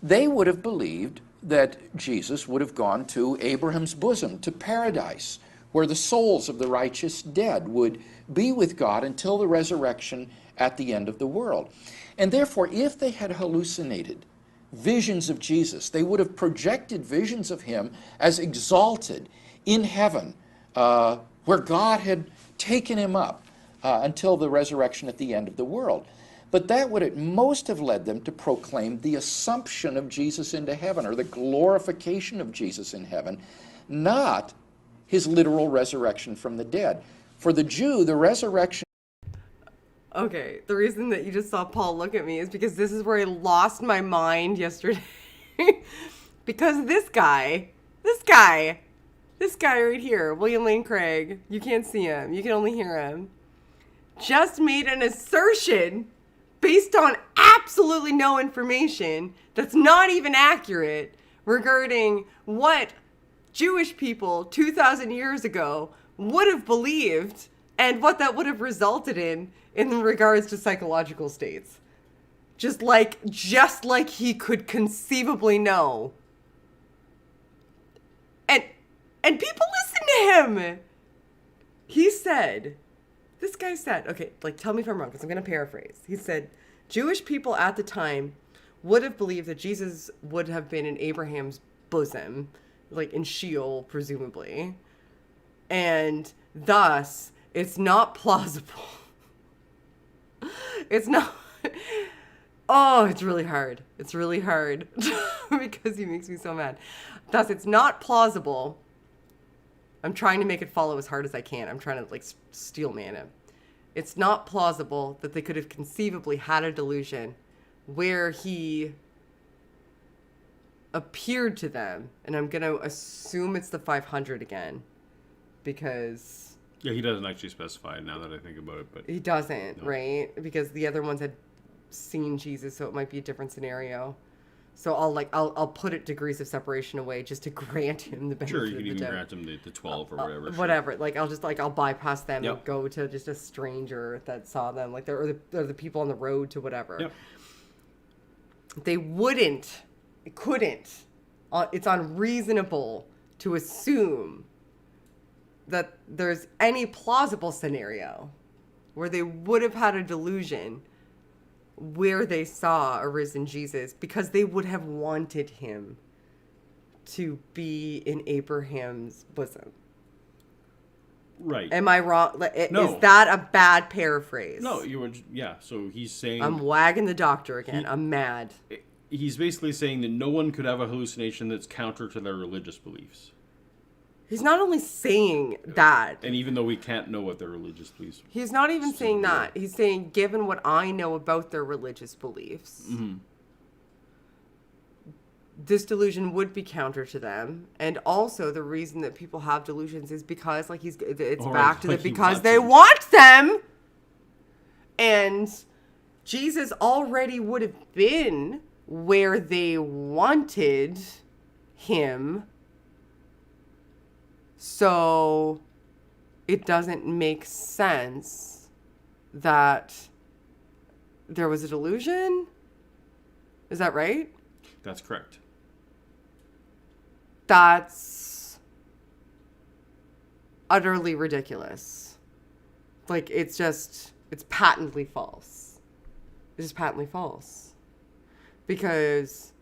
they would have believed that Jesus would have gone to Abraham's bosom, to paradise, where the souls of the righteous dead would be with God until the resurrection at the end of the world. And therefore, if they had hallucinated visions of Jesus, they would have projected visions of him as exalted in heaven, where God had taken him up until the resurrection at the end of the world. But that would at most have led them to proclaim the assumption of Jesus into heaven, or the glorification of Jesus in heaven, not his literal resurrection from the dead. For the Jew, the resurrection... Okay, the reason that you just saw Paul look at me is because this is where I lost my mind yesterday. Because this guy right here, William Lane Craig, you can't see him, you can only hear him, just made an assertion based on absolutely no information that's not even accurate regarding what Jewish people 2,000 years ago would have believed and what that would have resulted in regards to psychological states. Just like he could conceivably know. And people listen to him. This guy said, okay, like, tell me if I'm wrong, because I'm going to paraphrase. He said, Jewish people at the time would have believed that Jesus would have been in Abraham's bosom, like in Sheol, presumably. And thus, it's not plausible. It's not. Oh, it's really hard. It's really hard because he makes me so mad. Thus, it's not plausible. I'm trying to make it follow as hard as I can. I'm trying to, like, steel man him. It's not plausible that they could have conceivably had a delusion where he appeared to them. And I'm going to assume it's the 500 again, because... Yeah, he doesn't actually specify now that I think about it, but... He doesn't, No. right? Because the other ones had seen Jesus, so it might be a different scenario. So I'll put it degrees of separation away just to grant him the benefit Sure, of you the can even doubt. grant him the 12 or whatever. Sure. Whatever. Like, I'll bypass them Yep. and go to just a stranger that saw them. Like, they're the people on the road to whatever. Yep. They couldn't. It's unreasonable to assume that there's any plausible scenario where they would have had a delusion where they saw a risen Jesus, because they would have wanted him to be in Abraham's bosom. Right. Am I wrong? No. Is that a bad paraphrase? No, you were... Yeah, so he's saying... I'm wagging the doctor again. I'm mad. He's basically saying that no one could have a hallucination that's counter to their religious beliefs. He's not only saying that. And even though we can't know what their religious beliefs... He's not even saying that. He's saying, given what I know about their religious beliefs, this delusion would be counter to them. And also, the reason that people have delusions is because, like, it's Or back to like the he because wants they them. want them. And Jesus already would have been where they wanted him. So it doesn't make sense that there was a delusion. Is that right? That's correct. That's utterly ridiculous. Like, it's patently false. It's just patently false. Because,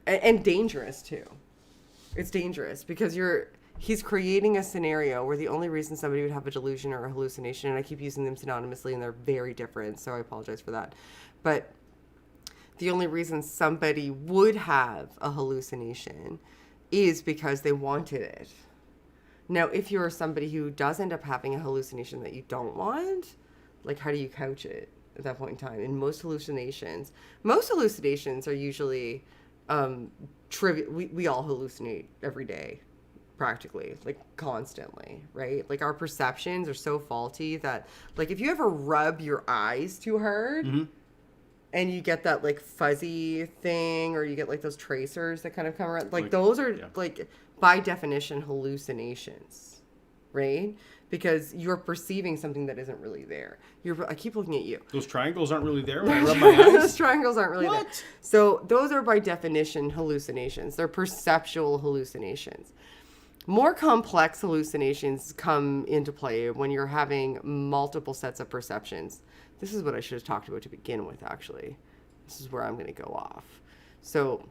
and dangerous too. It's dangerous because he's creating a scenario where the only reason somebody would have a delusion or a hallucination, and I keep using them synonymously and they're very different, so I apologize for that. But the only reason somebody would have a hallucination is because they wanted it. Now, if you're somebody who does end up having a hallucination that you don't want, like, how do you couch it at that point in time? And most hallucinations are usually trivial. We all hallucinate every day, practically, like constantly, right? Like, our perceptions are so faulty that, like, if you ever rub your eyes too hard, and you get that, like, fuzzy thing, or you get, like, those tracers that kind of come around, like those are, like, by definition, hallucinations, right? Because you're perceiving something that isn't really there. I keep looking at you. Those triangles aren't really there when I rub my eyes? Those triangles aren't really there. So those are, by definition, hallucinations. They're perceptual hallucinations. More complex hallucinations come into play when you're having multiple sets of perceptions. This is what I should have talked about to begin with, actually. This is where I'm going to go off. So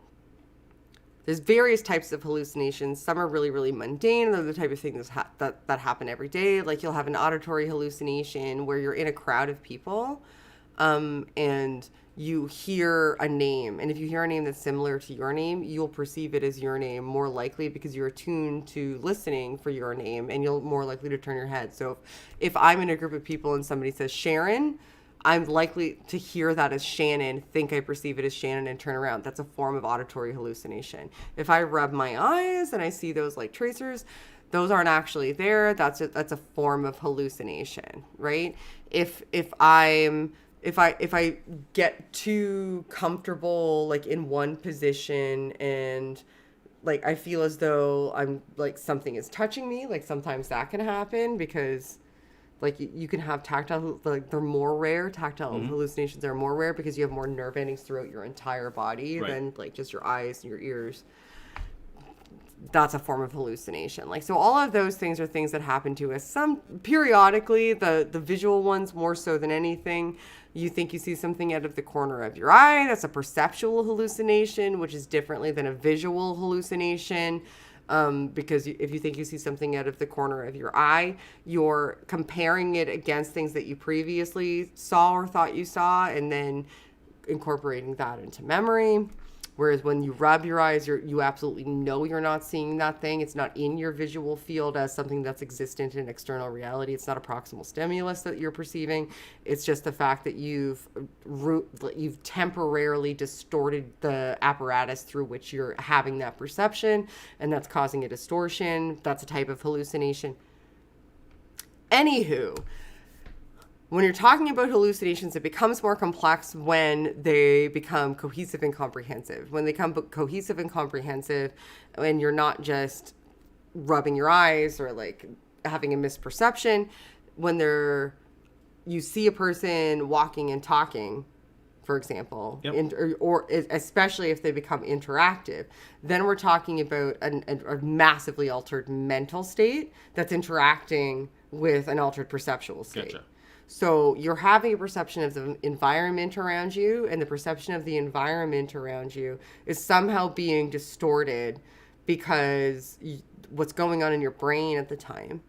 there's various types of hallucinations. Some are really, really mundane. They're the type of things that happen every day. Like, you'll have an auditory hallucination where you're in a crowd of people and you hear a name. And if you hear a name that's similar to your name, you'll perceive it as your name more likely because you're attuned to listening for your name, and you're more likely to turn your head. So if I'm in a group of people and somebody says Sharon, I'm likely to hear that as Shannon, think I perceive it as Shannon, and turn around. That's a form of auditory hallucination. If I rub my eyes and I see those, like, tracers, those aren't actually there. That's a form of hallucination, right? If I get too comfortable, like, in one position, and, like, I feel as though I'm, like, something is touching me, like, sometimes that can happen because, like, you can have tactile, like, they're more rare. Tactile hallucinations are more rare because you have more nerve endings throughout your entire body than, like, just your eyes and your ears. That's a form of hallucination. Like, so all of those things are things that happen to us. Some periodically, the visual ones more so than anything. You think you see something out of the corner of your eye. That's a perceptual hallucination, which is differently than a visual hallucination. Because if you think you see something out of the corner of your eye, you're comparing it against things that you previously saw or thought you saw, and then incorporating that into memory. Whereas when you rub your eyes, you absolutely know you're not seeing that thing. It's not in your visual field as something that's existent in external reality. It's not a proximal stimulus that you're perceiving. It's just the fact that you've temporarily distorted the apparatus through which you're having that perception, and that's causing a distortion. That's a type of hallucination. Anywho, when you're talking about hallucinations, it becomes more complex when they become cohesive and comprehensive. When they become cohesive and comprehensive, and you're not just rubbing your eyes or, like, having a misperception, when you see a person walking and talking, for example, or especially if they become interactive, then we're talking about a massively altered mental state that's interacting with an altered perceptual state. Gotcha. So you're having a perception of the environment around you, and the perception of the environment around you is somehow being distorted because what's going on in your brain at the time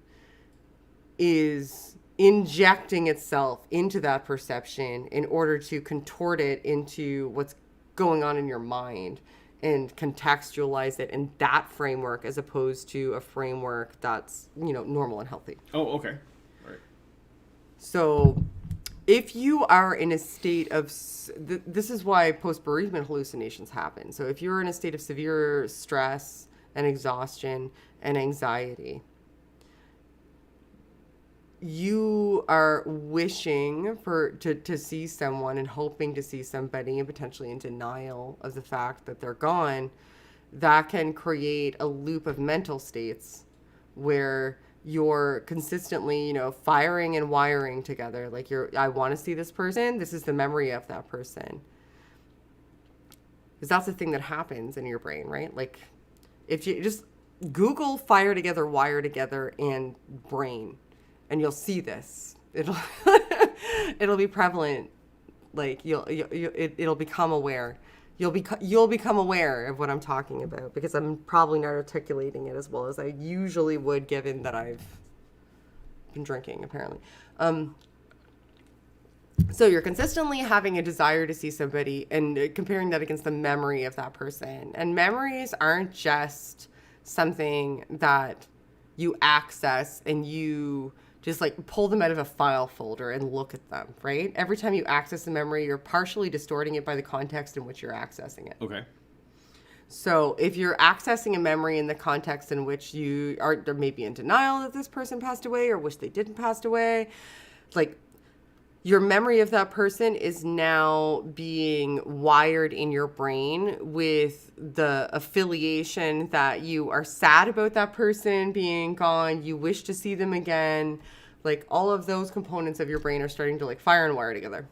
is injecting itself into that perception in order to contort it into what's going on in your mind and contextualize it in that framework as opposed to a framework that's, normal and healthy. Oh, okay. So if you are in a state of, this is why post-bereavement hallucinations happen. So if you're in a state of severe stress and exhaustion and anxiety, you are wishing to see someone and hoping to see somebody, and potentially in denial of the fact that they're gone. That can create a loop of mental states where you're consistently, firing and wiring together. Like, I want to see this person. This is the memory of that person. Because that's the thing that happens in your brain, right? Like, if you just Google fire together, wire together, and brain, and you'll see this. It'll it'll be prevalent. Like it'll become aware. You'll become aware of what I'm talking about, because I'm probably not articulating it as well as I usually would, given that I've been drinking apparently. So you're consistently having a desire to see somebody and comparing that against the memory of that person. And memories aren't just something that you access and you just like pull them out of a file folder and look at them, right? Every time you access a memory, you're partially distorting it by the context in which you're accessing it. Okay. So if you're accessing a memory in the context in which you are maybe in denial that this person passed away or wish they didn't pass away, like your memory of that person is now being wired in your brain with the affiliation that you are sad about that person being gone, you wish to see them again. Like all of those components of your brain are starting to like fire and wire together.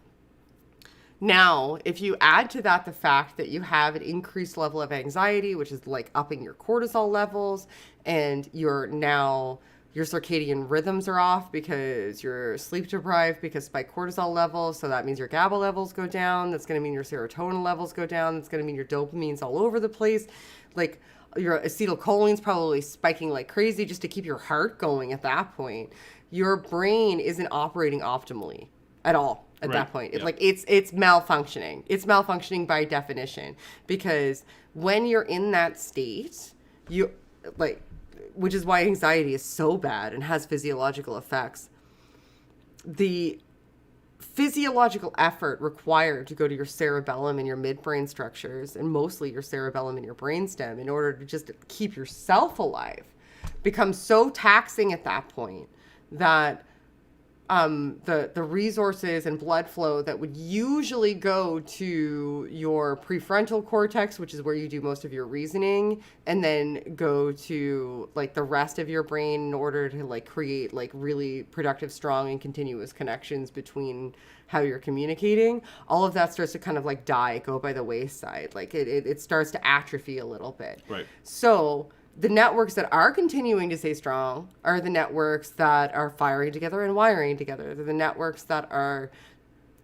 Now, if you add to that the fact that you have an increased level of anxiety, which is like upping your cortisol levels, and your circadian rhythms are off because you're sleep deprived because spike cortisol levels. So that means your GABA levels go down. That's going to mean your serotonin levels go down. That's going to mean your dopamine's all over the place. Like your acetylcholine's probably spiking like crazy just to keep your heart going at that point. Your brain isn't operating optimally at all at that point. Yeah. It's malfunctioning. It's malfunctioning by definition, because when you're in that state, which is why anxiety is so bad and has physiological effects. The physiological effort required to go to your cerebellum and your midbrain structures, and mostly your cerebellum and your brainstem, in order to just keep yourself alive, becomes so taxing at that point that the resources and blood flow that would usually go to your prefrontal cortex, which is where you do most of your reasoning, and then go to like the rest of your brain in order to like create like really productive, strong and continuous connections between how you're communicating. All of that starts to kind of like go by the wayside. Like it starts to atrophy a little bit. Right. So the networks that are continuing to stay strong are the networks that are firing together and wiring together. They're the networks that are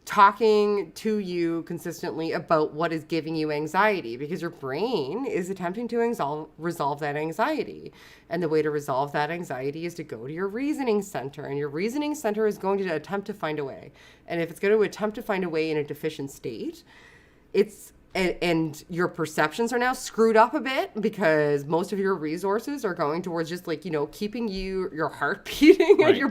talking to you consistently about what is giving you anxiety, because your brain is attempting to resolve that anxiety. And the way to resolve that anxiety is to go to your reasoning center. And your reasoning center is going to attempt to find a way. And if it's going to attempt to find a way in a deficient state, and your perceptions are now screwed up a bit, because most of your resources are going towards just like, keeping your heart beating and your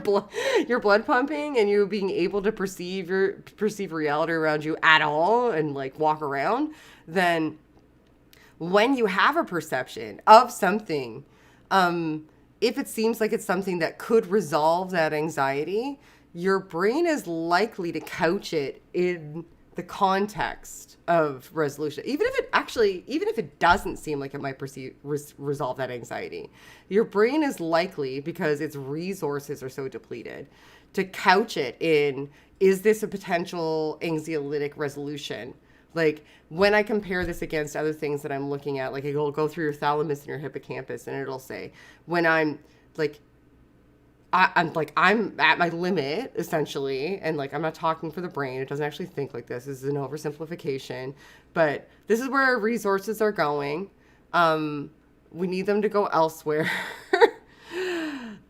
blood pumping, and you being able to perceive reality around you at all and like walk around. Then when you have a perception of something, if it seems like it's something that could resolve that anxiety, your brain is likely to couch it in the context of resolution, even if it doesn't seem like it might resolve that anxiety. Your brain is likely, because its resources are so depleted, to couch it in, is this a potential anxiolytic resolution? Like when I compare this against other things that I'm looking at, like it'll go through your thalamus and your hippocampus, and it'll say, when I'm at my limit, essentially, and like I'm not talking for the brain. It doesn't actually think like this. This is an oversimplification, but this is where our resources are going. We need them to go elsewhere.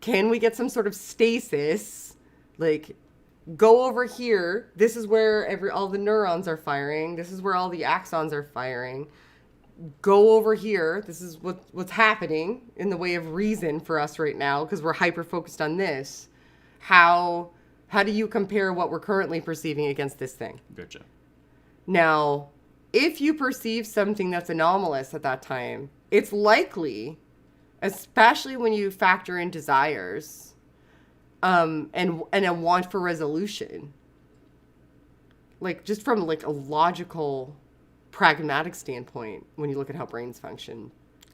Can we get some sort of stasis? Like, go over here. This is where all the neurons are firing. This is where all the axons are firing. Go over here. This is what's happening in the way of reason for us right now, because we're hyper focused on this. How do you compare what we're currently perceiving against this thing? Gotcha. Now, if you perceive something that's anomalous at that time, it's likely, especially when you factor in desires, and a want for resolution, like just from like a logical, pragmatic standpoint, when you look at how brains function,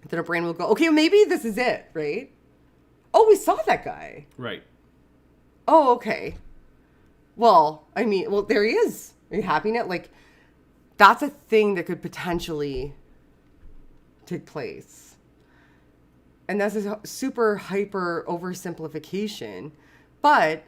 then a brain will go, okay, maybe this is it, right? Oh, we saw that guy. Right. Oh, okay. Well, there he is. Are you happy now? Like, that's a thing that could potentially take place. And that's a super hyper oversimplification, but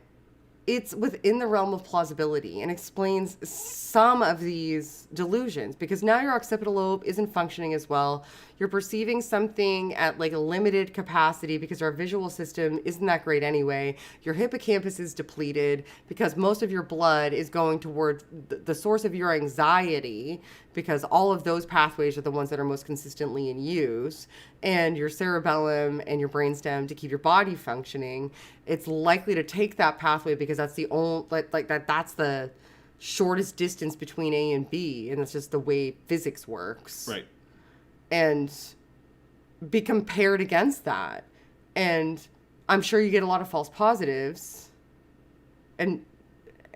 it's within the realm of plausibility and explains some of these delusions, because now your occipital lobe isn't functioning as well. You're perceiving something at like a limited capacity because our visual system isn't that great anyway. Your hippocampus is depleted because most of your blood is going toward the source of your anxiety, because all of those pathways are the ones that are most consistently in use, and your cerebellum and your brainstem to keep your body functioning. It's likely to take that pathway because that's the only that's the shortest distance between A and B, and that's just the way physics works. Right. And be compared against that. And I'm sure you get a lot of false positives. And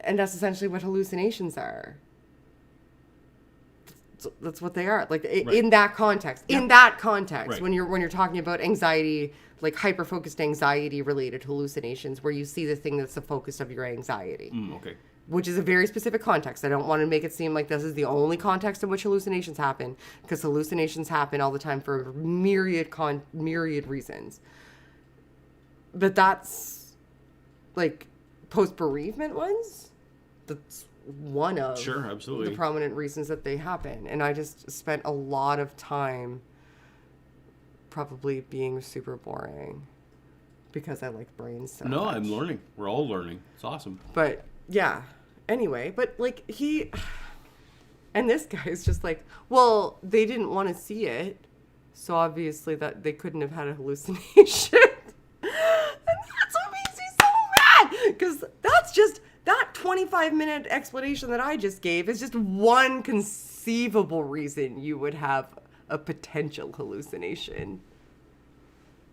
that's essentially what hallucinations are. That's what they are. Like in that context. In that context, Right. when you're talking about anxiety, like hyper-focused anxiety related hallucinations, where you see the thing that's the focus of your anxiety. Okay. Which is a very specific context. I don't want to make it seem like this is the only context in which hallucinations happen, because hallucinations happen all the time for myriad reasons. But that's like post-bereavement ones. That's one of Sure, absolutely. the prominent reasons that they happen. And I just spent a lot of time probably being super boring because I like brains so No, much. I'm learning. We're all learning. It's awesome. But yeah, anyway, but like and this guy is just like, well, they didn't want to see it, so obviously that they couldn't have had a hallucination. And that's what makes me so mad, because that's just, that 25-minute explanation that I just gave is just one conceivable reason you would have a potential hallucination.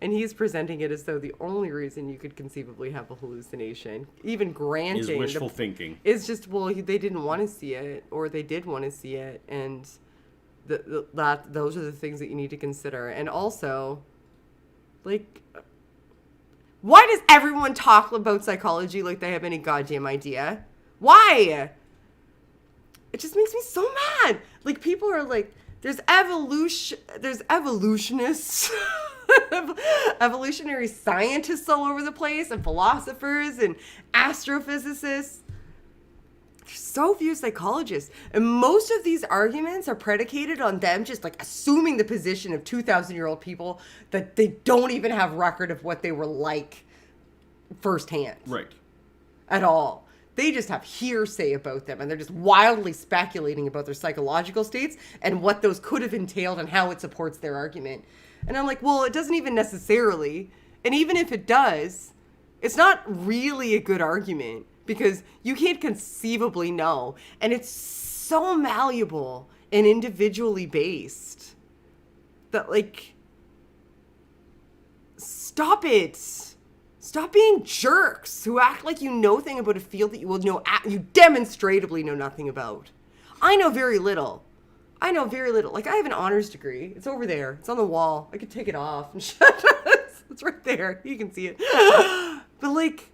And he's presenting it as though the only reason you could conceivably have a hallucination, even granting... Is wishful thinking. Is just, well, they didn't want to see it, or they did want to see it, and those are the things that you need to consider. And also, like, why does everyone talk about psychology like they have any goddamn idea? Why? It just makes me so mad. Like, people are like, there's evolutionists... evolutionary scientists all over the place, and philosophers and astrophysicists. There's so few psychologists, and most of these arguments are predicated on them just like assuming the position of 2,000-year-old people that they don't even have record of what they were like firsthand. Right. At all. They just have hearsay about them, and they're just wildly speculating about their psychological states and what those could have entailed and how it supports their argument. And I'm like, well, it doesn't even necessarily. And even if it does, it's not really a good argument, because you can't conceivably know. And it's so malleable and individually based that, like, stop it. Stop being jerks who act like you know thing about a field that you demonstrably know nothing about. I know very little. Like, I have an honors degree. It's over there. It's on the wall. I could take it off and shut it. It's right there. You can see it. But, like,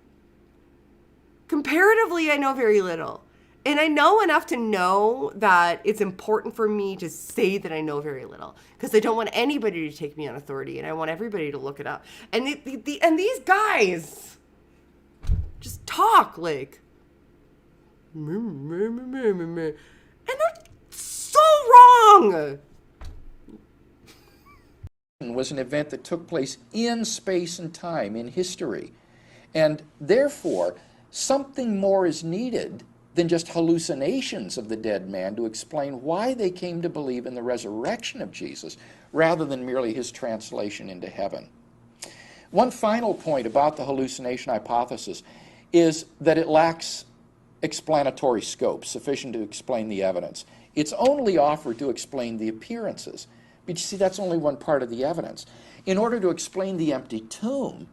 comparatively, I know very little. And I know enough to know that it's important for me to say that I know very little, because I don't want anybody to take me on authority, and I want everybody to look it up. And and these guys just talk like, and they're so wrong. Was an event that took place in space and time, in history. And therefore, something more is needed than just hallucinations of the dead man to explain why they came to believe in the resurrection of Jesus, rather than merely his translation into heaven. One final point about the hallucination hypothesis is that it lacks explanatory scope sufficient to explain the evidence. It's only offered to explain the appearances. But you see, that's only one part of the evidence. In order to explain the empty tomb,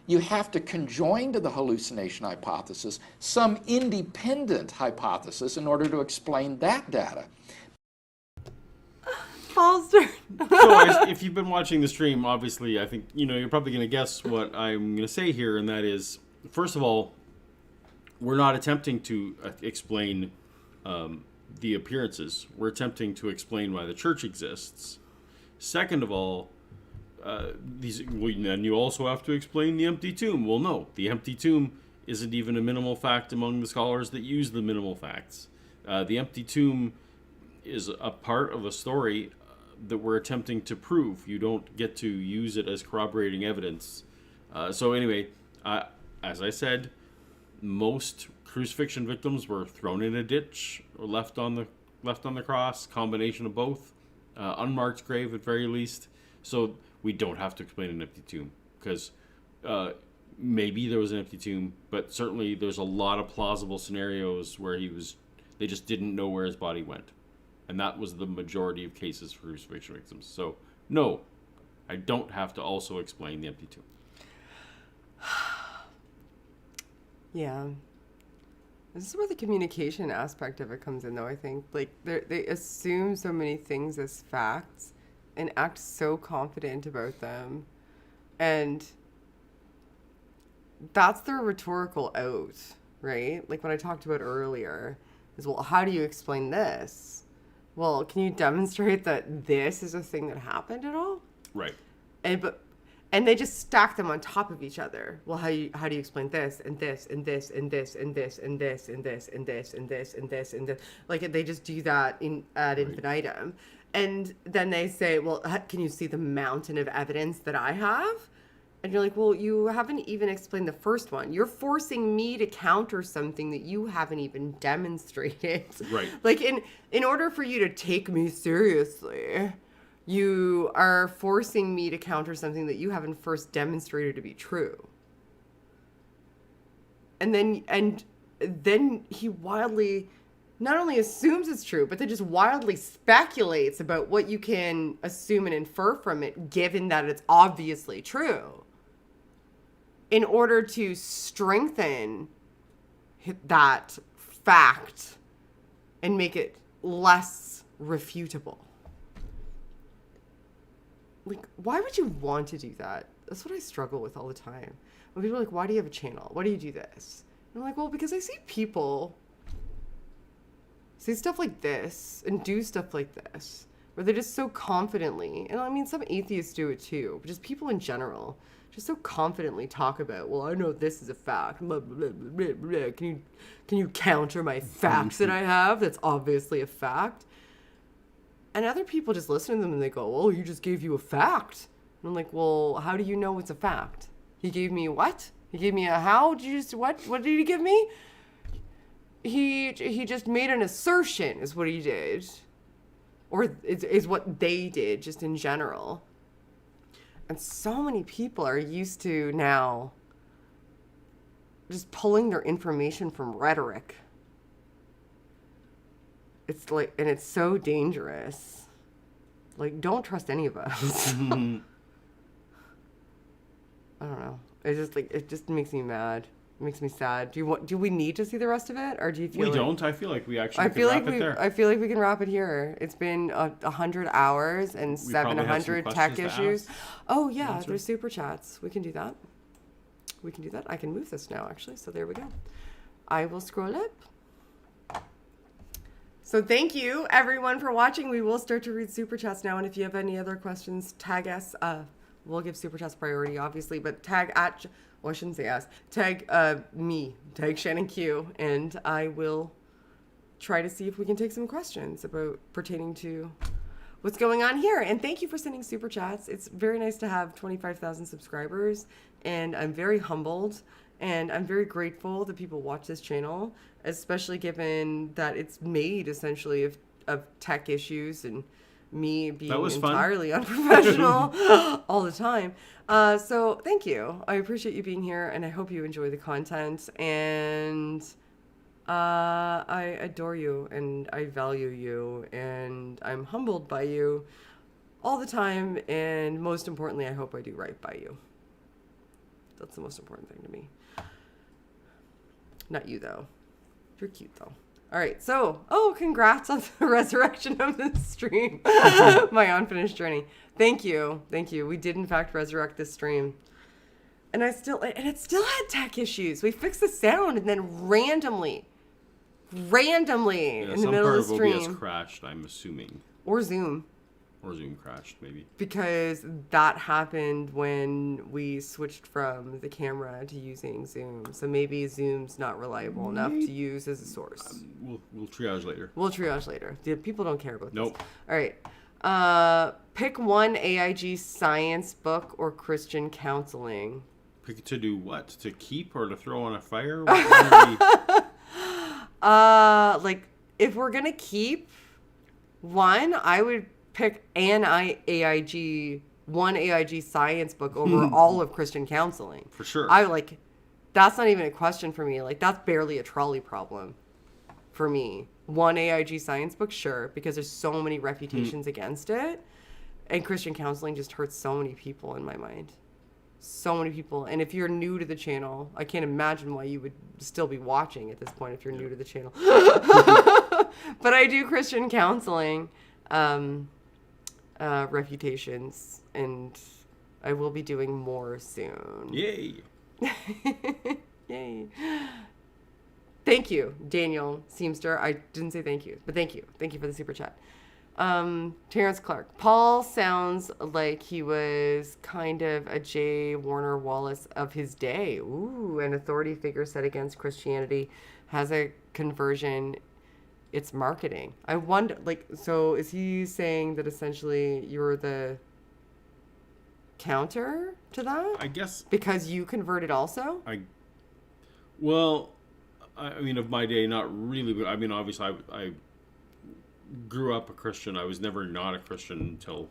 you have to conjoin to the hallucination hypothesis some independent hypothesis in order to explain that data. Foster. So if you've been watching the stream, obviously, I think, you're probably going to guess what I'm going to say here, and that is, first of all, we're not attempting to explain the appearances. We're attempting to explain why the church exists. Second of all, then you also have to explain the empty tomb. Well, no, the empty tomb isn't even a minimal fact among the scholars that use the minimal facts. The empty tomb is a part of a story that we're attempting to prove. You don't get to use it as corroborating evidence. So anyway, as I said, most crucifixion victims were thrown in a ditch or left on the cross, combination of both, unmarked grave at very least. So we don't have to explain an empty tomb, because maybe there was an empty tomb, but certainly there's a lot of plausible scenarios where they just didn't know where his body went. And that was the majority of cases for crucifixion victims. So no, I don't have to also explain the empty tomb. Yeah. This is where the communication aspect of it comes in, though, I think. Like, they assume so many things as facts and act so confident about them. And that's their rhetorical out, right? Like what I talked about earlier is, well, how do you explain this? Well, can you demonstrate that this is a thing that happened at all? Right. And they just stack them on top of each other. Well, how do you explain this and this and this and this and this and this and this and this and this and this and this? Like, they just do that ad infinitum. And then they say, well, can you see the mountain of evidence that I have? And you're like, well, you haven't even explained the first one. You're forcing me to counter something that you haven't even demonstrated. Right. Like, in order for you to take me seriously, you are forcing me to counter something that you haven't first demonstrated to be true. And then he wildly not only assumes it's true, but then just wildly speculates about what you can assume and infer from it, given that it's obviously true, in order to strengthen that fact and make it less refutable. Like, why would you want to do that? That's what I struggle with all the time. When people are like, why do you have a channel? Why do you do this? And I'm like, well, because I see people say stuff like this and do stuff like this, where they just so confidently, and I mean, some atheists do it too, but just people in general, just so confidently talk about, well, I know this is a fact. Blah, blah, blah, blah, blah. Can you counter my facts that I have? That's obviously a fact. And other people just listen to them and they go, well, he just gave you a fact. And I'm like, well, how do you know it's a fact? He gave me what? He gave me a how? Did you just, what? What did he give me? He just made an assertion is what he did. Or is what they did, just in general. And so many people are used to now just pulling their information from rhetoric. It's like, and it's so dangerous. Like, don't trust any of us. I don't know. It's just like, it just makes me mad. It makes me sad. Do we need to see the rest of it, or do you feel we like, don't? I feel like we actually can wrap it there. I feel like we can wrap it here. It's been 100 hours and 700 tech issues. Oh yeah, there's super chats. We can do that. I can move this now, actually. So there we go. I will scroll up. So thank you, everyone, for watching. We will start to read Super Chats now. And if you have any other questions, tag us. We'll give Super Chats priority, obviously. But tag at, well, I shouldn't say us. Tag me. Tag Shannon Q. And I will try to see if we can take some questions about pertaining to what's going on here. And thank you for sending Super Chats. It's very nice to have 25,000 subscribers. And I'm very humbled. And I'm very grateful that people watch this channel, especially given that it's made essentially of tech issues and me being entirely unprofessional all the time. So thank you. I appreciate you being here, and I hope you enjoy the content. And I adore you, and I value you, and I'm humbled by you all the time. And most importantly, I hope I do right by you. That's the most important thing to me. Not you, though. You're cute, though. All right, so, congrats on the resurrection of the stream. My unfinished journey. Thank you. We did, in fact, resurrect this stream. And it still had tech issues. We fixed the sound, and then randomly, in the middle of the stream. OBS crashed, I'm assuming. Or Zoom. Or Zoom crashed, maybe. Because that happened when we switched from the camera to using Zoom. So maybe Zoom's not reliable enough to use as a source. We'll triage later. We'll triage later. The people don't care about Nope. this. All right. Pick one AIG science book or Christian counseling. Pick to do what? To keep or to throw on a fire? What Like, if we're going to keep one, I would pick one AIG science book over all of Christian counseling. For sure. That's not even a question for me. Like, that's barely a trolley problem for me. One AIG science book, sure, because there's so many reputations against it. And Christian counseling just hurts so many people in my mind. So many people. And if you're new to the channel, I can't imagine why you would still be watching at this point if you're new to the channel. But I do Christian counseling reputations, and I will be doing more soon. Yay. Yay. Thank you, Daniel Seamster. I didn't say thank you, but thank you. Thank you for the super chat. Terrence Clark. Paul sounds like he was kind of a J. Warner Wallace of his day. Ooh, an authority figure set against Christianity has a conversion. It's marketing. I wonder, so is he saying that essentially you're the counter to that? I guess. Because you converted also? I mean, of my day, not really, but I mean, obviously, I grew up a Christian. I was never not a Christian until,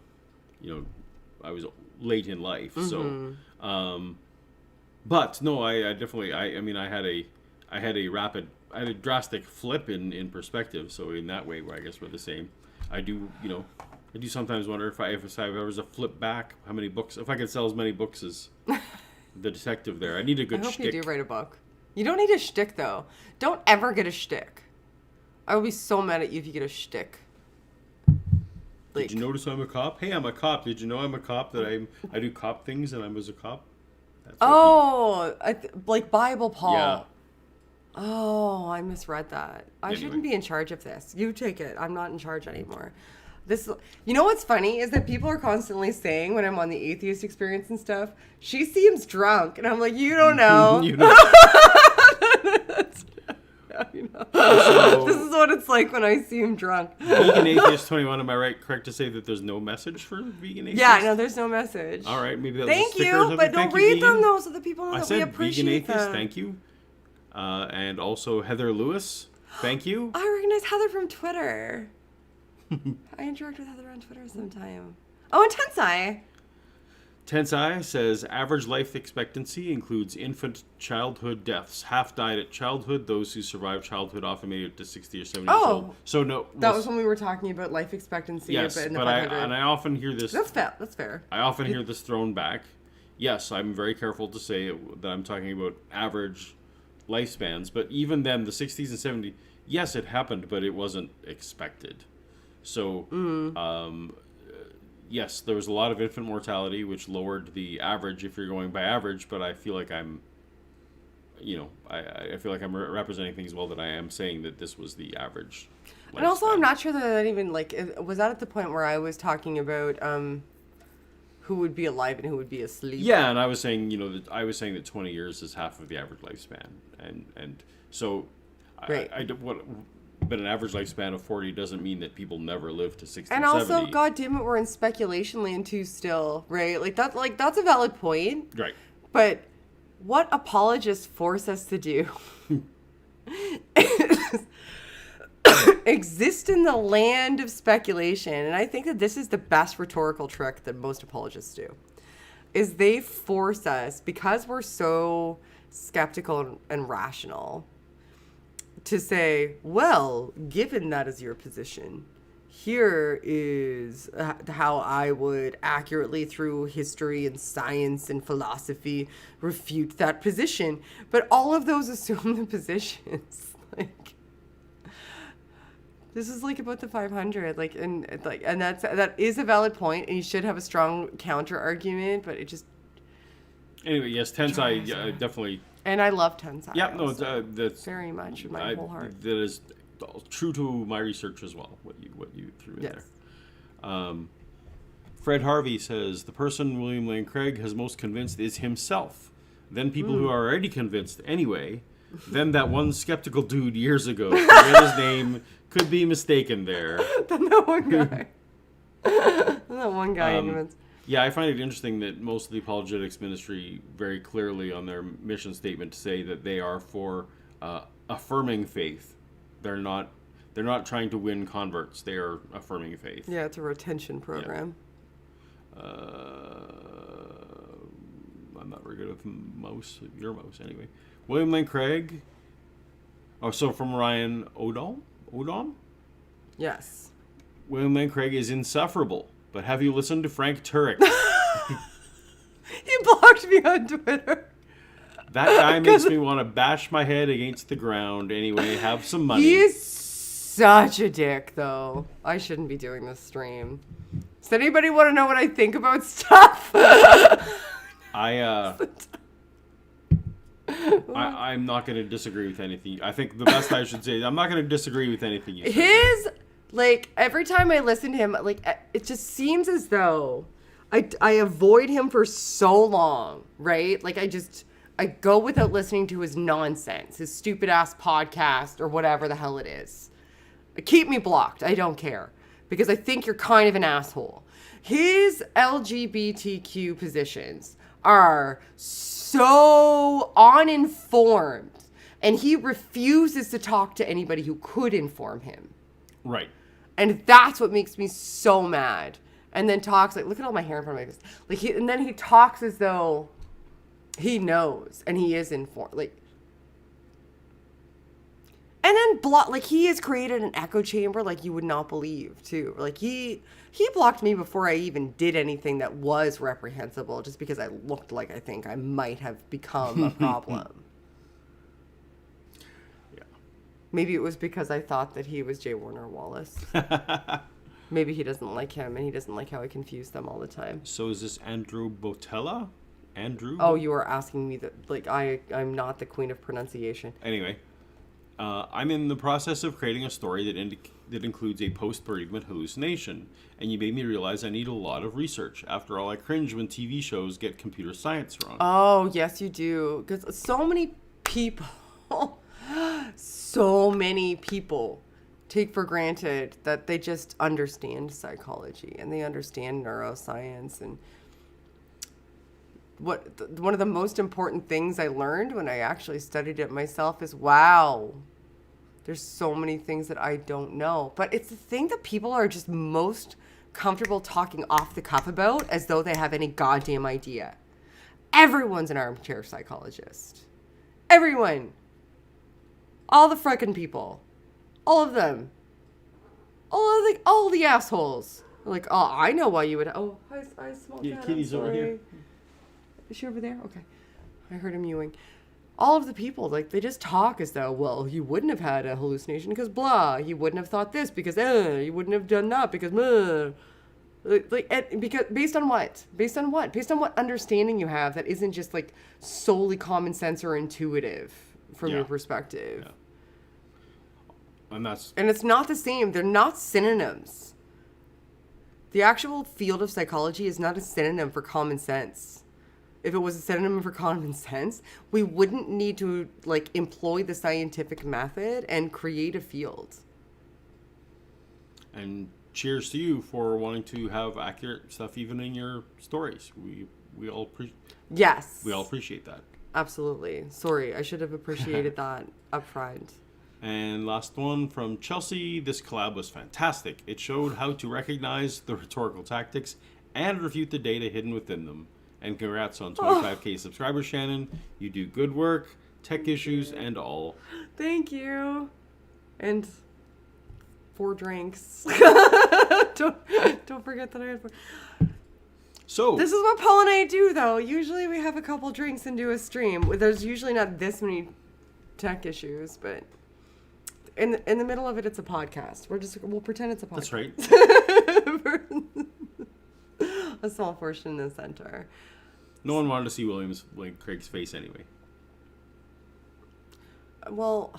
I was late in life. So, but no, I definitely, I had a drastic flip in perspective. So in that way, I guess we're the same. I do sometimes wonder if I was a flip back, how many books, if I could sell as many books as the detective there. I need a good shtick. I hope you do write a book. You don't need a shtick, though. Don't ever get a shtick. I would be so mad at you if you get a shtick. Did you notice I'm a cop? Hey, I'm a cop. Did you know I'm a cop? That I do cop things and I was a cop? That's like Bible Paul. Yeah. Oh, I misread that. I shouldn't be in charge of this. You take it. I'm not in charge anymore. You know what's funny is that people are constantly saying when I'm on the atheist experience and stuff, she seems drunk, and I'm like, you don't know. You know. So, this is what it's like when I seem drunk. Vegan Atheist 21, am I correct to say that there's no message for Vegan Atheist? Yeah, no, there's no message. All right, maybe that's Thank a sticker you, or something. but don't read them though, so that people know that we appreciate Vegan Atheist, them. thank you. And also Heather Lewis, thank you. I recognize Heather from Twitter. I interact with Heather on Twitter sometime. Oh, and Tensai. Tensai says average life expectancy includes infant childhood deaths. Half died at childhood. Those who survived childhood often made it to 60 or 70 years old. So no, that was when we were talking about life expectancy. Yes, in the but 500. I often hear this. That's fair. I often hear this thrown back. Yes, I'm very careful to say that I'm talking about average lifespans. But even then, the 60s and 70s, yes, it happened, but it wasn't expected. So, yes, there was a lot of infant mortality, which lowered the average if you're going by average, but I feel like I feel like I'm representing things well, that I am saying that this was the average lifespan. And also, I'm not sure that even, was that at the point where I was talking about who would be alive and who would be asleep? Yeah, and I was saying, that 20 years is half of the average lifespan. And so, right. But an average lifespan of 40 doesn't mean that people never live to 60 and 70. Also, God damn it, we're in speculation land too still, right? That's a valid point. Right. But what apologists force us to do is exist in the land of speculation. And I think that this is the best rhetorical trick that most apologists do, is they force us, because we're so skeptical and rational, to say, well, given that is your position, here is how I would accurately, through history and science and philosophy, refute that position. But all of those assume the positions. This is about the 500, and that is a valid point, and you should have a strong counter argument, but it just. Anyway, yes, Tensai, definitely. And I love Tensai. Yeah, no, that's very much with my whole heart. That is true to my research as well. What you threw in there. Fred Harvey says, the person William Lane Craig has most convinced is himself. Then people who are already convinced anyway. Then that one skeptical dude years ago, forget his name, could be mistaken there. Then that one guy. That one guy convinced. Yeah, I find it interesting that most of the apologetics ministry very clearly on their mission statement say that they are for affirming faith. They're not trying to win converts. They are affirming faith. Yeah, it's a retention program. Yeah. I'm not very good with your mouse anyway. William Lane Craig. Oh, so from Ryan Odom? Yes. William Lane Craig is insufferable. But have you listened to Frank Turek? He blocked me on Twitter. That guy makes me want to bash my head against the ground. Anyway, have some money. He is such a dick, though. I shouldn't be doing this stream. Does anybody want to know what I think about stuff? I'm not going to disagree with anything. I think the best I should say is I'm not going to disagree with anything you say. Every time I listen to him, it just seems as though I avoid him for so long, right? I go without listening to his nonsense, his stupid ass podcast or whatever the hell it is. Keep me blocked. I don't care. Because I think you're kind of an asshole. His LGBTQ positions are so uninformed, and he refuses to talk to anybody who could inform him. Right. And that's what makes me so mad. And then talks look at all my hair in front of my face. And then he talks as though he knows and he is informed. And then he has created an echo chamber you would not believe too. He blocked me before I even did anything that was reprehensible, just because I looked like I think I might have become a problem. Yeah. Maybe it was because I thought that he was J. Warner Wallace. Maybe he doesn't like him, and he doesn't like how I confuse them all the time. So is this Andrew Botella? Andrew? Oh, you are asking me that, I'm not the queen of pronunciation. Anyway. I'm in the process of creating a story that includes a post-bereavement hallucination, and you made me realize I need a lot of research. After all, I cringe when TV shows get computer science wrong. Oh, yes, you do. Because so many people take for granted that they just understand psychology and they understand neuroscience. And one of the most important things I learned when I actually studied it myself is, wow, there's so many things that I don't know. But it's the thing that people are just most comfortable talking off the cuff about, as though they have any goddamn idea. Everyone's an armchair psychologist. Everyone. All the frickin' people. All of them. All the assholes. They're oh, I know why you would. Oh, hi, small cat. Yeah, Kitty's over here. Is she over there? Okay. I heard him mewing. All of the people, they just talk as though, well, you wouldn't have had a hallucination because blah. You wouldn't have thought this because you wouldn't have done that because because based on what? Based on what? Based on what understanding you have that isn't just solely common sense or intuitive from your perspective. Yeah. And it's not the same. They're not synonyms. The actual field of psychology is not a synonym for common sense. If it was a synonym for common sense, we wouldn't need to employ the scientific method and create a field. And cheers to you for wanting to have accurate stuff even in your stories. We all Yes. We all appreciate that. Absolutely. Sorry, I should have appreciated that up front. And last one from Chelsea. This collab was fantastic. It showed how to recognize the rhetorical tactics and refute the data hidden within them. And congrats on 25K subscribers, Shannon. You do good work, tech issues, and all. Thank you. And 4 drinks. don't forget that I had 4. So this is what Paul and I do, though. Usually we have a couple drinks and do a stream. There's usually not this many tech issues, but in the middle of it, it's a podcast. We'll pretend it's a podcast. That's right. A small portion in the center. No one wanted to see Craig's face anyway. Well,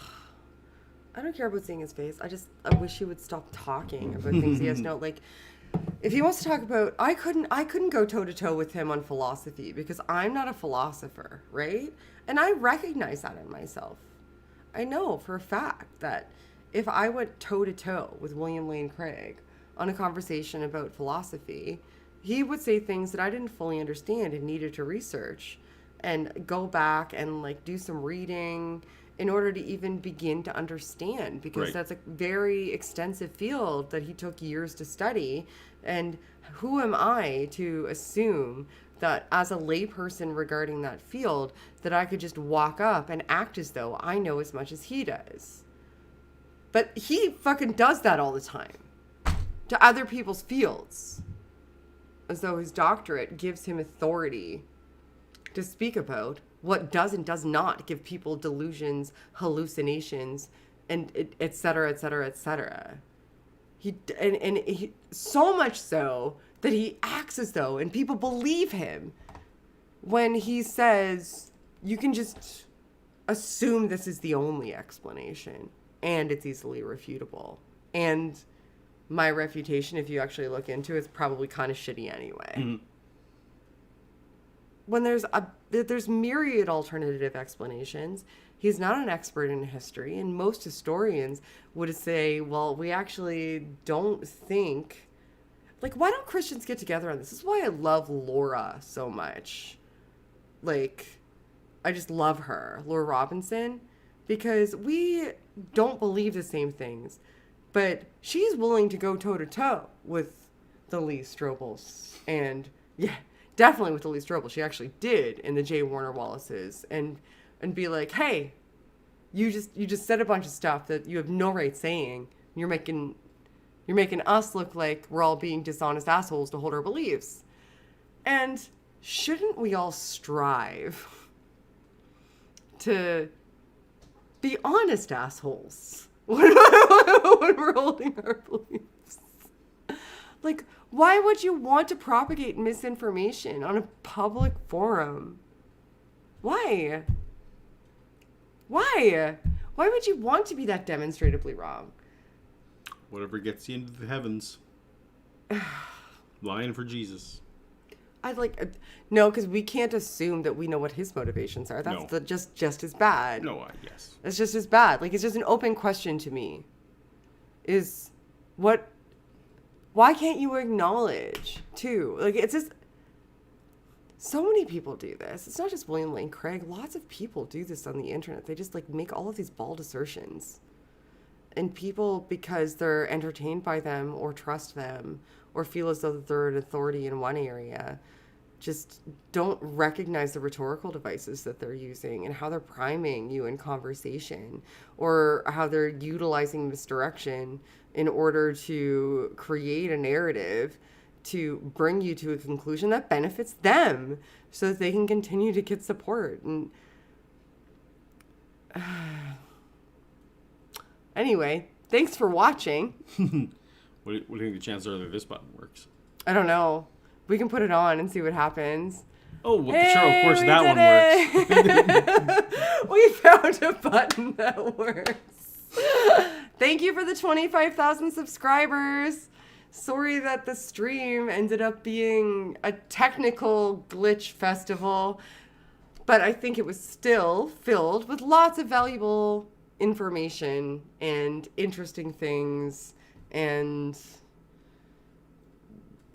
I don't care about seeing his face. I wish he would stop talking about things he has no if he wants to talk about, I couldn't go toe to toe with him on philosophy because I'm not a philosopher, right? And I recognize that in myself. I know for a fact that if I went toe to toe with William Lane Craig on a conversation about philosophy, he would say things that I didn't fully understand and needed to research and go back and like do some reading in order to even begin to understand, because Right. that's a very extensive field that he took years to study. And who am I to assume that as a layperson regarding that field, that I could just walk up and act as though I know as much as he does? But he fucking does that all the time to other people's fields, as though his doctorate gives him authority to speak about what does and does not give people delusions, hallucinations, and et cetera, et cetera, et cetera. He so much so that he acts as though, and people believe him when he says, you can just assume this is the only explanation, and it's easily refutable. And my refutation, if you actually look into it, is probably kind of shitty anyway. Mm-hmm. When there's myriad alternative explanations, he's not an expert in history, and most historians would say, well, we actually don't think, like, why don't Christians get together on this? This is why I love Laura so much. Like, I just love her, Laura Robinson, because we don't believe the same things, but she's willing to go toe to toe with the Lee Strobels, and yeah, definitely with the Lee Strobel. She actually did in the J. Warner Wallaces, and be like, hey, you just said a bunch of stuff that you have no right saying. You're making us look like we're all being dishonest assholes to hold our beliefs. And shouldn't we all strive to be honest assholes when we're holding our beliefs? Like, why would you want to propagate misinformation on a public forum? Why? Why would you want to be that demonstrably wrong? Whatever gets you into the heavens. Lying for Jesus. No, because we can't assume that we know what his motivations are. That's just as bad. No, yes. It's just as bad. Like, it's just an open question to me. Why can't you acknowledge, too? Like, it's just, so many people do this. It's not just William Lane Craig. Lots of people do this on the internet. They just, like, make all of these bald assertions. And people, because they're entertained by them or trust them or feel as though they're an authority in one area, just don't recognize the rhetorical devices that they're using and how they're priming you in conversation, or how they're utilizing misdirection in order to create a narrative to bring you to a conclusion that benefits them so that they can continue to get support. And anyway, thanks for watching. What do you think the chances are that this button works? I don't know. We can put it on and see what happens. Oh, well, sure, of course that one works. We found a button that works. Thank you for the 25,000 subscribers. Sorry that the stream ended up being a technical glitch festival, but I think it was still filled with lots of valuable information and interesting things, and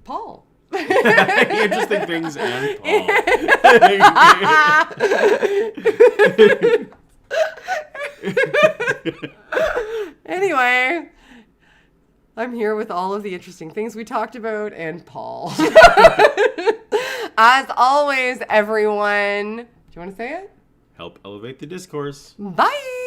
Paul. Interesting things and Paul. Anyway, I'm here with all of the interesting things we talked about and Paul. As always, everyone. Do you want to say it? Help elevate the discourse. Bye.